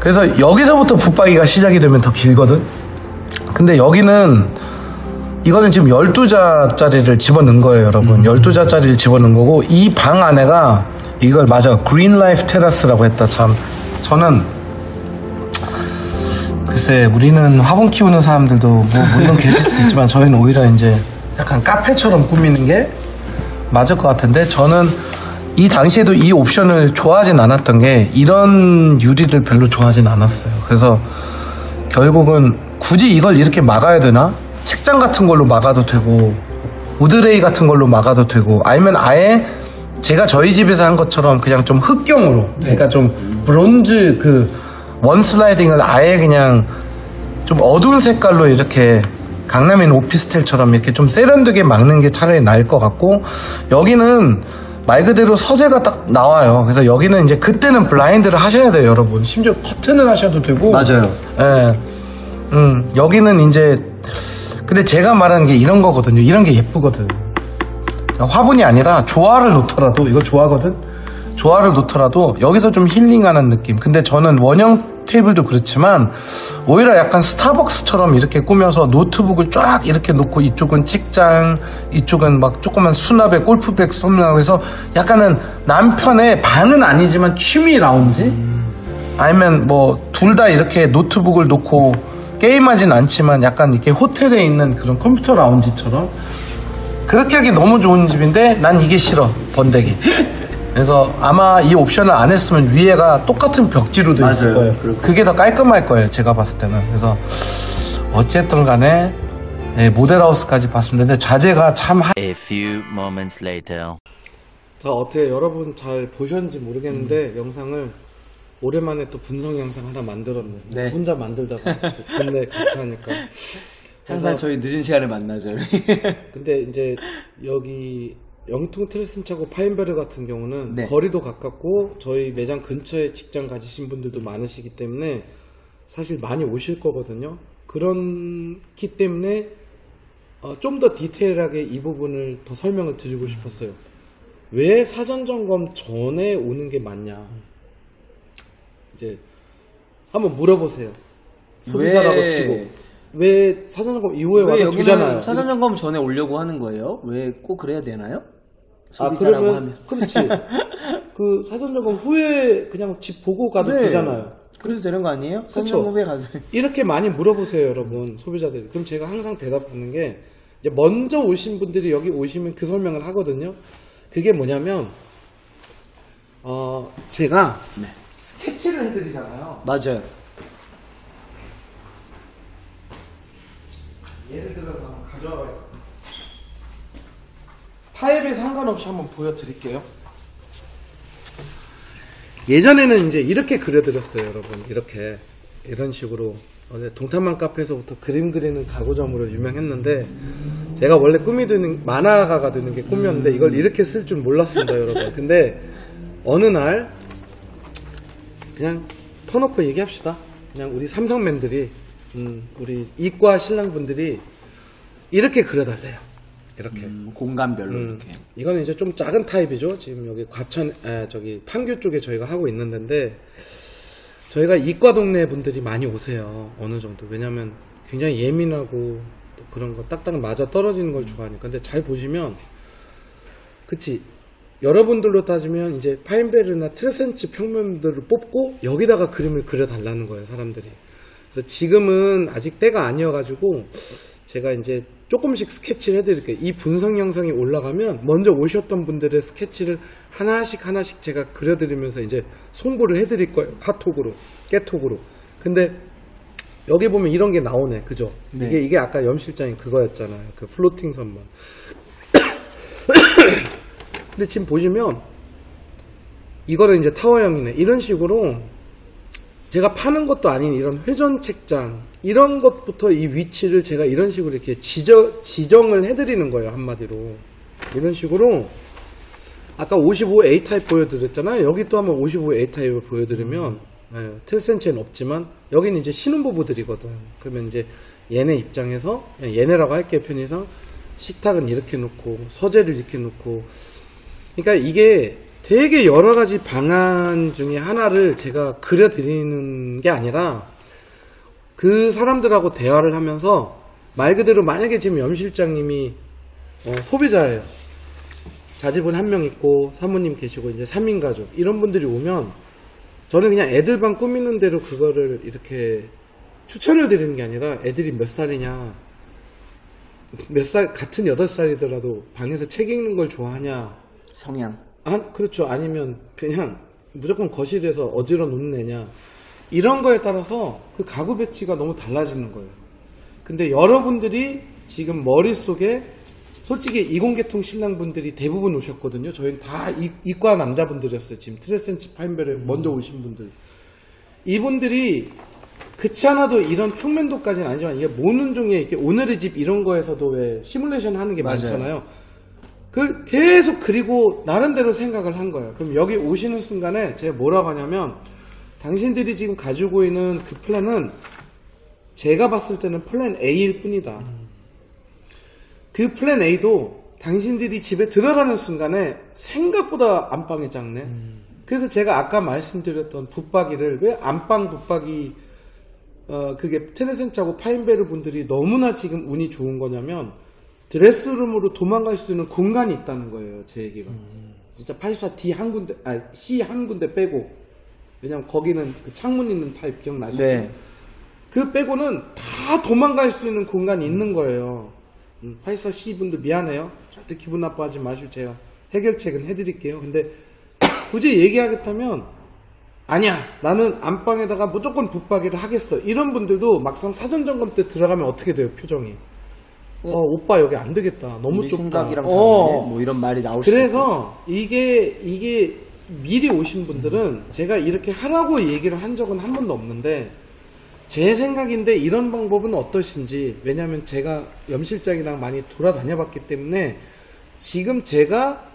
그래서 여기서부터 붙박이가 시작이 되면 더 길거든. 근데 여기는 이거는 지금 12자짜리를 집어넣은 거예요, 여러분. 12자짜리를 집어넣은 거고, 이 방 안에가, 이걸 맞아, 그린 라이프 테라스라고 했다, 참. 저는, 글쎄, 우리는 화분 키우는 사람들도 뭐, 물론 계실 수도 있지만, 저희는 오히려 이제 약간 카페처럼 꾸미는 게 맞을 것 같은데, 저는 이 당시에도 이 옵션을 좋아하진 않았던 게, 이런 유리를 별로 좋아하진 않았어요. 그래서, 결국은 굳이 이걸 이렇게 막아야 되나? 책장 같은 걸로 막아도 되고 우드레이 같은 걸로 막아도 되고 아니면 아예 제가 저희 집에서 한 것처럼 그냥 좀 흑경으로 그러니까 좀 브론즈 그 원 슬라이딩을 아예 그냥 좀 어두운 색깔로 이렇게 강남인 오피스텔처럼 이렇게 좀 세련되게 막는 게 차라리 나을 것 같고 여기는 말 그대로 서재가 딱 나와요. 그래서 여기는 이제 그때는 블라인드를 하셔야 돼요, 여러분. 심지어 커튼을 하셔도 되고 맞아요. 여기는 이제 근데 제가 말하는 게 이런 거거든요. 이런 게 예쁘거든. 그러니까 화분이 아니라 조화를 놓더라도 이거 좋아하거든. 조화를 놓더라도 여기서 좀 힐링하는 느낌. 근데 저는 원형 테이블도 그렇지만 오히려 약간 스타벅스처럼 이렇게 꾸며서 노트북을 쫙 이렇게 놓고 이쪽은 책장, 이쪽은 막 조그만 수납에 골프백 쏘면서 해서 약간은 남편의 방은 아니지만 취미 라운지? 아니면 뭐 둘 다 이렇게 노트북을 놓고 게임하진 않지만 약간 이렇게 호텔에 있는 그런 컴퓨터 라운지처럼 그렇게 하기 너무 좋은 집인데 난 이게 싫어, 번데기. 그래서 아마 이 옵션을 안 했으면 위에가 똑같은 벽지로 돼 있을 거예요. 그게 더 깔끔할 거예요, 제가 봤을 때는. 그래서 어쨌든 간에 모델하우스까지 봤습니다. 근데 자재가 참 A few moments later. 자, 어떻게 여러분 잘 보셨는지 모르겠는데 영상을 오랜만에 또 분석 영상 하나 만들었네. 네. 혼자 만들다가 좋네, 같이 하니까. 항상 저희 늦은 시간에 만나죠. 근데 이제 여기 영통 트레슨차고 파인베르 같은 경우는 네. 거리도 가깝고 저희 매장 근처에 직장 가지신 분들도 많으시기 때문에 사실 많이 오실 거거든요. 그렇기 때문에 좀 더 디테일하게 이 부분을 더 설명을 드리고 싶었어요. 왜 사전 점검 전에 오는 게 맞냐? 이제 한번 물어보세요. 소비자라고 치고 왜 사전 점검 이후에 와도 되잖아요. 사전 점검 전에 오려고 하는 거예요? 왜 꼭 그래야 되나요? 그러면 하면. 그렇지. 그 사전 점검 후에 그냥 집 보고 가도 되잖아요. 그래도 되는 거 아니에요? 사전 그쵸? 점검 후에 가서. 이렇게 많이 물어보세요, 여러분, 소비자들이. 그럼 제가 항상 대답하는 게 이제 먼저 오신 분들이 여기 오시면 그 설명을 하거든요. 그게 뭐냐면 제가 스케치를 해드리잖아요. 맞아요. 예를 들어서 한번 가져와봐요. 타입에 상관없이 한번 보여드릴게요. 예전에는 이제 이렇게 그려드렸어요, 여러분. 이렇게 이런 식으로 동탄만 카페에서부터 그림 그리는 가구점으로 유명했는데 제가 원래 꿈이 되는 만화가가 되는 게 꿈이었는데 이걸 이렇게 쓸 줄 몰랐습니다, 여러분. 근데 어느 날 그냥 터놓고 얘기합시다. 그냥 우리 삼성맨들이 우리 이과 신랑분들이 이렇게 그려달래요. 이렇게 공간별로 이렇게. 이거는 이제 좀 작은 타입이죠. 지금 여기 저기 판교 쪽에 저희가 하고 있는 데인데 저희가 이과 동네 분들이 많이 오세요. 어느 정도. 왜냐면 굉장히 예민하고 또 그런 거 딱딱 맞아 떨어지는 걸 좋아하니까. 근데 잘 보시면 그치, 여러분들로 따지면 이제 파인베르나 트레센츠 평면들을 뽑고 여기다가 그림을 그려달라는 거예요, 사람들이. 그래서 지금은 아직 때가 아니어가지고 제가 이제 조금씩 스케치를 해드릴게요. 이 분석 영상이 올라가면 먼저 오셨던 분들의 스케치를 하나씩 제가 그려드리면서 이제 송부를 해드릴 거예요. 카톡으로, 깨톡으로. 근데 여기 보면 이런 게 나오네, 그죠? 네. 이게 아까 염 실장이 그거였잖아요. 그 플로팅 선반. 근데 지금 보시면 이거는 이제 타워형이네. 이런 식으로 제가 파는 것도 아닌 이런 회전 책장 이런 것부터 이 위치를 제가 이런 식으로 이렇게 지정을 해드리는 거예요, 한마디로. 이런 식으로 아까 55A 타입 보여드렸잖아요. 여기 또 한번 55A 타입을 보여드리면 트레센츠에는 없지만 여기는 이제 신혼부부들이거든. 그러면 이제 얘네 입장에서 얘네라고 할게요, 편의상. 식탁은 이렇게 놓고 서재를 이렇게 놓고, 그러니까 이게 되게 여러 가지 방안 중에 하나를 제가 그려드리는 게 아니라 그 사람들하고 대화를 하면서 말 그대로 만약에 지금 염 실장님이 소비자예요. 자제분 한 명 있고 사모님 계시고 이제 3인 가족 이런 분들이 오면 저는 그냥 애들 방 꾸미는 대로 그거를 이렇게 추천을 드리는 게 아니라 애들이 몇 살이냐, 몇 살, 같은 8살이더라도 방에서 책 읽는 걸 좋아하냐, 성향. 그렇죠. 아니면 그냥 무조건 거실에서 어지러 놓는 애냐, 이런 거에 따라서 그 가구 배치가 너무 달라지는 거예요. 근데 여러분들이 지금 머릿속에 솔직히 이공계통 신랑분들이 대부분 오셨거든요. 저희는 다 이과 남자분들이었어요. 지금 트레센츠 파인베르 먼저 오신 분들. 이분들이 그치 않아도 이런 평면도까지는 아니지만 이게 모는 종이에 이렇게 오늘의 집 이런 거에서도 왜 시뮬레이션 하는 게 맞아요. 많잖아요. 그걸 계속 그리고 나름대로 생각을 한 거예요. 그럼 여기 오시는 순간에 제가 뭐라고 하냐면 당신들이 지금 가지고 있는 그 플랜은 제가 봤을 때는 플랜 A일 뿐이다. 그 플랜 A도 당신들이 집에 들어가는 순간에 생각보다 안방이 작네. 그래서 제가 아까 말씀드렸던 붙박이를 왜 안방 붙박이 그게 트레센츠하고 파인베르 분들이 너무나 지금 운이 좋은 거냐면 드레스룸으로 도망갈 수 있는 공간이 있다는 거예요, 제 얘기가. 진짜 84D 한 군데, C 한 군데 빼고. 왜냐면 거기는 그 창문 있는 타입 기억나시죠? 네. 그 빼고는 다 도망갈 수 있는 공간이 있는 거예요. 84C 분들 미안해요. 절대 기분 나빠하지 마시고 제가 해결책은 해드릴게요. 근데 굳이 얘기하겠다면 아니야, 나는 안방에다가 무조건 붙박이를 하겠어. 이런 분들도 막상 사전점검 때 들어가면 어떻게 돼요, 표정이? 오빠 여기 안 되겠다. 너무 우리 좁다. 생각이랑 다르네. 뭐 이런 말이 나올 수 있고. 그래서 이게 미리 오신 분들은 제가 이렇게 하라고 얘기를 한 적은 한 번도 없는데 제 생각인데 이런 방법은 어떠신지. 왜냐하면 제가 염 실장이랑 많이 돌아다녀 봤기 때문에 지금 제가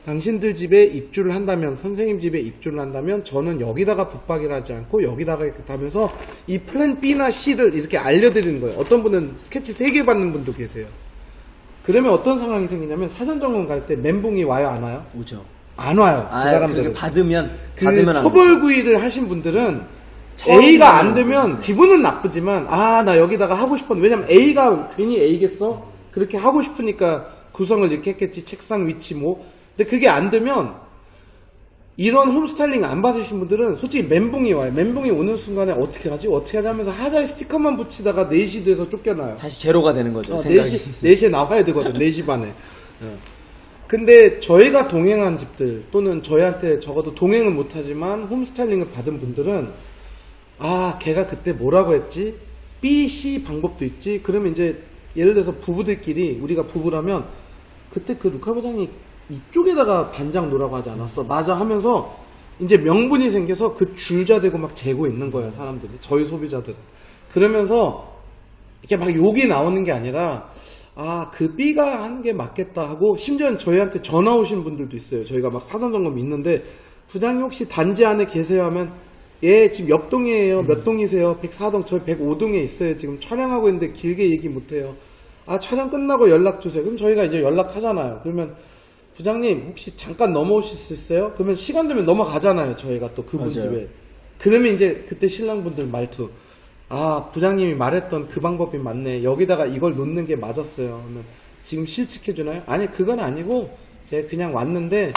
당신들 집에 입주를 한다면, 선생님 집에 입주를 한다면 저는 여기다가 붙박이를 하지 않고 여기다가 이렇게 하면서 이 플랜 B나 C를 이렇게 알려드리는 거예요. 어떤 분은 스케치 3개 받는 분도 계세요. 그러면 어떤 상황이 생기냐면 사전점검 갈 때 멘붕이 와요, 안 와요? 오죠. 안 와요. 그 사람들은. 그렇게 받으면 그 초벌구이를 하신 분들은 A가 안 되면 기분은 나쁘지만 나 여기다가 하고 싶었는데, 왜냐면 A가 괜히 A겠어? 그렇게 하고 싶으니까 구성을 이렇게 했겠지. 책상 위치 뭐. 근데 그게 안 되면 이런 홈스타일링 안 받으신 분들은 솔직히 멘붕이 와요. 멘붕이 오는 순간에 어떻게 하지 하면서 하자에 스티커만 붙이다가 4시 돼서 쫓겨나요. 다시 제로가 되는 거죠. 생각이. 4시에 나와야 되거든. 4시 반에. 근데 저희가 동행한 집들 또는 저희한테 적어도 동행은 못하지만 홈스타일링을 받은 분들은 걔가 그때 뭐라고 했지? B, C 방법도 있지? 그러면 이제 예를 들어서 부부들끼리, 우리가 부부라면 그때 그 루카 부장이 이쪽에다가 반장 놓으라고 하지 않았어? 맞아 하면서 이제 명분이 생겨서 그 줄자 대고 막 재고 있는 거예요, 사람들이. 저희 소비자들은. 그러면서 이렇게 막 욕이 나오는 게 아니라 그 B가 하는 게 맞겠다 하고, 심지어 저희한테 전화 오신 분들도 있어요. 저희가 막 사전 점검 있는데 부장님 혹시 단지 안에 계세요 하면, 예 지금 옆 동이에요. 몇 동이세요? 104동. 저희 105동에 있어요. 지금 촬영하고 있는데 길게 얘기 못해요. 촬영 끝나고 연락 주세요. 그럼 저희가 이제 연락하잖아요. 그러면 부장님 혹시 잠깐 넘어오실 수 있어요? 그러면 시간 되면 넘어가잖아요. 저희가 또 그분 맞아요. 집에. 그러면 이제 그때 신랑분들 말투, 부장님이 말했던 그 방법이 맞네. 여기다가 이걸 놓는 게 맞았어요. 그러면 지금 실측해주나요? 아니 그건 아니고 제가 그냥 왔는데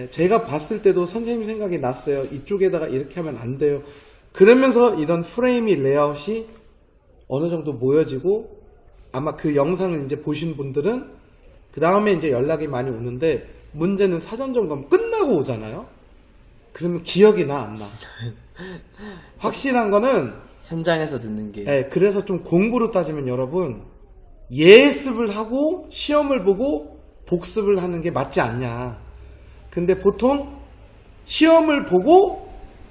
제가 봤을 때도 선생님 생각이 났어요. 이쪽에다가 이렇게 하면 안 돼요. 그러면서 이런 프레임이 레이아웃이 어느 정도 모여지고, 아마 그 영상을 이제 보신 분들은 그 다음에 이제 연락이 많이 오는데, 문제는 사전 점검 끝나고 오잖아요. 그러면 기억이 나 안 나? 확실한 거는 현장에서 듣는 게. 그래서 좀 공부로 따지면 여러분, 예습을 하고 시험을 보고 복습을 하는 게 맞지 않냐. 근데 보통 시험을 보고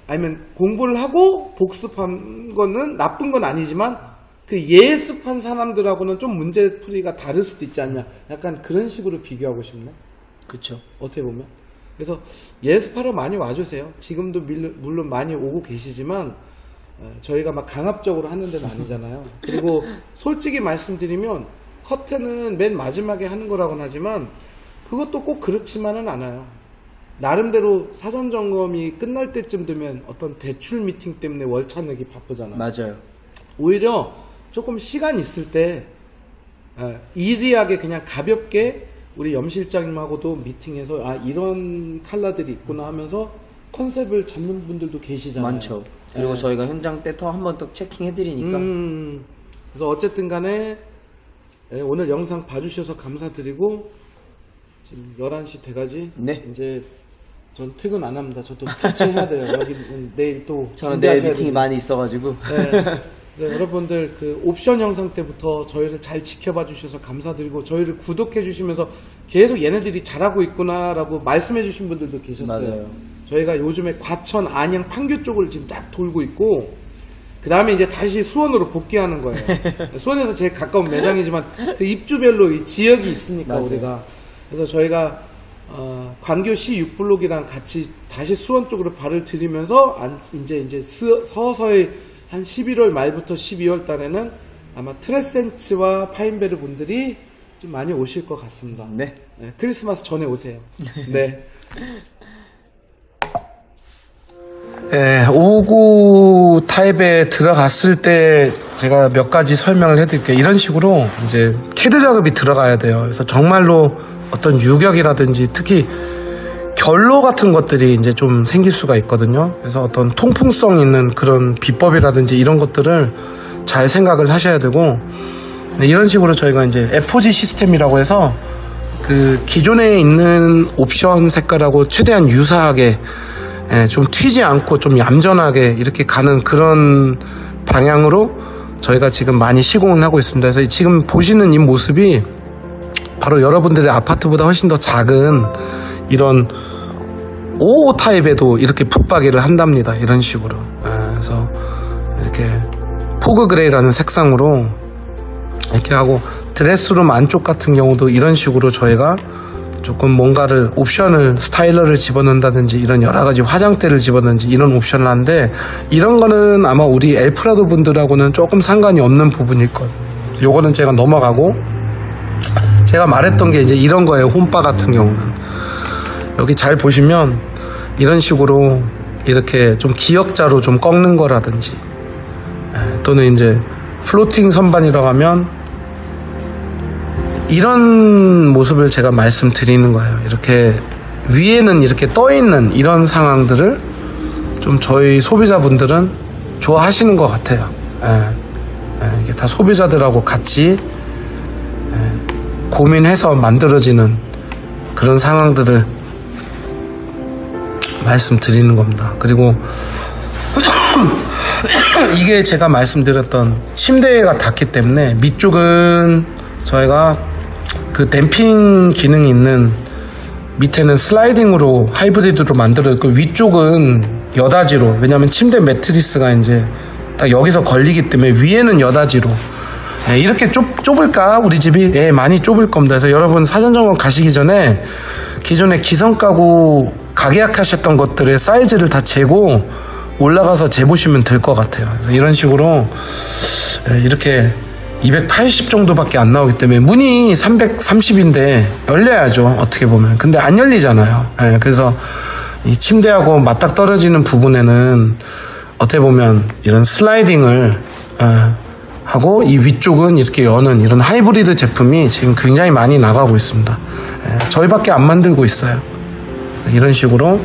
아니면 공부를 하고 복습한 거는 나쁜 건 아니지만, 그 예습한 사람들하고는 좀 문제풀이가 다를 수도 있지 않냐. 약간 그런 식으로 비교하고 싶네. 그쵸. 어떻게 보면. 그래서 예습하러 많이 와주세요. 지금도 물론 많이 오고 계시지만 저희가 막 강압적으로 하는 데는 아니잖아요. 그리고 솔직히 말씀드리면 커튼은 맨 마지막에 하는 거라고는 하지만 그것도 꼭 그렇지만은 않아요. 나름대로 사전 점검이 끝날 때쯤 되면 어떤 대출 미팅 때문에 월차 내기 바쁘잖아요. 맞아요. 오히려 조금 시간 있을 때 이지하게 그냥 가볍게 우리 염실장님하고도 미팅해서 이런 컬러들이 있구나 하면서 컨셉을 잡는 분들도 계시잖아요. 많죠. 그리고 저희가 현장 때 한 번 더 체킹해드리니까. 그래서 어쨌든 간에 오늘 영상 봐주셔서 감사드리고, 지금 11시 돼가지. 네. 이제 전 퇴근 안 합니다. 저도 피치해야 돼요. 여기는 내일 또 저는 내일 미팅이 되지. 많이 있어가지고. 네, 여러분들 그 옵션 영상 때부터 저희를 잘 지켜봐 주셔서 감사드리고, 저희를 구독해 주시면서 계속 얘네들이 잘하고 있구나라고 말씀해 주신 분들도 계셨어요. 맞아요. 저희가 요즘에 과천, 안양, 판교 쪽을 지금 딱 돌고 있고, 그 다음에 이제 다시 수원으로 복귀하는 거예요. 수원에서 제일 가까운 매장이지만 그 입주별로 이 지역이 있으니까 맞아요. 우리가. 그래서 저희가 광교시 6블록이랑 같이 다시 수원 쪽으로 발을 들이면서 이제 서서히 한 11월 말부터 12월 달에는 아마 트레센츠와 파인베르 분들이 좀 많이 오실 것 같습니다. 네. 크리스마스 전에 오세요. 네. 59 타입에 들어갔을 때 제가 몇 가지 설명을 해드릴게요. 이런 식으로 이제 캐드 작업이 들어가야 돼요. 그래서 정말로 어떤 유격이라든지 특히 결로 같은 것들이 이제 좀 생길 수가 있거든요. 그래서 어떤 통풍성 있는 그런 비법이라든지 이런 것들을 잘 생각을 하셔야 되고, 이런 식으로 저희가 이제 FOG 시스템이라고 해서 그 기존에 있는 옵션 색깔하고 최대한 유사하게 좀 튀지 않고 좀 얌전하게 이렇게 가는 그런 방향으로 저희가 지금 많이 시공을 하고 있습니다. 그래서 지금 보시는 이 모습이 바로 여러분들의 아파트보다 훨씬 더 작은 이런 55 타입에도 이렇게 붙박이를 한답니다. 이런 식으로. 그래서 이렇게 포그 그레이라는 색상으로 이렇게 하고, 드레스룸 안쪽 같은 경우도 이런 식으로 저희가 조금 뭔가를 옵션을 스타일러를 집어넣는다든지 이런 여러가지 화장대를 집어넣는지 이런 옵션을 하는데, 이런 거는 아마 우리 엘프라도 분들하고는 조금 상관이 없는 부분일 거예요. 요거는 제가 넘어가고, 제가 말했던 게 이제 이런 거예요. 홈바 같은 경우는 여기 잘 보시면 이런 식으로 이렇게 좀 기역자로 좀 꺾는 거라든지, 또는 이제 플로팅 선반이라고 하면 이런 모습을 제가 말씀드리는 거예요. 이렇게 위에는 이렇게 떠 있는 이런 상황들을 좀 저희 소비자분들은 좋아하시는 것 같아요. 이게 다 소비자들하고 같이 고민해서 만들어지는 그런 상황들을 말씀드리는 겁니다. 그리고 이게 제가 말씀드렸던 침대가 닿기 때문에 밑쪽은 저희가 그 댐핑 기능이 있는, 밑에는 슬라이딩으로 하이브리드로 만들어졌고 위쪽은 여다지로, 왜냐면 침대 매트리스가 이제 딱 여기서 걸리기 때문에 위에는 여닫이로 이렇게 좁을까 우리 집이? 많이 좁을 겁니다. 그래서 여러분 사전점검 가시기 전에 기존에 기성가구 가계약하셨던 것들의 사이즈를 다 재고 올라가서 재보시면 될 것 같아요. 그래서 이런 식으로 이렇게 280 정도밖에 안 나오기 때문에 문이 330인데 열려야죠, 어떻게 보면. 근데 안 열리잖아요. 그래서 이 침대하고 맞닥 떨어지는 부분에는 어떻게 보면 이런 슬라이딩을 하고 이 위쪽은 이렇게 여는 이런 하이브리드 제품이 지금 굉장히 많이 나가고 있습니다. 저희밖에 안 만들고 있어요. 이런 식으로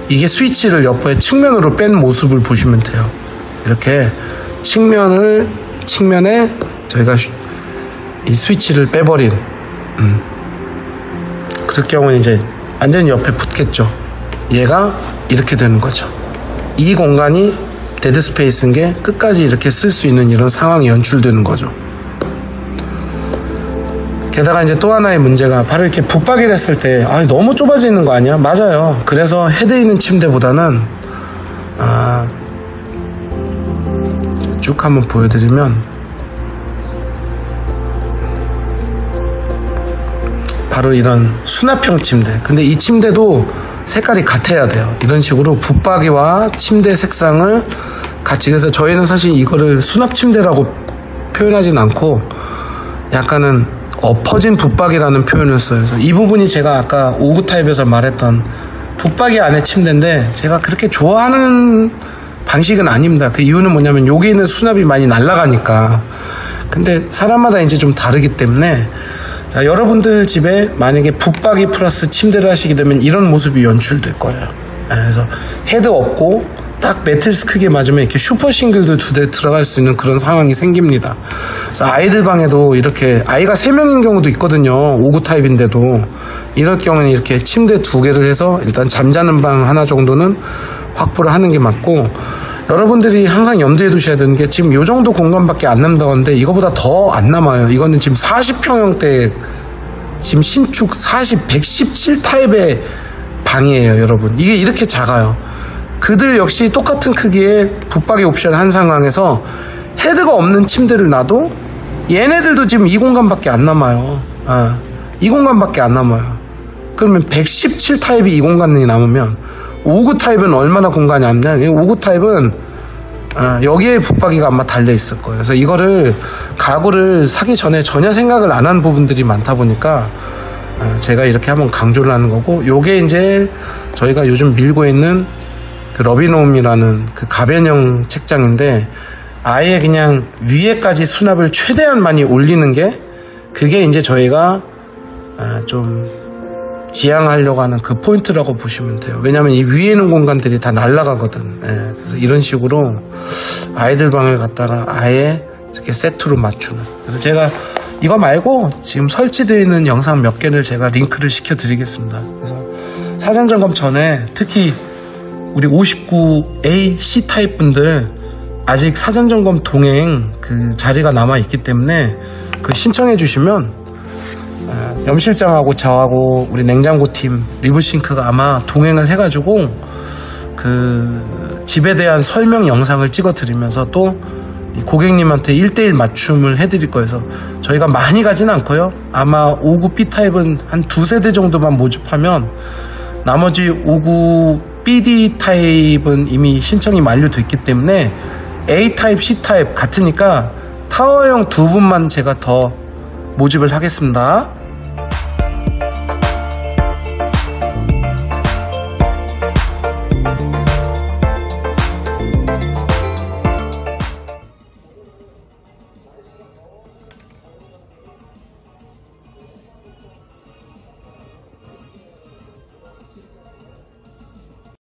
이게 스위치를 옆에 측면으로 뺀 모습을 보시면 돼요. 이렇게 측면에 저희가 이 스위치를 빼버린 그럴 경우는 이제 완전히 옆에 붙겠죠. 얘가 이렇게 되는 거죠. 이 공간이 데드 스페이스인 게 끝까지 이렇게 쓸 수 있는 이런 상황이 연출되는 거죠. 게다가 이제 또 하나의 문제가 바로 이렇게 붙박이를 했을 때 너무 좁아지는 거 아니야? 맞아요. 그래서 헤드 있는 침대보다는 쭉 한번 보여드리면 바로 이런 수납형 침대. 근데 이 침대도 색깔이 같아야 돼요. 이런 식으로 붙박이와 침대 색상을 같이. 그래서 저희는 사실 이거를 수납 침대라고 표현하진 않고 약간은 엎어진 붙박이라는 표현을 써요. 그래서 이 부분이 제가 아까 59 타입에서 말했던 붙박이 안에 침대인데 제가 그렇게 좋아하는 방식은 아닙니다. 그 이유는 뭐냐면 여기 있는 수납이 많이 날아가니까. 근데 사람마다 이제 좀 다르기 때문에 자, 여러분들 집에 만약에 붙박이 플러스 침대를 하시게 되면 이런 모습이 연출될 거예요. 그래서 헤드 없고 딱 매트리스 크게 맞으면 이렇게 슈퍼 싱글도 2대 들어갈 수 있는 그런 상황이 생깁니다. 그래서 아이들 방에도 이렇게 아이가 3명인 경우도 있거든요. 59 타입인데도 이럴 경우는 이렇게 침대 2개를 해서 일단 잠자는 방 하나 정도는 확보를 하는 게 맞고, 여러분들이 항상 염두에 두셔야 되는 게 지금 요 정도 공간밖에 안 남다고 하는데 이거보다 더 안 남아요. 이거는 지금 40평형대 지금 신축 117 타입의 방이에요, 여러분. 이게 이렇게 작아요. 그들 역시 똑같은 크기의 붙박이 옵션을 한 상황에서 헤드가 없는 침대를 놔도 얘네들도 지금 이 공간밖에 안 남아요. 이 공간밖에 안 남아요. 그러면 117 타입이 이 공간이 남으면 59 타입은 얼마나 공간이 남냐? 59 타입은 여기에 붙박이가 아마 달려 있을 거예요. 그래서 이거를 가구를 사기 전에 전혀 생각을 안 한 부분들이 많다 보니까 제가 이렇게 한번 강조를 하는 거고, 요게 이제 저희가 요즘 밀고 있는 그 러비노움이라는 그 가변형 책장인데 아예 그냥 위에까지 수납을 최대한 많이 올리는 게 그게 이제 저희가 좀 지향하려고 하는 그 포인트라고 보시면 돼요. 왜냐면 이 위에 있는 공간들이 다 날아가거든. 그래서 이런 식으로 아이들 방을 갖다가 아예 이렇게 세트로 맞추는. 그래서 제가 이거 말고 지금 설치되어 있는 영상 몇 개를 제가 링크를 시켜 드리겠습니다. 그래서 사전 점검 전에 특히 우리 59A C 타입 분들 아직 사전 점검 동행 그 자리가 남아 있기 때문에 그 신청해 주시면 염 실장하고 저하고 우리 냉장고팀 리브싱크가 아마 동행을 해가지고 그 집에 대한 설명 영상을 찍어 드리면서 또 고객님한테 1:1 맞춤을 해드릴 거여서 저희가 많이 가진 않고요. 아마 59B 타입은 한 2세대 정도만 모집하면 나머지 59BD 타입은 이미 신청이 만료됐기 때문에 A 타입, C 타입 같으니까 타워형 2분만 제가 더 모집을 하겠습니다.